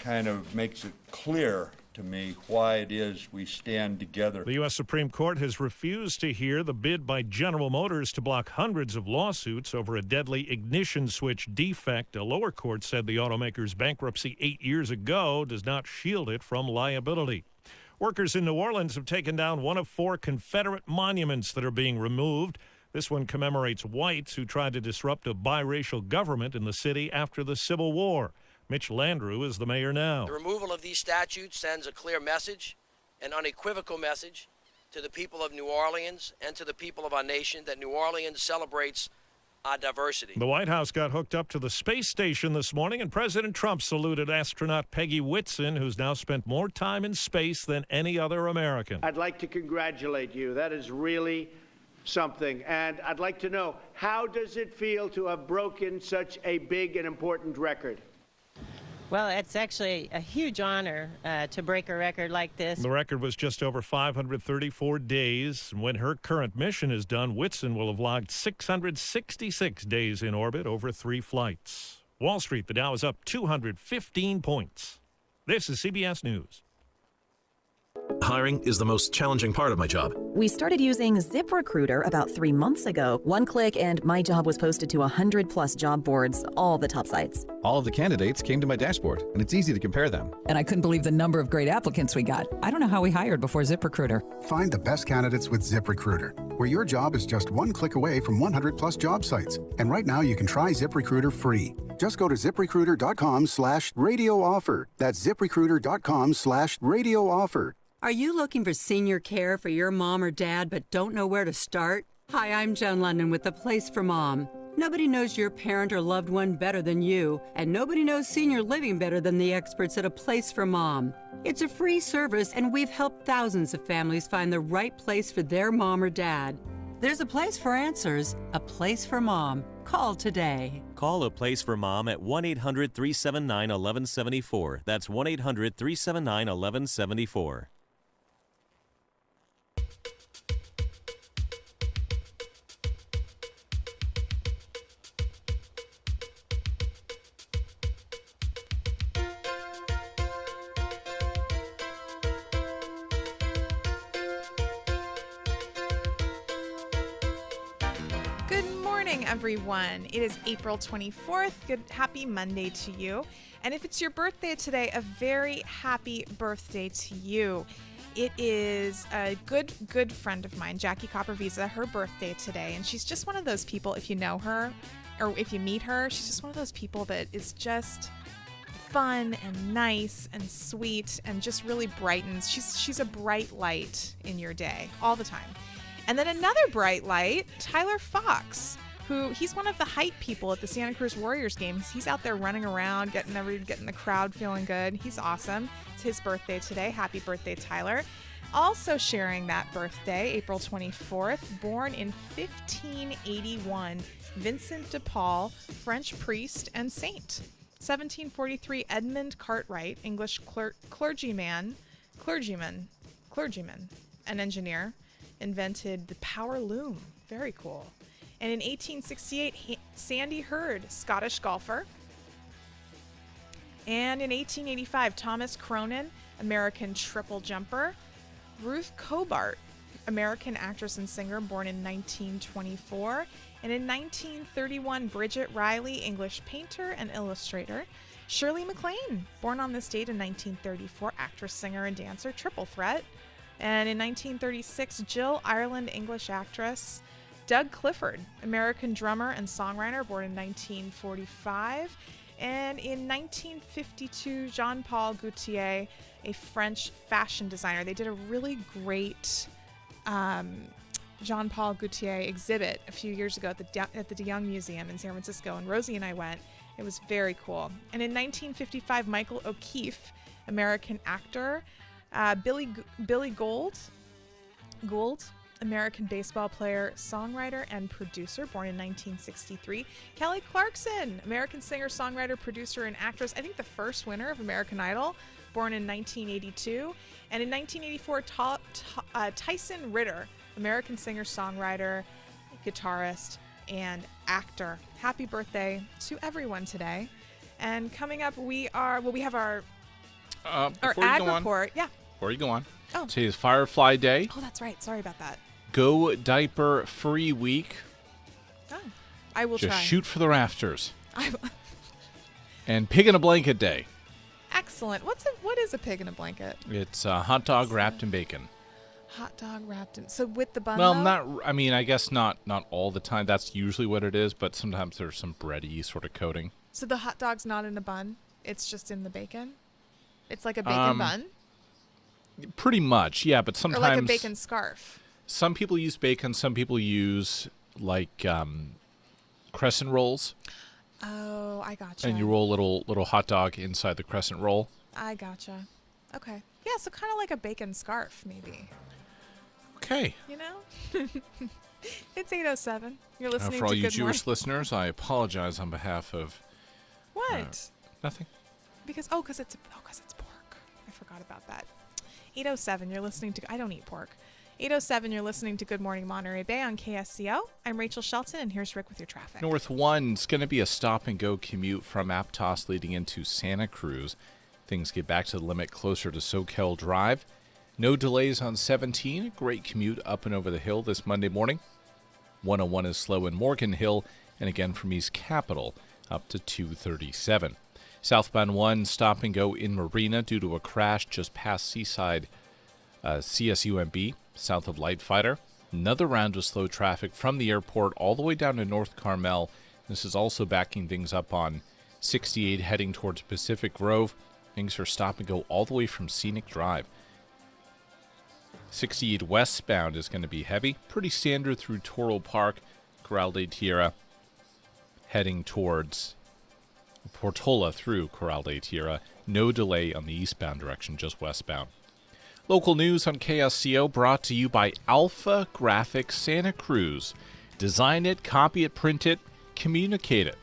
kind of makes it clear to me why it is we stand together. The U.S. Supreme Court has refused to hear the bid by General Motors to block hundreds of lawsuits over a deadly ignition switch defect. A lower court said the automaker's bankruptcy 8 years ago does not shield it from liability. Workers in New Orleans have taken down one of 4 Confederate monuments that are being removed. This one commemorates whites who tried to disrupt a biracial government in the city after the Civil War. Mitch Landrieu is the mayor now. The removal of these statues sends a clear message, an unequivocal message, to the people of New Orleans and to the people of our nation that New Orleans celebrates our diversity. The White House got hooked up to the space station this morning, and President Trump saluted astronaut Peggy Whitson, who's now spent more time in space than any other American. I'd like to congratulate you. That is really something. And I'd like to know, how does it feel to have broken such a big and important record? Well, it's actually a huge honor to break a record like this. The record was just over 534 days. When her current mission is done, Whitson will have logged 666 days in orbit over 3 flights. Wall Street, the Dow is up 215 points. This is CBS News. Hiring is the most challenging part of my job. We started using ZipRecruiter about 3 months ago. One click and my job was posted to 100+ job boards, all the top sites. All of the candidates came to my dashboard, and it's easy to compare them. And I couldn't believe the number of great applicants we got. I don't know how we hired before ZipRecruiter. Find the best candidates with ZipRecruiter, where your job is just 1 click away from 100+ job sites. And right now you can try ZipRecruiter free. Just go to ZipRecruiter.com/radio offer. That's ZipRecruiter.com/radio offer. Are you looking for senior care for your mom or dad but don't know where to start? Hi, I'm Joan London with The Place for Mom. Nobody knows your parent or loved one better than you, and nobody knows senior living better than the experts at A Place for Mom. It's a free service, and we've helped thousands of families find the right place for their mom or dad. There's a place for answers, A Place for Mom. Call today. Call A Place for Mom at 1-800-379-1174. That's 1-800-379-1174. morning, everyone. It is April 24th. Happy Monday to you. And if it's your birthday today, a very happy birthday to you. It is a good friend of mine, Jackie Coppervisa, her birthday today. And she's just one of those people, if you know her or if you meet her, she's just one of those people that is just fun and nice and sweet and just really brightens. She's a bright light in your day all the time. And then another bright light, Tyler Fox, he's one of the hype people at the Santa Cruz Warriors games. He's out there running around, getting the crowd feeling good. He's awesome. It's his birthday today. Happy birthday, Tyler. Also sharing that birthday, April 24th, born in 1581, Vincent de Paul, French priest and saint. 1743, Edmund Cartwright, English clergyman, an engineer, invented the power loom. Very cool. And in 1868, Sandy Hurd, Scottish golfer. And in 1885, Thomas Cronin, American triple jumper. Ruth Cobart, American actress and singer, born in 1924. And in 1931, Bridget Riley, English painter and illustrator. Shirley MacLaine, born on this date in 1934, actress, singer, and dancer, triple threat. And in 1936, Jill Ireland, English actress. Doug Clifford, American drummer and songwriter, born in 1945. And in 1952, Jean-Paul Gaultier, a French fashion designer. They did a really great Jean-Paul Gaultier exhibit a few years ago at the De Young Museum in San Francisco, and Rosie and I went. It was very cool. And in 1955, Michael O'Keefe, American actor. Billy Gould, American baseball player, songwriter, and producer, born in 1963. Kelly Clarkson, American singer, songwriter, producer, and actress. I think the first winner of American Idol, born in 1982. And in 1984, Tyson Ritter, American singer, songwriter, guitarist, and actor. Happy birthday to everyone today. And coming up, we have our ag report. Yeah. Before you go on, Oh. Today is Firefly Day. Oh, that's right. Sorry about that. Go Diaper Free Week. Oh, I will Just try. shoot for the rafters. And Pig in a Blanket Day. Excellent. What is a pig in a blanket? It's a hot dog wrapped in bacon. Hot dog wrapped in. So with the bun. Well, though? I guess not all the time. That's usually what it is, but sometimes there's some bready sort of coating. So the hot dog's not in a bun. It's just in the bacon. It's like a bacon bun. Pretty much, yeah. But sometimes. Or like a bacon scarf. Some people use bacon. Some people use crescent rolls. Oh, I gotcha. And you roll little hot dog inside the crescent roll. I gotcha. Okay. Yeah, so kind of like a bacon scarf, maybe. Okay. You know? It's 8:07. You're listening to for all you Good Jewish Morning. listeners, I apologize on behalf of. What? Nothing. Because it's pork. I forgot about that. 8:07. You're listening to. I don't eat pork. 8:07. You're listening to Good Morning Monterey Bay on KSCO. I'm Rachel Shelton, and here's Rick with your traffic. North 1's going to be a stop-and-go commute from Aptos leading into Santa Cruz. Things get back to the limit closer to Soquel Drive. No delays on 17. Great commute up and over the hill this Monday morning. 101 is slow in Morgan Hill, and again from East Capitol up to 237. Southbound 1 stop-and-go in Marina due to a crash just past Seaside CSUMB, south of Light Fighter. Another round of slow traffic from the airport all the way down to North Carmel. This is also backing things up on 68 heading towards Pacific Grove. Things are stop and go all the way from Scenic Drive. 68 westbound is going to be heavy. Pretty standard through Toro Park, Corral de Tierra, heading towards Portola through Corral de Tierra. No delay on the eastbound direction, just westbound. Local news on KSCO brought to you by Alpha Graphics Santa Cruz. Design it, copy it, print it, communicate it.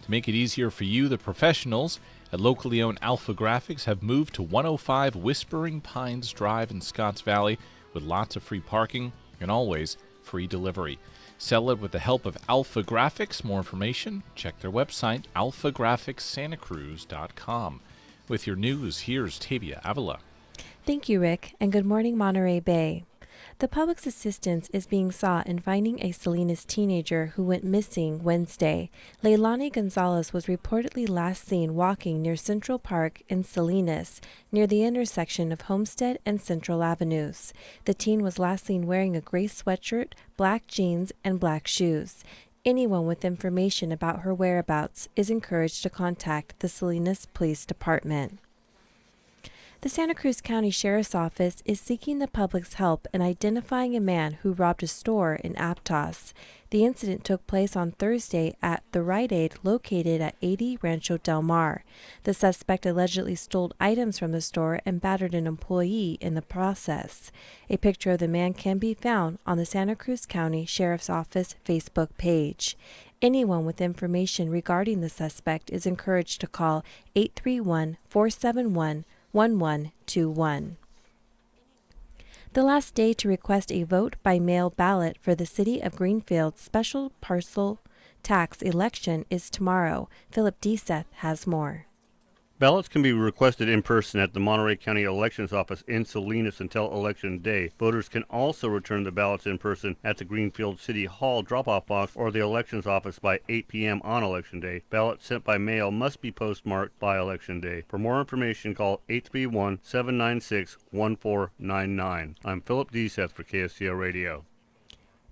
To make it easier for you, the professionals at locally owned Alpha Graphics have moved to 105 Whispering Pines Drive in Scotts Valley with lots of free parking and always free delivery. Sell it with the help of Alpha Graphics. More information, check their website, alphagraphicssantacruz.com. With your news, here's Tavia Avila. Thank you, Rick, and good morning, Monterey Bay. The public's assistance is being sought in finding a Salinas teenager who went missing Wednesday. Leilani Gonzalez was reportedly last seen walking near Central Park in Salinas, near the intersection of Homestead and Central Avenues. The teen was last seen wearing a gray sweatshirt, black jeans, and black shoes. Anyone with information about her whereabouts is encouraged to contact the Salinas Police Department. The Santa Cruz County Sheriff's Office is seeking the public's help in identifying a man who robbed a store in Aptos. The incident took place on Thursday at the Rite Aid located at 80 Rancho Del Mar. The suspect allegedly stole items from the store and battered an employee in the process. A picture of the man can be found on the Santa Cruz County Sheriff's Office Facebook page. Anyone with information regarding the suspect is encouraged to call 831-471-1121. The last day to request a vote by mail ballot for the City of Greenfield's special parcel tax election is tomorrow. Philip Deseth has more. Ballots can be requested in person at the Monterey County Elections Office in Salinas until Election Day. Voters can also return the ballots in person at the Greenfield City Hall drop-off box or the Elections Office by 8 p.m. on Election Day. Ballots sent by mail must be postmarked by Election Day. For more information, call 831-796-1499. I'm Philip Deseth for KSCO Radio.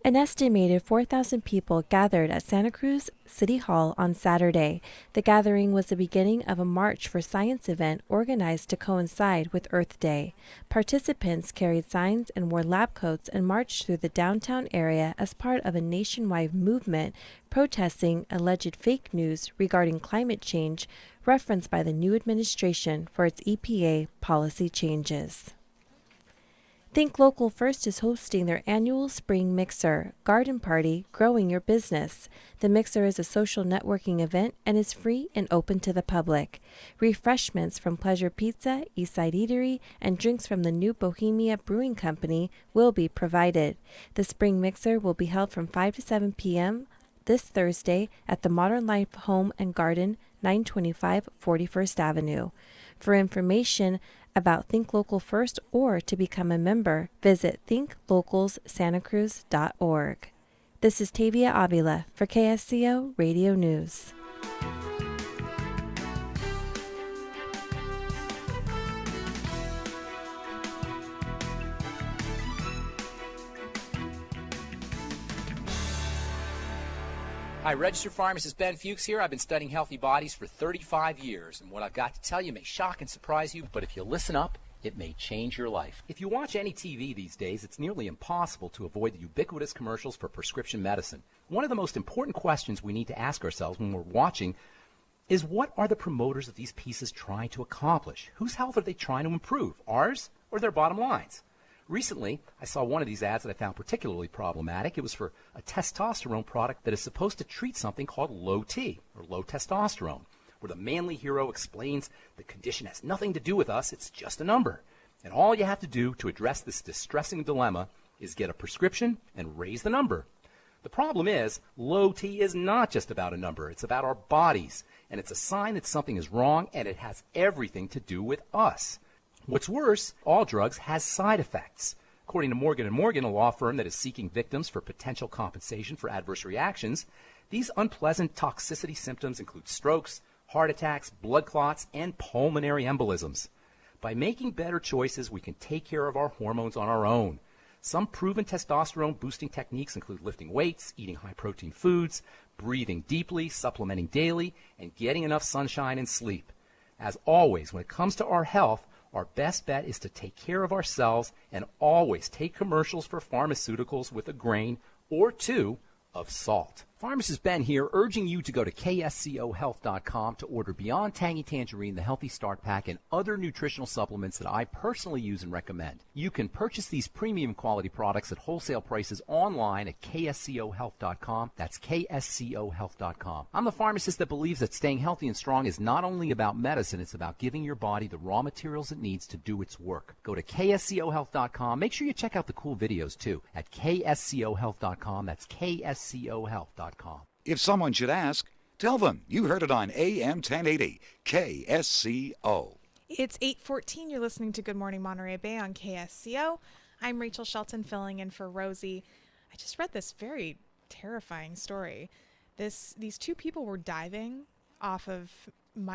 An estimated 4,000 people gathered at Santa Cruz City Hall on Saturday. The gathering was the beginning of a March for Science event organized to coincide with Earth Day. Participants carried signs and wore lab coats and marched through the downtown area as part of a nationwide movement protesting alleged fake news regarding climate change referenced by the new administration for its EPA policy changes. Think Local First is hosting their annual Spring Mixer Garden Party, Growing Your Business. The Mixer is a social networking event and is free and open to the public. Refreshments from Pleasure Pizza, Eastside Eatery, and drinks from the New Bohemia Brewing Company will be provided. The Spring Mixer will be held from 5 to 7 p.m. this Thursday at the Modern Life Home and Garden, 925 41st Avenue. For information about Think Local First or to become a member, visit thinklocalsantacruz.org. This is Tavia Avila for KSCO Radio News. Hi, registered pharmacist Ben Fuchs here. I've been studying healthy bodies for 35 years, and what I've got to tell you may shock and surprise you, but if you listen up, it may change your life. If you watch any TV these days, it's nearly impossible to avoid the ubiquitous commercials for prescription medicine. One of the most important questions we need to ask ourselves when we're watching is, what are the promoters of these pieces trying to accomplish? Whose health are they trying to improve, ours or their bottom lines? Recently, I saw one of these ads that I found particularly problematic. It was for a testosterone product that is supposed to treat something called low T, or low testosterone, where the manly hero explains the condition has nothing to do with us, it's just a number. And all you have to do to address this distressing dilemma is get a prescription and raise the number. The problem is, low T is not just about a number, it's about our bodies. And it's a sign that something is wrong, and it has everything to do with us. What's worse, all drugs has side effects. According to Morgan & Morgan, a law firm that is seeking victims for potential compensation for adverse reactions, these unpleasant toxicity symptoms include strokes, heart attacks, blood clots, and pulmonary embolisms. By making better choices, we can take care of our hormones on our own. Some proven testosterone-boosting techniques include lifting weights, eating high-protein foods, breathing deeply, supplementing daily, and getting enough sunshine and sleep. As always, when it comes to our health, our best bet is to take care of ourselves and always take commercials for pharmaceuticals with a grain or two of salt. Pharmacist Ben here, urging you to go to kscohealth.com to order Beyond Tangy Tangerine, the Healthy Start Pack, and other nutritional supplements that I personally use and recommend. You can purchase these premium quality products at wholesale prices online at kscohealth.com. That's kscohealth.com. I'm the pharmacist that believes that staying healthy and strong is not only about medicine, it's about giving your body the raw materials it needs to do its work. Go to kscohealth.com. Make sure you check out the cool videos too at kscohealth.com. That's kscohealth.com. If someone should ask, tell them you heard it on AM 1080 KSCO. It's 8:14. You're listening to Good Morning Monterey Bay on KSCO. I'm Rachel Shelton filling in for Rosie. I just read this very terrifying story. These two people were diving off of,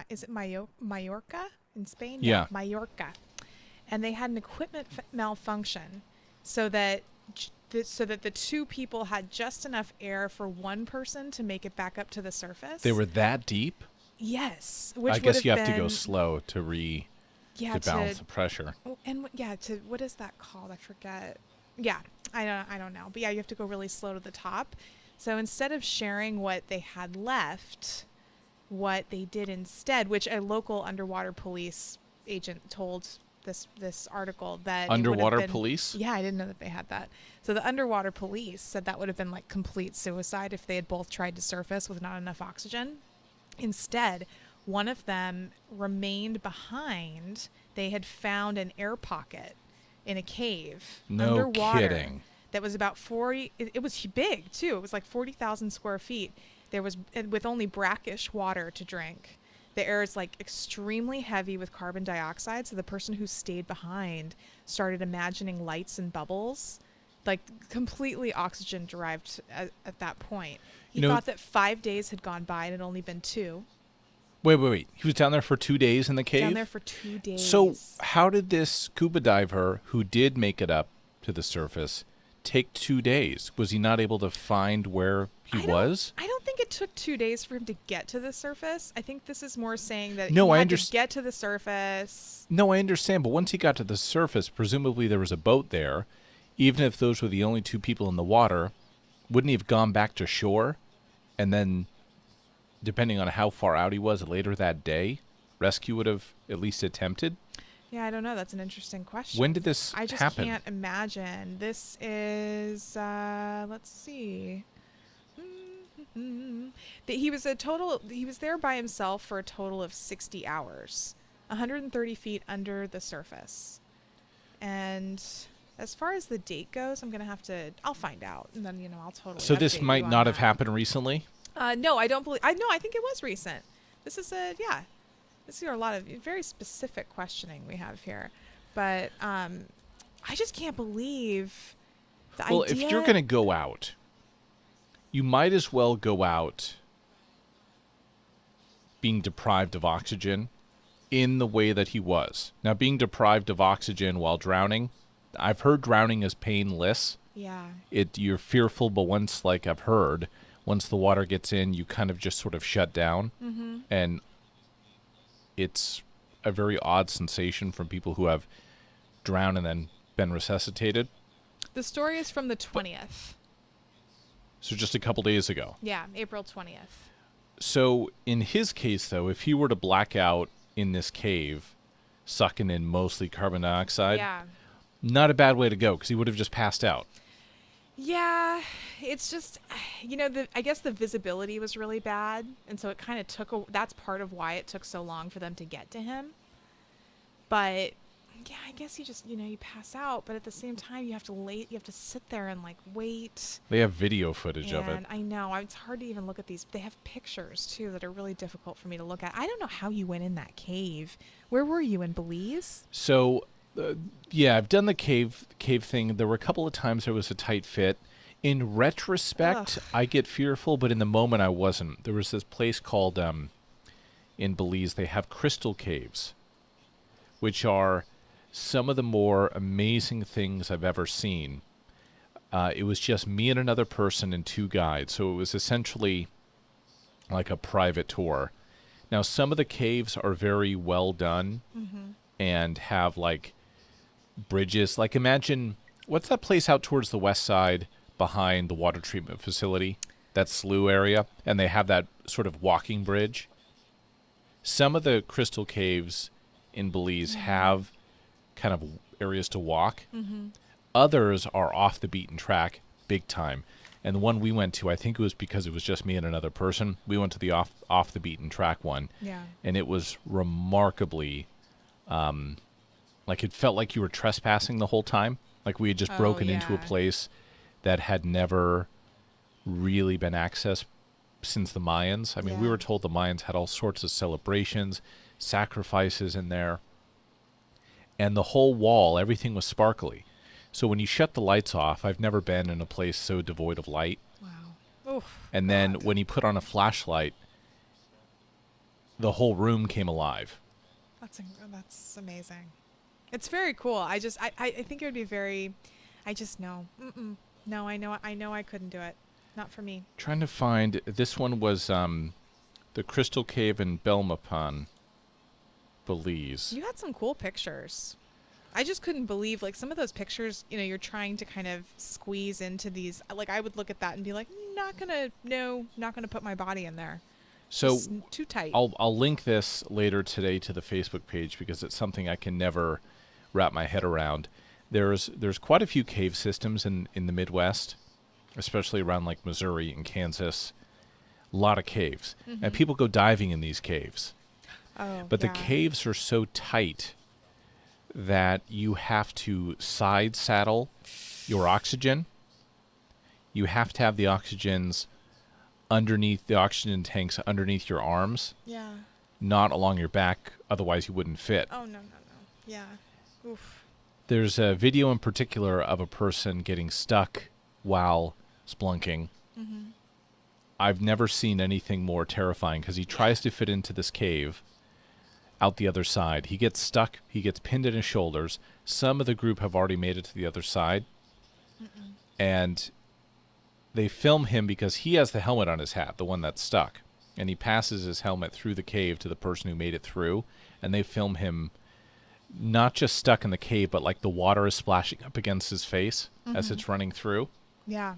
is it Mallorca in Spain? Yeah. Mallorca. And they had an equipment malfunction so that the two people had just enough air for one person to make it back up to the surface. They were that deep? Yes. I guess you have to go slow to balance the pressure. And what is that called? I forget. Yeah, I don't know. But yeah, you have to go really slow to the top. So instead of sharing what they had left, what they did instead, which a local underwater police agent told this article that underwater police? Yeah, I didn't know that they had that. So the underwater police said that would have been like complete suicide if they had both tried to surface with not enough oxygen. Instead, one of them remained behind. They had found an air pocket in a cave underwater. Kidding. That was about 40. It was big too. It was like 40,000 square feet. There was with only brackish water to drink. The air is like extremely heavy with carbon dioxide. So the person who stayed behind started imagining lights and bubbles, like completely oxygen derived at that point. He thought that 5 days had gone by and it had only been 2. Wait. He was down there for 2 days in the cave? Down there for 2 days. So how did this scuba diver who did make it up to the surface take 2 days? Was he not able to find where he was? I don't think it took 2 days for him to get to the surface. I think this is more saying that he had to get to the surface. No, I understand. But once he got to the surface, presumably there was a boat there. Even if those were the only 2 people in the water, wouldn't he have gone back to shore? And then, depending on how far out he was later that day, rescue would have at least attempted? Yeah, I don't know. That's an interesting question. When did this happen? I just can't imagine. This is, let's see. He was there by himself for a total of 60 hours, 130 feet under the surface. And as far as the date goes, I'll find out, and then, I'll totally So this update might you not on have that. happened recently? No, I don't believe. I think it was recent. This is This is a lot of very specific questioning we have here, but I just can't believe the idea. Well, if you're going to go out, you might as well go out being deprived of oxygen in the way that he was. Now, being deprived of oxygen while drowning, I've heard drowning is painless. Yeah. You're fearful, but once the water gets in, you kind of just sort of shut down. Mm-hmm. And it's a very odd sensation from people who have drowned and then been resuscitated. The story is from the 20th. So just a couple days ago. Yeah, April 20th. So in his case, though, if he were to black out in this cave, sucking in mostly carbon dioxide, not a bad way to go, because he would have just passed out. Yeah, it's just, I guess the visibility was really bad, and so it kind of that's part of why it took so long for them to get to him. But yeah, I guess you just, you pass out, but at the same time you have to sit there and wait. They have video footage of it. And I know, it's hard to even look at these. They have pictures too that are really difficult for me to look at. I don't know how you went in that cave. Where were you, in Belize? So, yeah, I've done the cave thing. There were a couple of times there was a tight fit. In retrospect, I get fearful, but in the moment I wasn't. There was this place called, in Belize, they have crystal caves, which are some of the more amazing things I've ever seen. It was just me and another person and 2 guides, so it was essentially like a private tour. Now, some of the caves are very well done and have, bridges. Imagine, what's that place out towards the west side behind the water treatment facility? That slough area, and they have that sort of walking bridge. Some of the crystal caves in Belize have kind of areas to walk. Others are off the beaten track big time. And the one we went to, I think it was because it was just me and another person. We went to the off the beaten track one. Yeah. And it was remarkably, it felt like you were trespassing the whole time. Like we had just broken into a place that had never really been accessed since the Mayans. I mean, we were told the Mayans had all sorts of celebrations, sacrifices in there. And the whole wall, everything was sparkly. So when you shut the lights off, I've never been in a place so devoid of light. Wow. Oof. And then when he put on a flashlight, the whole room came alive. That's amazing. It's very cool. I think it would be very. I just know. No, I know I couldn't do it. Not for me. Trying to find, this one was the Crystal Cave in Belmopan, Belize. You had some cool pictures. I just couldn't believe, like, some of those pictures, you're trying to kind of squeeze into these. Like, I would look at that and be like, not gonna put my body in there. So it's too tight. I'll link this later today to the Facebook page because it's something I can never wrap my head around. There's quite a few cave systems in the Midwest, especially around like Missouri and Kansas. A lot of caves. Mm-hmm. And people go diving in these caves. Oh, but yeah. the caves are so tight that you have to side saddle your oxygen. You have to have the oxygen tanks underneath your arms. Yeah. Not along your back, otherwise you wouldn't fit. Oh, no. Yeah. Oof. There's a video in particular of a person getting stuck while splunking. Mm-hmm. I've never seen anything more terrifying because he tries to fit into this cave out the other side. He gets stuck. He gets pinned in his shoulders. Some of the group have already made it to the other side. Mm-mm. And they film him because he has the helmet on his hat, the one that's stuck. And he passes his helmet through the cave to the person who made it through. And they film him not just stuck in the cave, but like the water is splashing up against his face as it's running through. Yeah.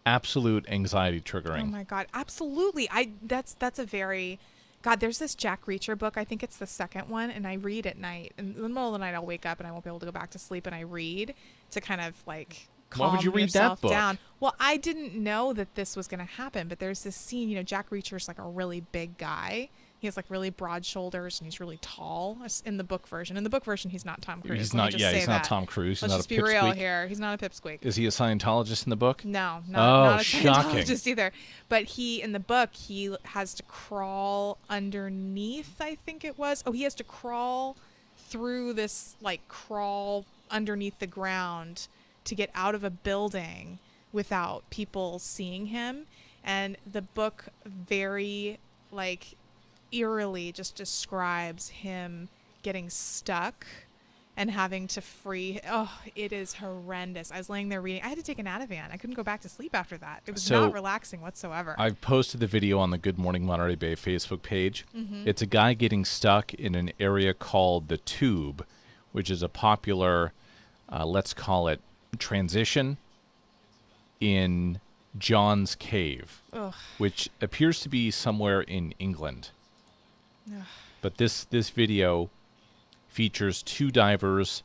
Absolute anxiety triggering. Oh my God, absolutely. That's a very, God, there's this Jack Reacher book. I think it's the second one, and I read at night. In the middle of the night, I'll wake up and I won't be able to go back to sleep, and I read to kind of like calm Why would you read that yourself book? down. Well, I didn't know that this was going to happen, but there's this scene. Jack Reacher's like a really big guy. He has like really broad shoulders and he's really tall in the book version. In the book version, he's not Tom Cruise. He's Let me not. just Yeah, say he's not that. Tom Cruise. Let's He's just not a be real pipsqueak. here. He's not a pipsqueak. Is he a Scientologist in the book? No, not a shocking. Scientologist either. But in the book, he has to crawl underneath, I think it was. Oh, he has to crawl through this, crawl underneath the ground to get out of a building without people seeing him. And the book very, eerily just describes him getting stuck and having to free. Oh, it is horrendous. I was laying there reading. I had to take an Ativan. I couldn't go back to sleep after that. It was not relaxing whatsoever. I've posted the video on the Good Morning Monterey Bay Facebook page. Mm-hmm. It's a guy getting stuck in an area called the Tube, which is a popular, let's call it, transition in John's Cave, Ugh. which appears to be somewhere in England. Ugh. But this video features two divers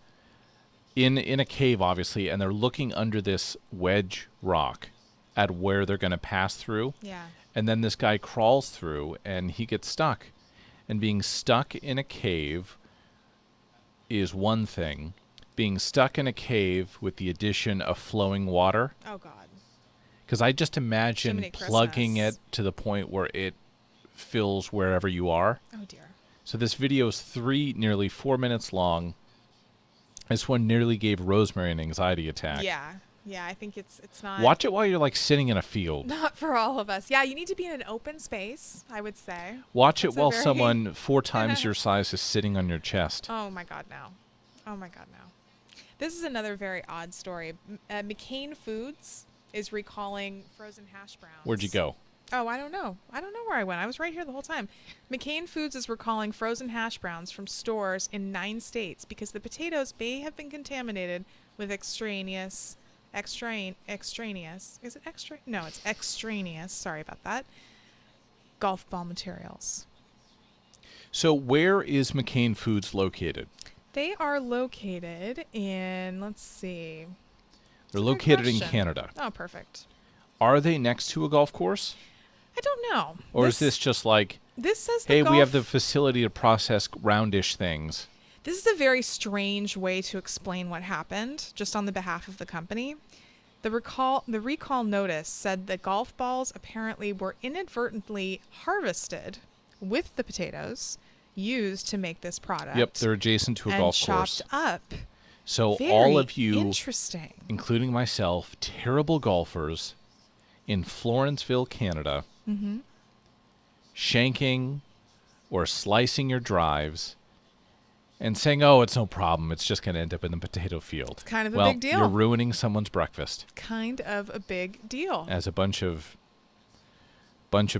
in a cave, obviously, and they're looking under this wedge rock at where they're going to pass through. Yeah. And then this guy crawls through, and he gets stuck. And being stuck in a cave is one thing. Being stuck in a cave with the addition of flowing water. Oh, God. Because I just imagine Jiminy plugging Christmas. it to the point where it fills wherever you are. Oh, dear. So this video is nearly 4 minutes long. This one nearly gave Rosemary an anxiety attack. Yeah. Yeah, I think it's not. Watch it while you're sitting in a field. Not for all of us. Yeah, you need to be in an open space, I would say. Watch That's it while very... someone 4 times your size is sitting on your chest. Oh, my God, no. Oh, my God, no. This is another very odd story. McCain Foods is recalling frozen hash browns. Where'd you go? Oh, I don't know. I don't know where I went. I was right here the whole time. McCain Foods is recalling frozen hash browns from stores in 9 states because the potatoes may have been contaminated with extraneous. Is it extra? No, it's extraneous. Sorry about that. Golf ball materials. So where is McCain Foods located? They are located in, let's see. They're located in Canada. Oh, perfect. Are they next to a golf course? I don't know. Or is this just this says hey, we have the facility to process roundish things? This is a very strange way to explain what happened, just on the behalf of the company. The recall notice said that golf balls apparently were inadvertently harvested with the potatoes used to make this product. Yep, they're adjacent to a golf course. And chopped up So Very all of you, interesting, including myself, terrible golfers in Florenceville, Canada, Mm-hmm. shanking or slicing your drives and saying, oh, it's no problem. It's just going to end up in the potato field. It's kind of a well, big deal. You're ruining someone's breakfast. Kind of a big deal. As a bunch of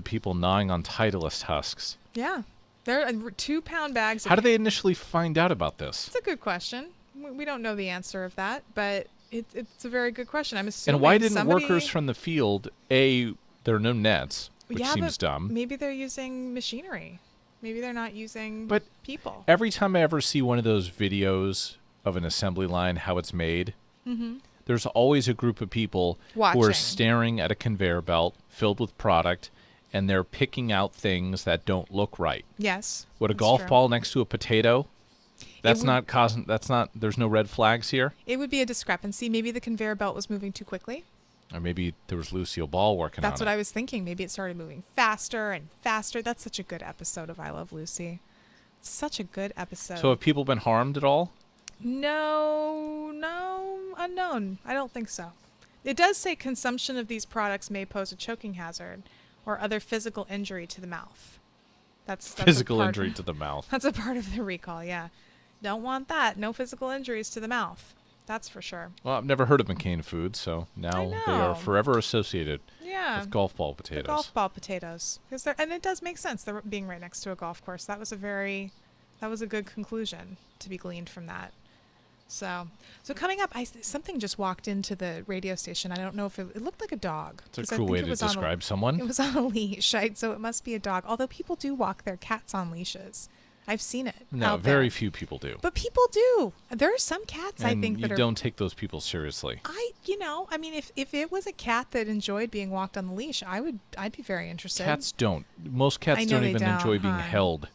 people gnawing on Titleist husks. Yeah. They're 2-pound bags. How did they initially find out about this? It's a good question. We don't know the answer of that, but it's a very good question. I'm assuming. And why didn't workers from the field, there are no nets, which seems dumb. Maybe they're using machinery. Maybe they're not using people. Every time I ever see one of those videos of an assembly line, how it's made, Mm-hmm. there's always a group of people who are Watching. staring at a conveyor belt filled with product, and they're picking out things that don't look right. Yes. Would a that's golf true. ball next to a potato? There's no red flags here? It would be a discrepancy. Maybe the conveyor belt was moving too quickly. Or maybe there was Lucille Ball working on it. That's what I was thinking. Maybe it started moving faster and faster. That's such a good episode of I Love Lucy. It's such a good episode. So have people been harmed at all? No, unknown. I don't think so. It does say consumption of these products may pose a choking hazard or other physical injury to the mouth. That's physical injury to the mouth. That's a part of the recall, yeah. Don't want that. No physical injuries to the mouth. That's for sure. Well, I've never heard of McCain Foods, so now they are forever associated with golf ball potatoes. The golf ball potatoes. And it does make sense. They're being right next to a golf course. That was a good conclusion to be gleaned from that. So coming up, something just walked into the radio station. I don't know if it looked like a dog. It's a cool way to describe someone. It was on a leash, so it must be a dog. Although people do walk their cats on leashes. I've seen it. No, very few people do. But people do. There are some cats, I think, that you are... don't take those people seriously. If it was a cat that enjoyed being walked on the leash, I'd be very interested. Cats don't. Most cats don't even enjoy being held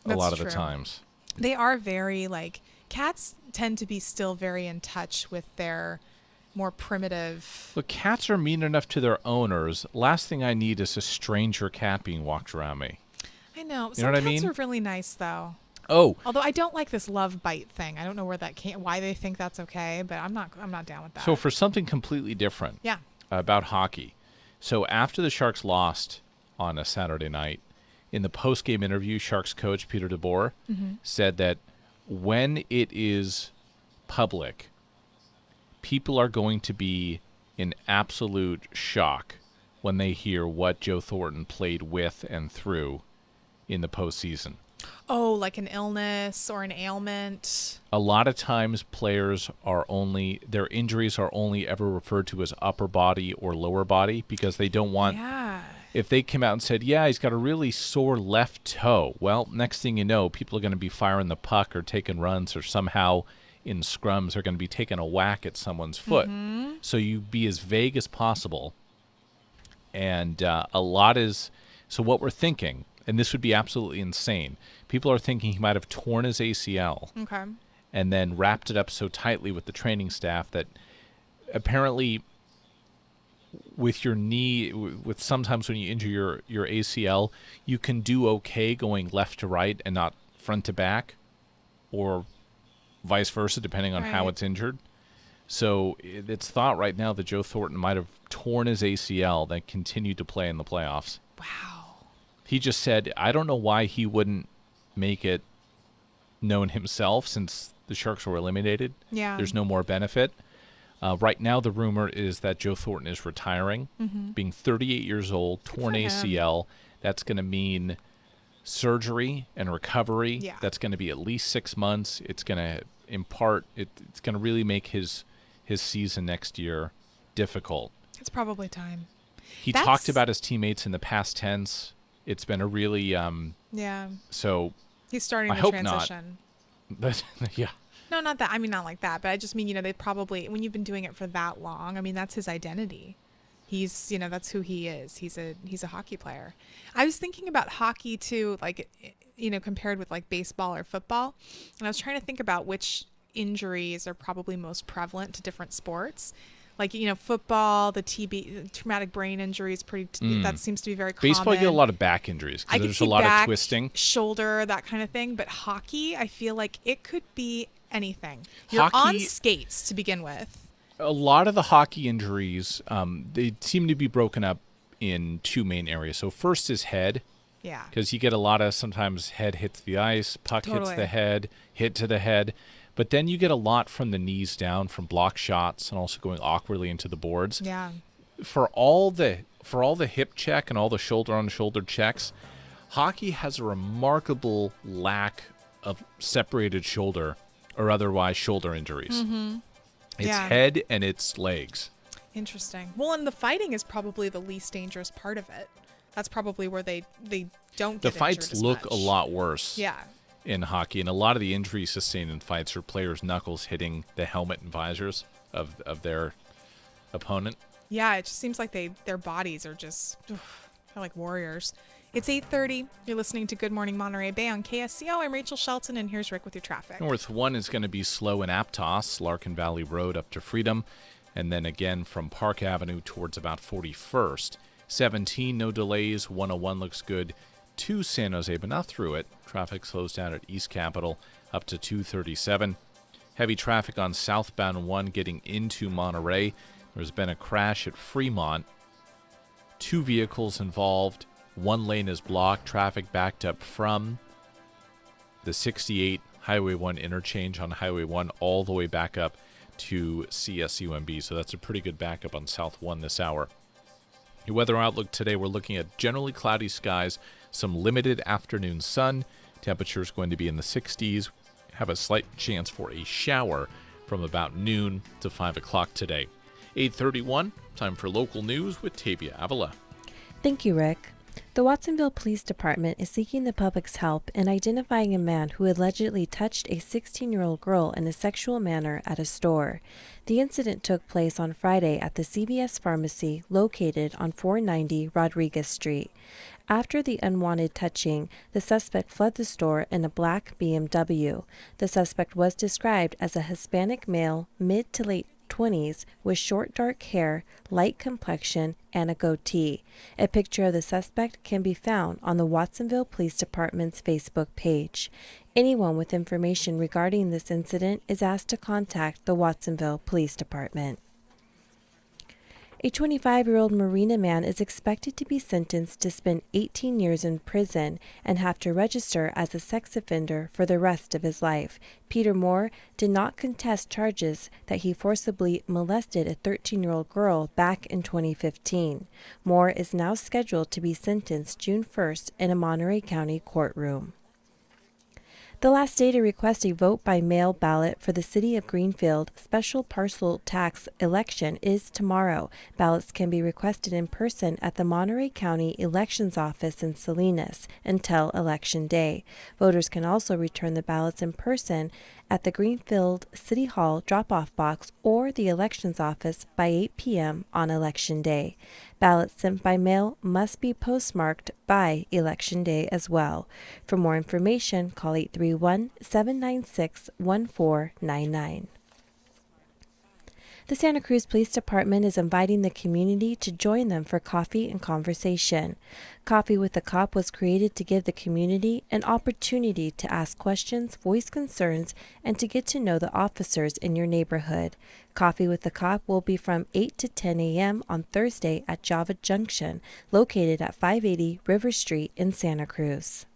a lot of the times. They are very, cats tend to be still very in touch with their more primitive... Look, cats are mean enough to their owners. Last thing I need is a stranger cat being walked around me. I know. You know what I mean? Cats are really nice, though. Oh. Although I don't like this love bite thing. I don't know where that why they think that's okay, but I'm not down with that. So for something completely different. Yeah. About hockey. So after the Sharks lost on a Saturday night, in the post-game interview, Sharks coach Peter DeBoer said that when it is public, people are going to be in absolute shock when they hear what Joe Thornton played with and through in the postseason. Oh, like an illness or an ailment. A lot of times players their injuries are only ever referred to as upper body or lower body because they don't want... Yeah. If they came out and said, yeah, he's got a really sore left toe, well, next thing you know, people are going to be firing the puck or taking runs or somehow in scrums are going to be taking a whack at someone's foot. Mm-hmm. So you be as vague as possible. And so what we're thinking, and this would be absolutely insane, people are thinking he might have torn his ACL and then wrapped it up so tightly with the training staff that apparently with your knee, with sometimes when you injure your ACL, you can do okay going left to right and not front to back or vice versa, depending on how it's injured. So it's thought right now that Joe Thornton might have torn his ACL, then continued to play in the playoffs. Wow. He just said, I don't know why he wouldn't make it known himself since the Sharks were eliminated. Yeah. There's no more benefit. Right now, the rumor is that Joe Thornton is retiring, being 38 years old, torn ACL. That's going to mean surgery and recovery. Yeah. That's going to be at least 6 months. It's going to it's going to really make his season next year difficult. It's probably time. He talked about his teammates in the past tense. It's been a really yeah. So he's starting I the hope transition. Not. Yeah. No, not that. I mean, not like that. But I just mean, they probably, when you've been doing it for that long, I mean, that's his identity. He's, that's who he is. He's a hockey player. I was thinking about hockey too, compared with like baseball or football. And I was trying to think about which injuries are probably most prevalent to different sports. Like, football, the traumatic brain injuries, that seems to be very common. Baseball, you get a lot of back injuries because there's a lot of twisting. Shoulder, that kind of thing. But hockey, I feel like it could be anything. You're Hockey, on skates to begin with. A lot of the hockey injuries, they seem to be broken up in two main areas. So first is head. Yeah. Because you get a lot of sometimes head hits the ice, puck hits the head, hit to the head. But then you get a lot from the knees down from block shots and also going awkwardly into the boards. Yeah. For all the hip check and all the shoulder on shoulder checks, hockey has a remarkable lack of separated shoulder or otherwise shoulder injuries. Mm-hmm. It's head and it's legs. Interesting. Well, and the fighting is probably the least dangerous part of it. That's probably where they don't get the fights injured as look much. a lot worse. Yeah. In hockey, and a lot of the injuries sustained in fights are players' knuckles hitting the helmet and visors of their opponent. Yeah, it just seems like their bodies are just they're like warriors. It's 8:30. You're listening to Good Morning Monterey Bay on KSCO. I'm Rachel Shelton, and here's Rick with your traffic. North 1 is going to be slow in Aptos, Larkin Valley Road up to Freedom, and then again from Park Avenue towards about 41st. 17, no delays. 101 looks good to San Jose, but not through it. Traffic slows down at East Capitol up to 237. Heavy traffic on southbound 1 getting into Monterey. There's been a crash at Fremont. 2 vehicles involved. 1 lane is blocked. Traffic backed up from the 68 Highway 1 interchange on Highway 1 all the way back up to CSUMB. So that's a pretty good backup on South 1 this hour. Your weather outlook today, we're looking at generally cloudy skies, some limited afternoon sun. Temperatures going to be in the 60s. Have a slight chance for a shower from about noon to 5 o'clock today. 8:31, time for local news with Tavia Avila. Thank you, Rick. The Watsonville Police Department is seeking the public's help in identifying a man who allegedly touched a 16-year-old girl in a sexual manner at a store. The incident took place on Friday at the CVS Pharmacy located on 490 Rodriguez Street. After the unwanted touching, the suspect fled the store in a black BMW. The suspect was described as a Hispanic male, mid to late 20s, with short dark hair, light complexion, and a goatee. A picture of the suspect can be found on the Watsonville Police Department's Facebook page. Anyone with information regarding this incident is asked to contact the Watsonville Police Department. A 25-year-old Marina man is expected to be sentenced to spend 18 years in prison and have to register as a sex offender for the rest of his life. Peter Moore did not contest charges that he forcibly molested a 13-year-old girl back in 2015. Moore is now scheduled to be sentenced June 1st in a Monterey County courtroom. The last day to request a vote-by-mail ballot for the City of Greenfield special parcel tax election is tomorrow. Ballots can be requested in person at the Monterey County Elections Office in Salinas until Election Day. Voters can also return the ballots in person at the Greenfield City Hall drop-off box or the Elections Office by 8 p.m. on Election Day. Ballots sent by mail must be postmarked by Election Day as well. For more information, call 831-796-1499. The Santa Cruz Police Department is inviting the community to join them for coffee and conversation. Coffee with the Cop was created to give the community an opportunity to ask questions, voice concerns, and to get to know the officers in your neighborhood. Coffee with the Cop will be from 8 to 10 a.m. on Thursday at Java Junction, located at 580 River Street in Santa Cruz.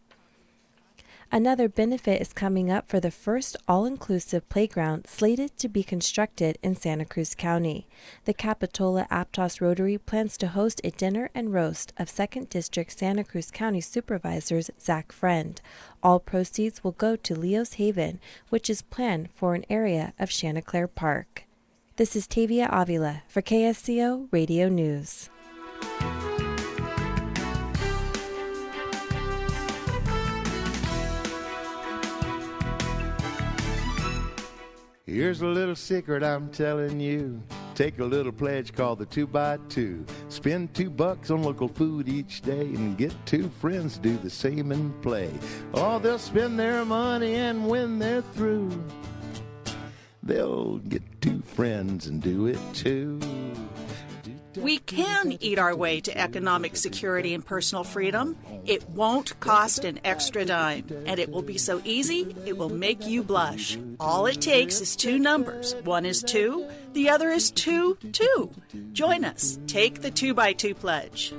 Another benefit is coming up for the first all-inclusive playground slated to be constructed in Santa Cruz County. The Capitola Aptos Rotary plans to host a dinner and roast of 2nd District Santa Cruz County Supervisors Zach Friend. All proceeds will go to Leo's Haven, which is planned for an area of Chanticleer Park. This is Tavia Avila for KSCO Radio News. Here's a little secret I'm telling you. Take a little pledge called the 2x2. Spend $2 on local food each day and get 2 friends to do the same and play. Oh, they'll spend their money and when they're through, they'll get 2 friends and do it too. We can eat our way to economic security and personal freedom. It won't cost an extra dime, and it will be so easy, it will make you blush. All it takes is 2 numbers. One is 2, the other is 2, 2. Join us. Take the 2x2 pledge.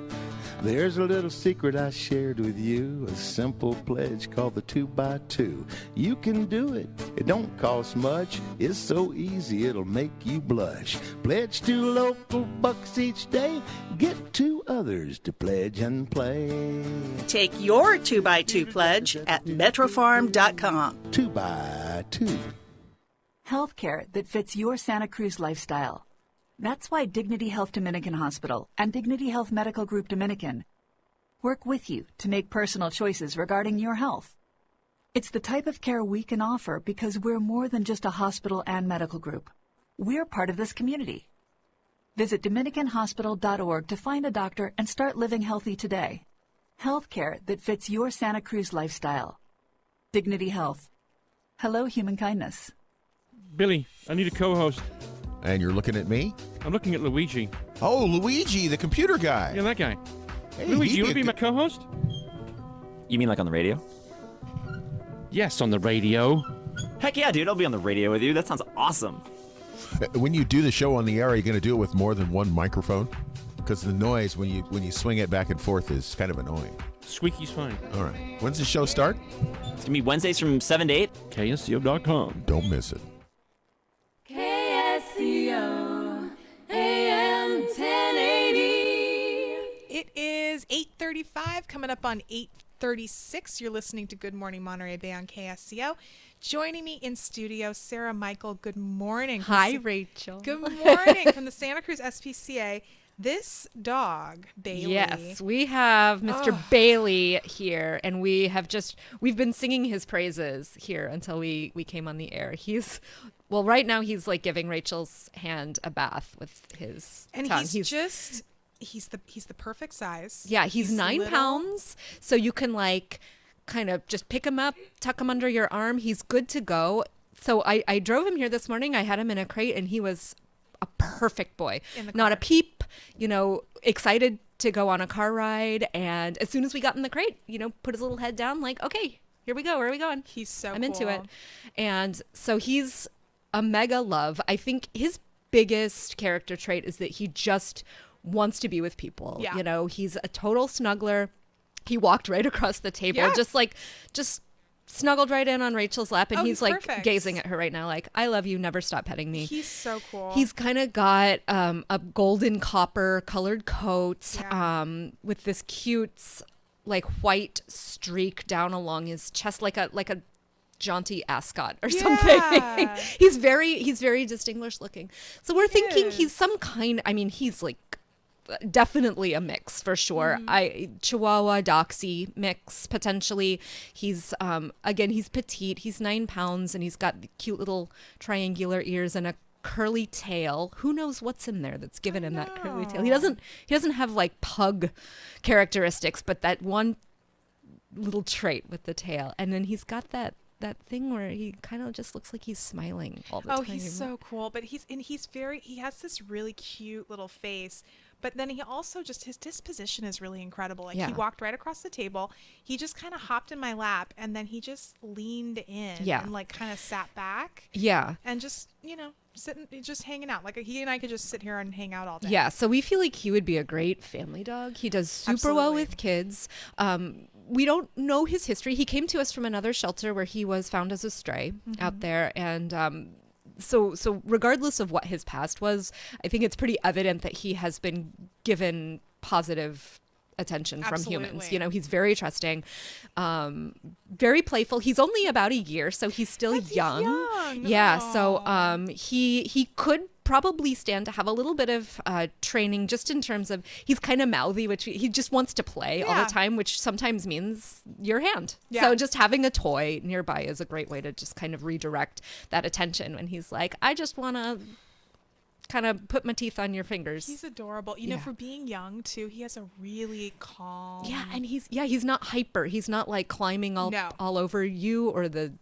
There's a little secret I shared with you, a simple pledge called the 2x2. You can do it. It don't cost much. It's so easy it'll make you blush. Pledge 2 local bucks each day. Get 2 others to pledge and play. Take your 2x2 pledge at metrofarm.com. 2x2. Healthcare that fits your Santa Cruz lifestyle. That's why Dignity Health Dominican Hospital and Dignity Health Medical Group Dominican work with you to make personal choices regarding your health. It's the type of care we can offer because we're more than just a hospital and medical group. We're part of this community. Visit DominicanHospital.org to find a doctor and start living healthy today. Healthcare that fits your Santa Cruz lifestyle. Dignity Health. Hello, human kindness. Billy, I need a co-host. And you're looking at me? I'm looking at Luigi. Oh, Luigi, the computer guy. Yeah, that guy. Hey, Luigi, you want to be my co-host? You mean like on the radio? Yes, on the radio. Heck yeah, dude, I'll be on the radio with you. That sounds awesome. When you do the show on the air, are you going to do it with more than one microphone? Because the noise when you swing it back and forth is kind of annoying. Squeaky's fine. All right. When's the show start? It's going to be Wednesdays from 7 to 8. KSCO.com. Don't miss it. KSCO AM 1080. It is 8:35, coming up on 8:36. You're listening to Good Morning Monterey Bay on KSCO. Joining me in studio, Sarah Michael. Good morning. Hi, Rachel. Good morning from the Santa Cruz SPCA. This dog, Bailey. Yes, we have Mr. Bailey here, and we've been singing his praises here until we came on the air. Right now he's like giving Rachel's hand a bath with his tongue. And he's the perfect size. Yeah, he's 9 pounds, so you can like kind of just pick him up, tuck him under your arm. He's good to go. So I drove him here this morning. I had him in a crate, and he was a perfect boy. Not a peep, excited to go on a car ride. And as soon as we got in the crate, put his little head down like, okay, here we go. Where are we going? He's so I'm into it. And so he's a mega love. I think his biggest character trait is that he just wants to be with people. Yeah. He's a total snuggler. He walked right across the table, just snuggled right in on Rachel's lap, and he's like perfect. Gazing at her right now like, I love you, never stop petting me. He's so cool. He's kind of got a golden copper colored coat with this cute like white streak down along his chest, like a jaunty ascot or something. He's very distinguished looking. So we're thinking he's some kind, he's like definitely a mix for sure. Chihuahua Doxy mix potentially. He's he's petite. He's 9 pounds, and he's got the cute little triangular ears and a curly tail. Who knows what's in there that's given him that curly tail? He doesn't have like pug characteristics, but that one little trait with the tail. And then he's got that thing where he kind of just looks like he's smiling all the time. Oh, he's so cool. But he has this really cute little face. But then he also his disposition is really incredible. Like he walked right across the table. He just kind of hopped in my lap, and then he just leaned in and like kind of sat back. Yeah. And just, sitting, just hanging out. Like he and I could just sit here and hang out all day. Yeah. So we feel like he would be a great family dog. He does super well with kids. We don't know his history. He came to us from another shelter where he was found as a stray out there. And, So regardless of what his past was, I think it's pretty evident that he has been given positive attention from humans. He's very trusting, very playful. He's only about a year, so he's still young. Yeah. Aww. So he could probably stand to have a little bit of training, just in terms of he's kind of mouthy, which he just wants to play all the time, which sometimes means your hand. So just having a toy nearby is a great way to just kind of redirect that attention when he's like, I just want to kind of put my teeth on your fingers. He's adorable. For being young too, he has a really calm. Yeah, and he's not hyper. He's not like climbing all over you or the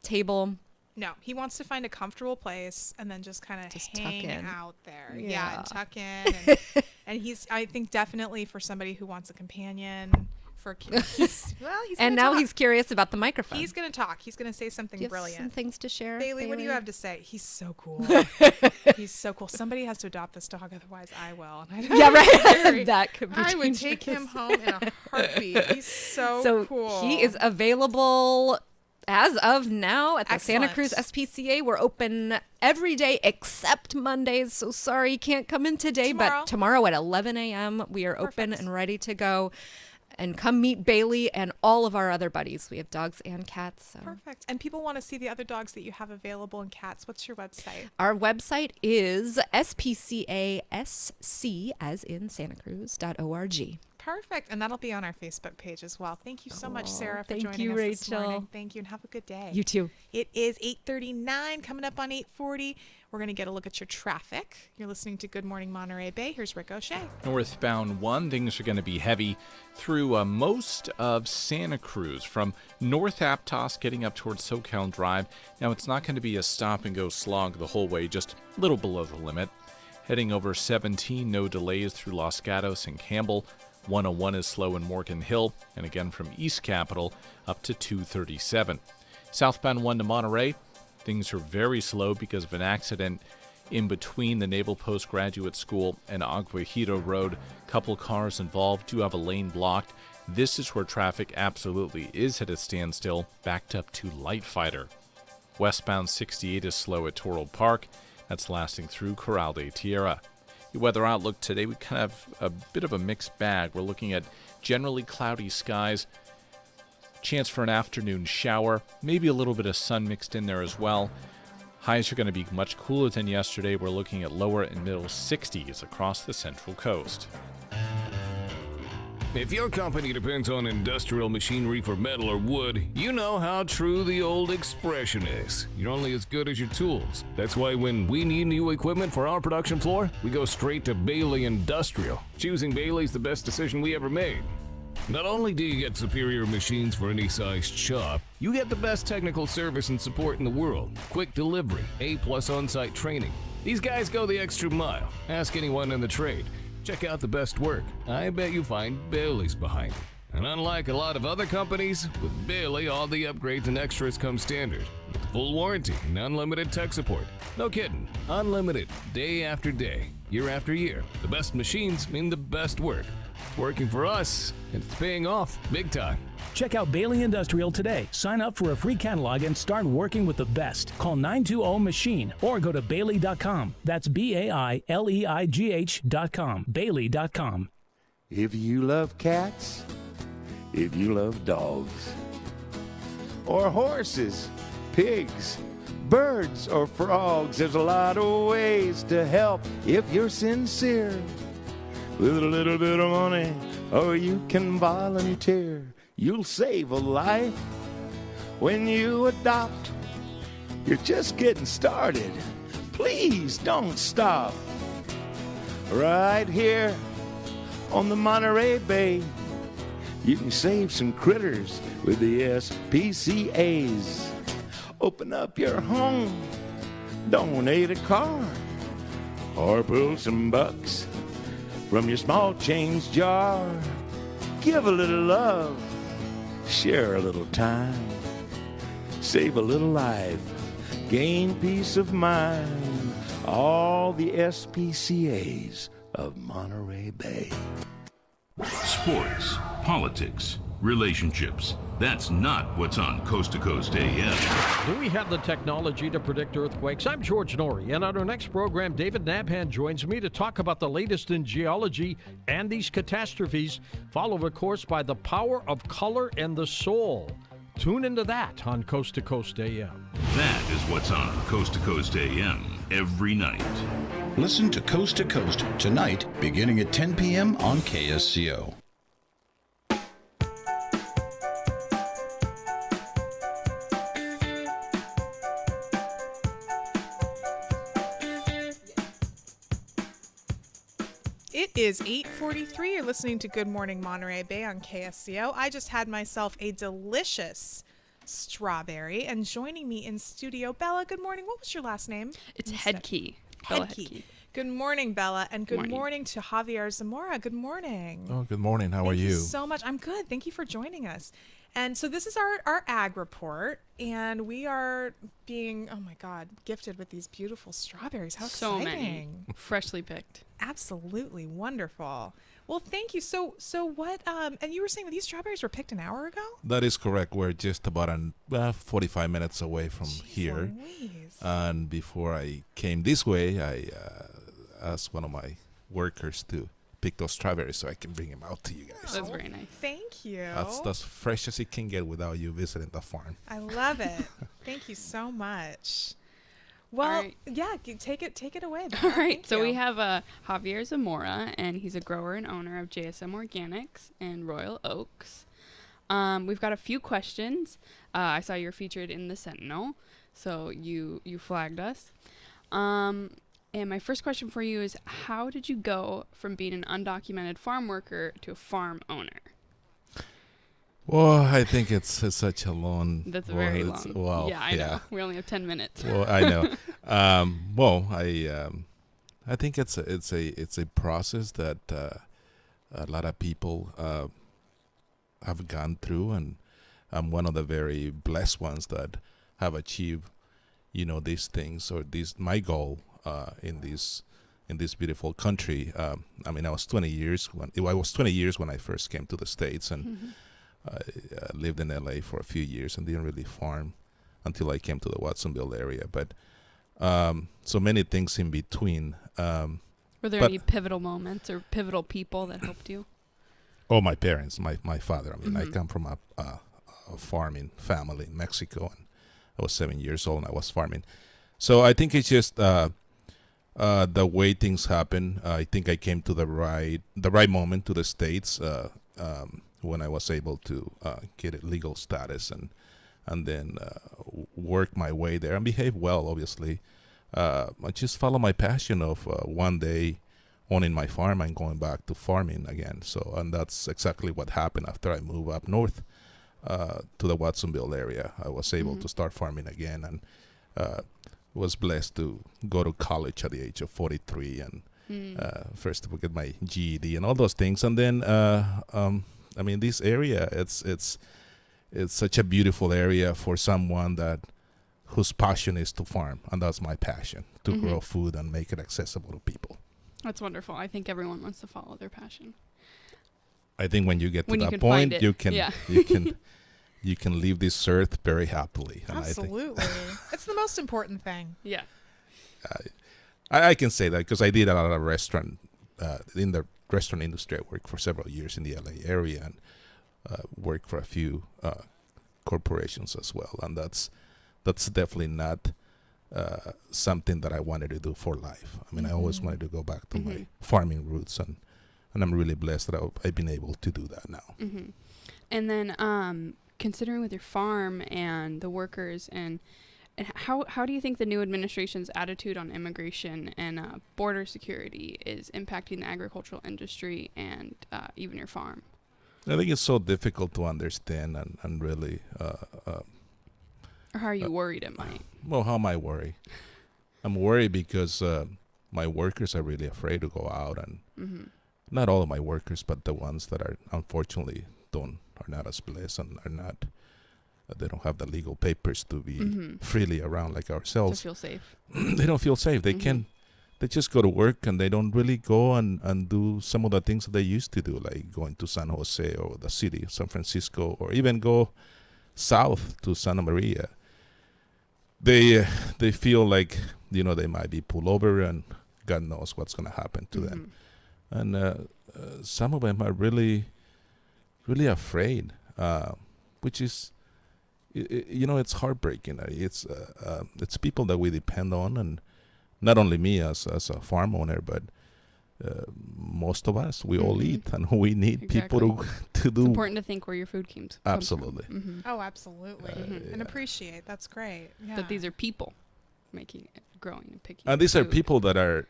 table. No, he wants to find a comfortable place and then just kind of hang out there. Yeah, and tuck in. And I think definitely for somebody who wants a companion. He's and now he's curious about the microphone. He's going to talk. He's going to say something brilliant. Some things to share. Bailey, what do you have to say? He's so cool. He's so cool. Somebody has to adopt this dog, otherwise I will. Yeah, right. That could be I would dangerous. take him home in a heartbeat. He's so cool. He is available as of now at the Santa Cruz SPCA. We're open every day except Mondays. So sorry you can't come in today, but tomorrow at 11 a.m. we are open and ready to go. And come meet Bailey and all of our other buddies. We have dogs and cats. So. Perfect. And people want to see the other dogs that you have available and cats. What's your website? Our website is spcasc, as in Santa Cruz.org. Perfect. And that'll be on our Facebook page as well. Thank you so much, Sarah, for joining you, us Rachel. this morning. Thank you, and have a good day. You too. It is 8:39, coming up on 8:40. We're going to get a look at your traffic. You're listening to Good Morning Monterey Bay. Here's Rick O'Shea. Northbound 1, things are going to be heavy through most of Santa Cruz from North Aptos getting up towards SoCal Drive. Now, it's not going to be a stop-and-go slog the whole way, just a little below the limit. Heading over 17, no delays through Los Gatos and Campbell. 101 is slow in Morgan Hill, and again from East Capitol up to 237. Southbound 1 to Monterey, things are very slow because of an accident in between the Naval Postgraduate School and Aguajito Road. Couple cars involved, do have a lane blocked. This is where traffic absolutely is at a standstill, backed up to Light Fighter. Westbound 68 is slow at Toro Park. That's lasting through Corral de Tierra. Your weather outlook today, we kind of have a bit of a mixed bag. We're looking at generally cloudy skies, chance for an afternoon shower, maybe a little bit of sun mixed in there as well. Highs are going to be much cooler than yesterday. We're looking at lower and middle 60s across the Central Coast. If your company depends on industrial machinery for metal or wood, you know how true the old expression is. You're only as good as your tools. That's why when we need new equipment for our production floor, we go straight to Bailey Industrial. Choosing Bailey's the best decision we ever made. Not only do you get superior machines for any sized shop, you get the best technical service and support in the world. Quick delivery, A+ on-site training. These guys go the extra mile. Ask anyone in the trade. Check out the best work. I bet you find Bailey's behind it. And unlike a lot of other companies, with Bailey, all the upgrades and extras come standard. With full warranty and unlimited tech support. No kidding. Unlimited, day after day, year after year. The best machines mean the best work. It's working for us, and it's paying off big time. Check out Bailey Industrial today. Sign up for a free catalog and start working with the best. Call 920-MACHINE or go to Bailey.com. That's BAILEIGH.com. Bailey.com. If you love cats, if you love dogs, or horses, pigs, birds, or frogs, there's a lot of ways to help if you're sincere. With a little bit of money, or you can volunteer. You'll save a life when you adopt. You're just getting started. Please don't stop. Right here on the Monterey Bay, you can save some critters with the SPCAs. Open up your home, donate a car, or pull some bucks from your small change jar. Give a little love, share a little time, save a little life, gain peace of mind. All the SPCAs of Monterey Bay. Sports, politics, relationships. That's not what's on Coast to Coast AM. Do we have the technology to predict earthquakes? I'm George Norrie, and on our next program, David Nabhan joins me to talk about the latest in geology and these catastrophes, followed, of course, by the power of color and the soul. Tune into that on Coast to Coast AM. That is what's on Coast to Coast AM every night. Listen to Coast tonight, beginning at 10 p.m. on KSCO. It is 8:43. You're listening to Good Morning Monterey Bay on KSCO. I just had myself a delicious strawberry, and joining me in studio, Bella. Good morning. What was your last name? It's Headkey. Bella Headkey. Good morning, Bella, and good Morning. morning to Javier Zamora. Good morning. Oh, good morning. How are Thank you you? so much. I'm good. Thank you for joining us. And so this is our ag report, and we are being, oh my God, gifted with these beautiful strawberries. How So exciting. many. Freshly picked. Absolutely wonderful. Well, thank you. So what, and you were saying that these strawberries were picked an hour ago? That is correct. We're just about 45 minutes away from here. Louise. And before I came this way, I asked one of my workers to pick those strawberries so I can bring them out to you guys. That's very nice. Thank you. That's as fresh as it can get without you visiting the farm. I love it. Thank you so much. Well, yeah, take it away. Bella. All right, Thank so you. we have Javier Zamora, and he's a grower and owner of JSM Organics in Royal Oaks. We've got a few questions. I saw you're featured in the Sentinel, so you flagged us. And my first question for you is, how did you go from being an undocumented farm worker to a farm owner? Well, I think it's such a long... That's very long. Well, yeah, I know. We only have 10 minutes. Well, I know. I think it's a process that a lot of people have gone through, and I'm one of the very blessed ones that have achieved, these things, or my goal in this beautiful country. I was 20 years when I first came to the States, and I lived in LA for a few years and didn't really farm until I came to the Watsonville area. But so many things in between. Were there any pivotal moments or pivotal people that helped you? Oh, my parents, my father. I come from a farming family in Mexico, and I was 7 years old and I was farming. So I think it's just the way things happen. I think I came to the right moment to the States when I was able to get a legal status and then work my way there and behave well, obviously. I just follow my passion of one day owning my farm and going back to farming again. And that's exactly what happened after I moved up north to the Watsonville area. I was able to start farming again, and was blessed to go to college at the age of 43 and first to get my GED and all those things. And then, this area, it's such a beautiful area for someone whose passion is to farm, and that's my passion, to grow food and make it accessible to people. That's wonderful. I think everyone wants to follow their passion. I think when you get to that point, you can leave this earth very happily. And absolutely. It's the most important thing. Yeah. I can say that because I did a lot of restaurant in the restaurant industry. I worked for several years in the LA area and worked for a few corporations as well. And that's definitely not something that I wanted to do for life. I always wanted to go back to my farming roots, and I'm really blessed that I've been able to do that now. And then considering with your farm and the workers, and how do you think the new administration's attitude on immigration and border security is impacting the agricultural industry and even your farm? I think it's so difficult to understand and really... or how are you worried it might? Well, how am I worried? I'm worried because my workers are really afraid to go out, and not all of my workers, but the ones that are unfortunately are not as blessed and they don't have the legal papers to be freely around like ourselves. To feel safe. They don't feel safe. They they just go to work and they don't really go and do some of the things that they used to do, like going to San Jose or the city of San Francisco, or even go south to Santa Maria. They feel like, they might be pulled over and God knows what's going to happen to them. And some of them are really, really afraid, which is, it's heartbreaking. It's people that we depend on, and not only me as a farm owner, but most of us, we all eat, and we need people to do. It's important to think where your food comes Absolutely. from. Oh, absolutely. And appreciate. That's great. Yeah. That these are people making it, growing and picking. And these food. are people that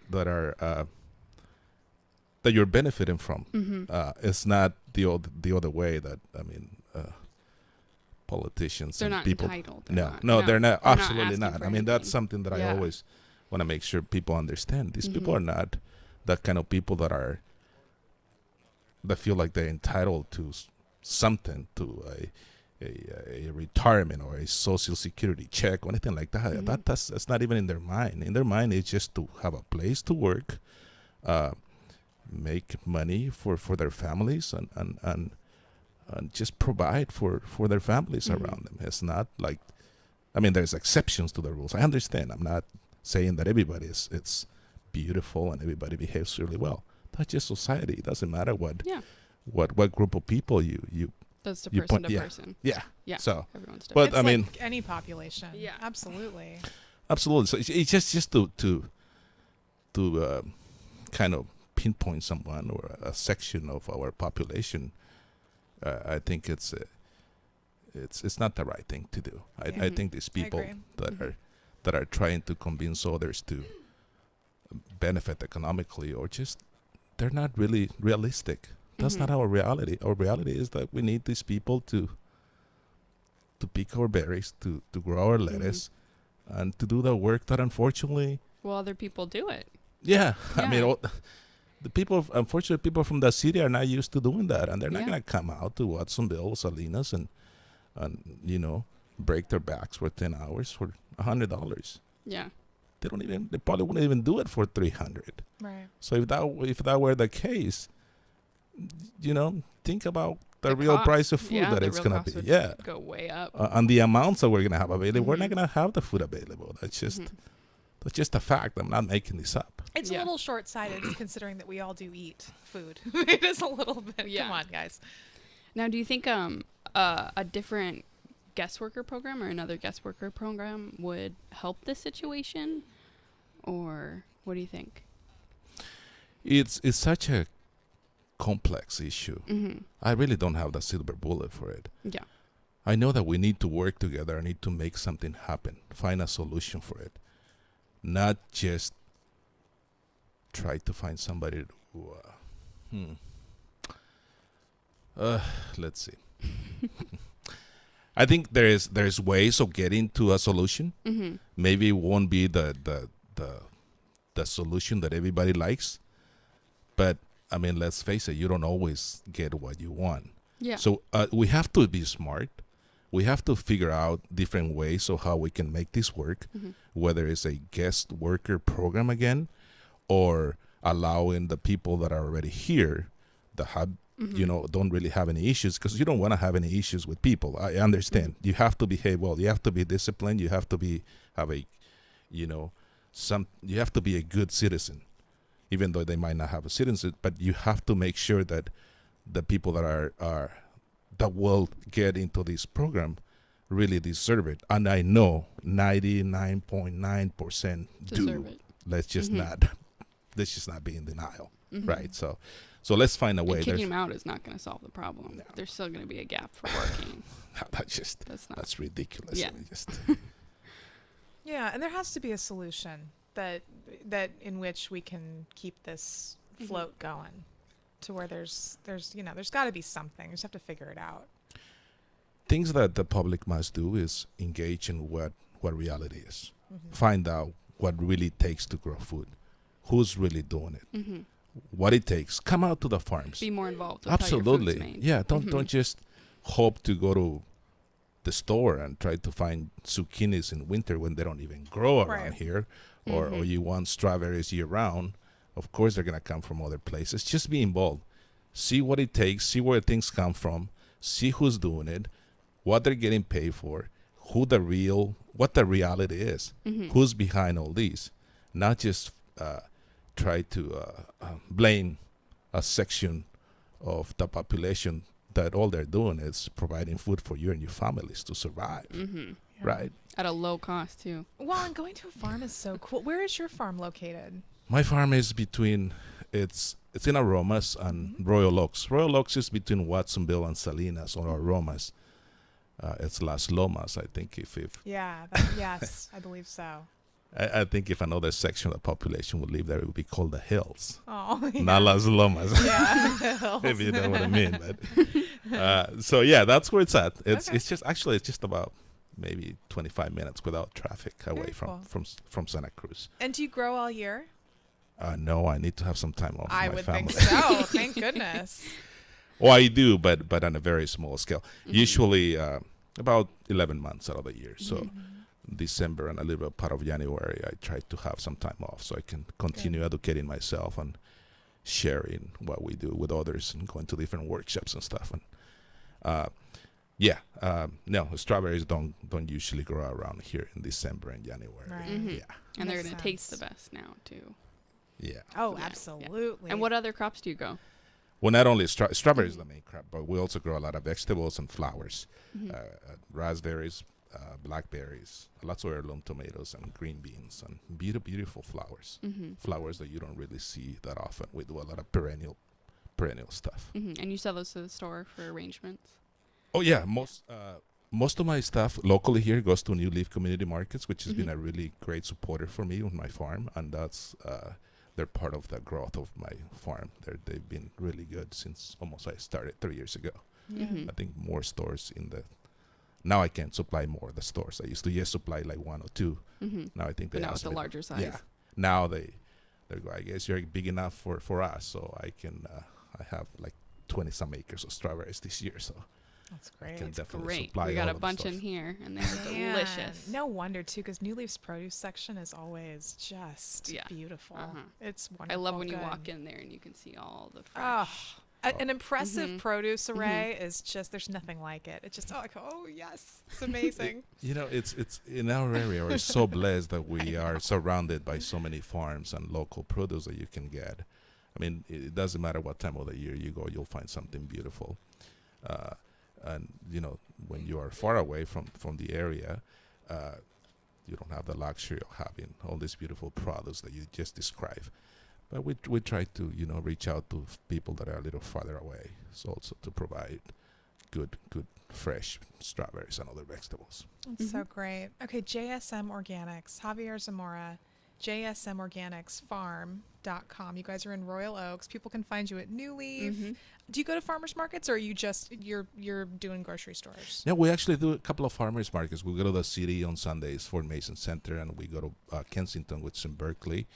you're benefiting from. It's not the other way that politicians they're and not people. entitled. No, they're not. Absolutely not. That's something that I want to make sure people understand. These people are not that kind of people that feel like they're entitled to something, to a retirement or a social security check or anything like that. That's not even in their mind. In their mind, it's just to have a place to work, make money for their families, and just provide for their families around them. It's not like, I mean, there's exceptions to the rules. I understand. I'm not saying that everybody it's beautiful and everybody behaves really well. That's just society. It doesn't matter what group of people you that's the you person point, to person. Yeah. So everyone's different. It's But I mean, like any population. Yeah, absolutely. Absolutely. So it's just to kind of pinpoint someone or a section of our population. I think it's not the right thing to do. I think these people that are trying to convince others to benefit economically, or just they're not really realistic. That's not our reality. Our reality is that we need these people to pick our berries, to grow our lettuce, and to do the work that unfortunately other people do it. Yeah. I mean, unfortunately, people from the city are not used to doing that, and they're not going to come out to Watsonville, Salinas, and break their backs for 10 hours for $100. Yeah. They probably wouldn't even do it for $300. Right. So if that were the case, think about the real price of food that it's going to be. Yeah. Go way up. And the amounts that we're going to have available. We're not going to have the food available. That's just a fact. I'm not making this up. It's a little short-sighted considering that we all do eat food. It is a little bit. Come on, guys. Now, do you think a different guest worker program or another guest worker program would help this situation, or what do you think? It's such a complex issue. I really don't have the silver bullet for it. Yeah. I know that we need to work together. I need to make something happen, find a solution for it, not just try to find somebody to let's see. I think there's ways of getting to a solution. Maybe it won't be the solution that everybody likes, but I mean, let's face it, you don't always get what you want. Yeah. So we have to be smart. We have to figure out different ways of how we can make this work, whether it's a guest worker program again, or allowing the people that are already here that have, don't really have any issues, because you don't want to have any issues with people. I understand. You have to behave well. You have to be disciplined. You have to you have to be a good citizen, even though they might not have a citizenship, but you have to make sure that the people that that will get into this program really deserve it. And I know 99.9% do. It. Let's just not be in denial, right? So let's find a way. And kicking them out is not going to solve the problem. No. There's still going to be a gap for working. That's ridiculous. Yeah. Yeah, and there has to be a solution that in which we can keep this float going, to where there's got to be something. You just have to figure it out. Things that the public must do is engage in what reality is. Find out what really takes to grow food. Who's really doing it? What it takes. Come out to the farms. Be more involved with Absolutely. How your food's made. Yeah, don't just hope to go to the store and try to find zucchinis in winter when they don't even grow around here, or you want strawberries year round. Of course they're going to come from other places. Just be involved. See what it takes, see where things come from, see who's doing it, what they're getting paid for, what the reality is, who's behind all these. Not just try to blame a section of the population that all they're doing is providing food for you and your families to survive, right? At a low cost, too. Well, and going to a farm is so cool. Where is your farm located? My farm is it's in Aromas and Royal Oaks. Royal Oaks is between Watsonville and Salinas, or Aromas. It's Las Lomas, I think. Yes, I believe so. I think if another section of the population would live there, it would be called the Hills. Oh, yeah. Not Las Lomas. Yeah, if you know what I mean. But, so yeah, that's where it's at. It's just about maybe 25 minutes without traffic away from Santa Cruz. And do you grow all year? No, I need to have some time off. I my would family. think so. Thank goodness. Well, I do, but on a very small scale. Usually about 11 months out of the year. So December and a little part of January, I try to have some time off so I can continue educating myself and sharing what we do with others and going to different workshops and stuff. And no, strawberries don't usually grow around here in December and January. Right. Yeah. And they're going to taste the best now, too. Yeah. Oh, absolutely. And what other crops do you grow? Well, not only strawberries is the main crop, but we also grow a lot of vegetables and flowers, raspberries, blackberries, lots of heirloom tomatoes and green beans and beautiful flowers. Flowers that you don't really see that often. We do a lot of perennial stuff. And you sell those to the store for arrangements? Oh yeah, most of my stuff locally here goes to New Leaf Community Markets, which has been a really great supporter for me on my farm, and that's they're part of the growth of my farm. They've been really good since almost I started 3 years ago. I think more stores now I can supply more of the stores. I used to just supply like one or two. Now I think they now ask it's a me larger size. Yeah. Now they go, I guess you're big enough for us, so I can I have like 20 some acres of strawberries this year, so that's great. I can definitely Great. supply We got all a of the bunch stuff. in here, and they're delicious. No wonder, too, because New Leaf's produce section is always just beautiful. It's wonderful. I love when you walk in there and you can see all the fresh. An impressive produce array is just, there's nothing like it. It's just, yes, it's amazing. It's in our area, we're so blessed that we are surrounded by so many farms and local produce that you can get. I mean, it doesn't matter what time of the year you go, you'll find something beautiful. And when you are far away from the area, you don't have the luxury of having all these beautiful products that you just described. But we try to reach out to people that are a little farther away, so also to provide good fresh strawberries and other vegetables. That's so great. Okay, JSM Organics, Javier Zamora, JSMorganicsfarm.com. You guys are in Royal Oaks. People can find you at New Leaf. Do you go to farmers markets, or are you just you're doing grocery stores? Yeah, we actually do a couple of farmers markets. We go to the city on Sundays, Fort Mason Center, and we go to Kensington, which is in Berkeley,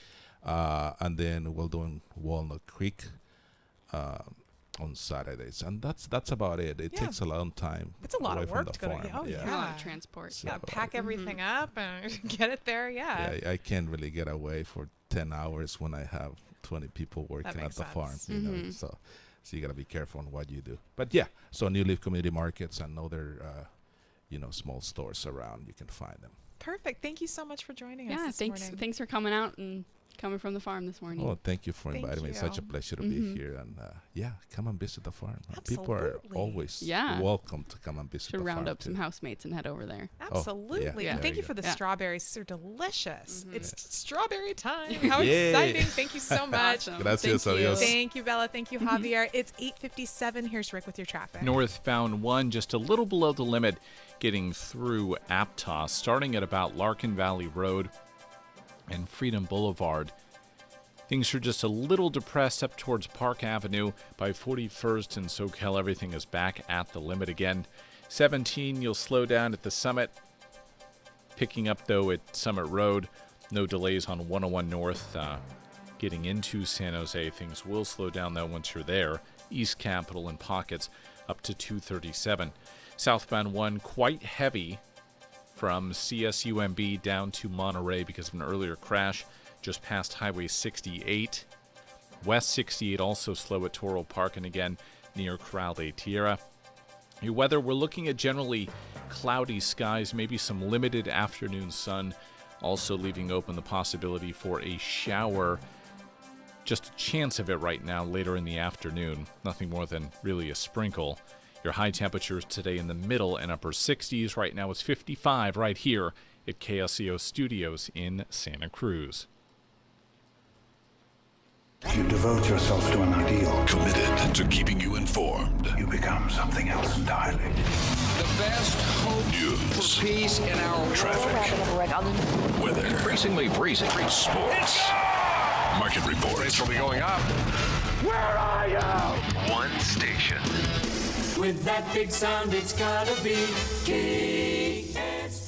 and then we'll do in Walnut Creek on Saturdays, and that's about it. It takes a long time. It's a lot away of from work the to go farm. to. Oh yeah, a lot of transport. So, you gotta pack everything up and get it there. Yeah. I can't really get away for 10 hours when I have 20 people working at the farm. So you gotta be careful on what you do. But yeah, so New Leaf Community Markets and other small stores around, you can find them. Perfect. Thank you so much for joining us this morning. Thanks for coming out and coming from the farm this morning. Oh, thank you for inviting me. It's such a pleasure to be here. And come and visit the farm. People are always welcome to come and visit the farm. Should round up some housemates and head over there. Absolutely. And thank you for the strawberries. These are delicious. It's strawberry time. How Yay. exciting. Thank you so much. Gracias, adios. Thank you, Bella. Thank you, Javier. It's 8:57. Here's Rick with your traffic. Northbound 1, just a little below the limit, getting through Aptos, starting at about Larkin Valley Road and Freedom Boulevard. Things are just a little depressed up towards Park Avenue. By 41st and Soquel, everything is back at the limit again. 17, you'll slow down at the Summit. Picking up, though, at Summit Road. No delays on 101 North. Getting into San Jose, things will slow down, though, once you're there. East Capitol in pockets up to 237. Southbound 1, quite heavy from CSUMB down to Monterey because of an earlier crash just past Highway 68. West 68 also slow at Toro Park and again near Corral de Tierra. Your weather, we're looking at generally cloudy skies, maybe some limited afternoon sun, also leaving open the possibility for a shower. Just a chance of it right now later in the afternoon. Nothing more than really a sprinkle. Your high temperatures today in the middle and upper 60s. Right now it's 55 right here at KSCO Studios in Santa Cruz. You devote yourself to an ideal. Committed to keeping you informed. You become something else entirely. The best hope News. for peace in our Traffic. Weather. Increasingly freezing. Sports. Market reports. Rates will be going up. Where are you? One station. With that big sound, it's gotta be KSCO.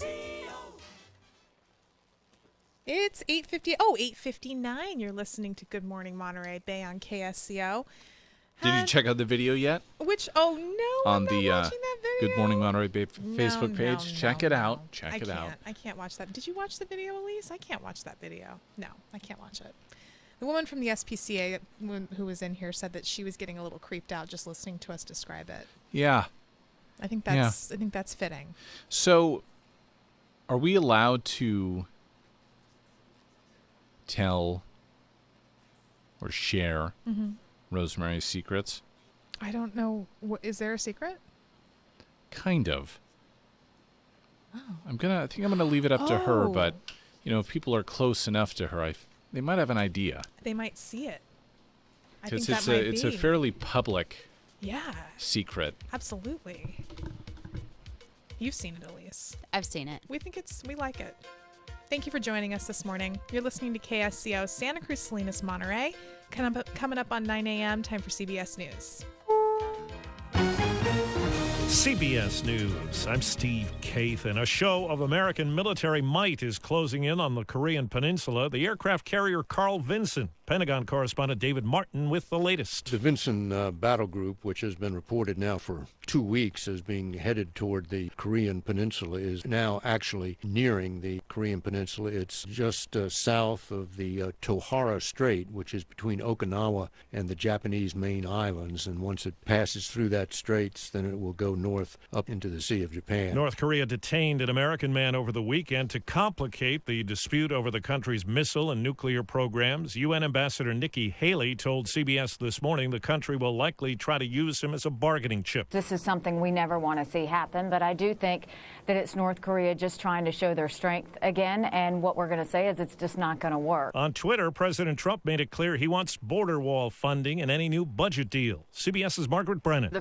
It's 8:59. You're listening to Good Morning Monterey Bay on KSCO. Did you check out the video yet? Which, oh no, on I'm the not watching that video. Good Morning Monterey Bay Facebook page. Check it out. Check it out. I can't watch that. Did you watch the video, Elise? I can't watch that video. No, I can't watch it. The woman from the SPCA who was in here said that she was getting a little creeped out just listening to us describe it. Yeah. I think that's fitting. So, are we allowed to tell or share Rosemary's secrets? I don't know. Is there a secret? Kind of. Oh. I think I'm gonna leave it up to her, but if people are close enough to her, they might have an idea. They might see it. I Because think it's a fairly public secret. Absolutely. You've seen it, Elise. I've seen it. We like it. Thank you for joining us this morning. You're listening to KSCO Santa Cruz Salinas Monterey. Coming up on 9 a.m. Time for CBS News. CBS News. I'm Steve Kathan. A show of American military might is closing in on the Korean Peninsula. The aircraft carrier Carl Vinson. Pentagon correspondent David Martin with the latest. The Vinson battle group, which has been reported now for 2 weeks as being headed toward the Korean Peninsula, is now actually nearing the Korean Peninsula. It's just south of the Tohara Strait, which is between Okinawa and the Japanese main islands. And once it passes through that straits, then it will go north up into the Sea of Japan. North Korea detained an American man over the weekend to complicate the dispute over the country's missile and nuclear programs. UN Ambassador Nikki Haley told CBS this morning the country will likely try to use him as a bargaining chip. This is something we never want to see happen, but I do think that it's North Korea just trying to show their strength again, and what we're going to say is it's just not going to work. On Twitter, President Trump made it clear he wants border wall funding in any new budget deal. CBS's Margaret Brennan.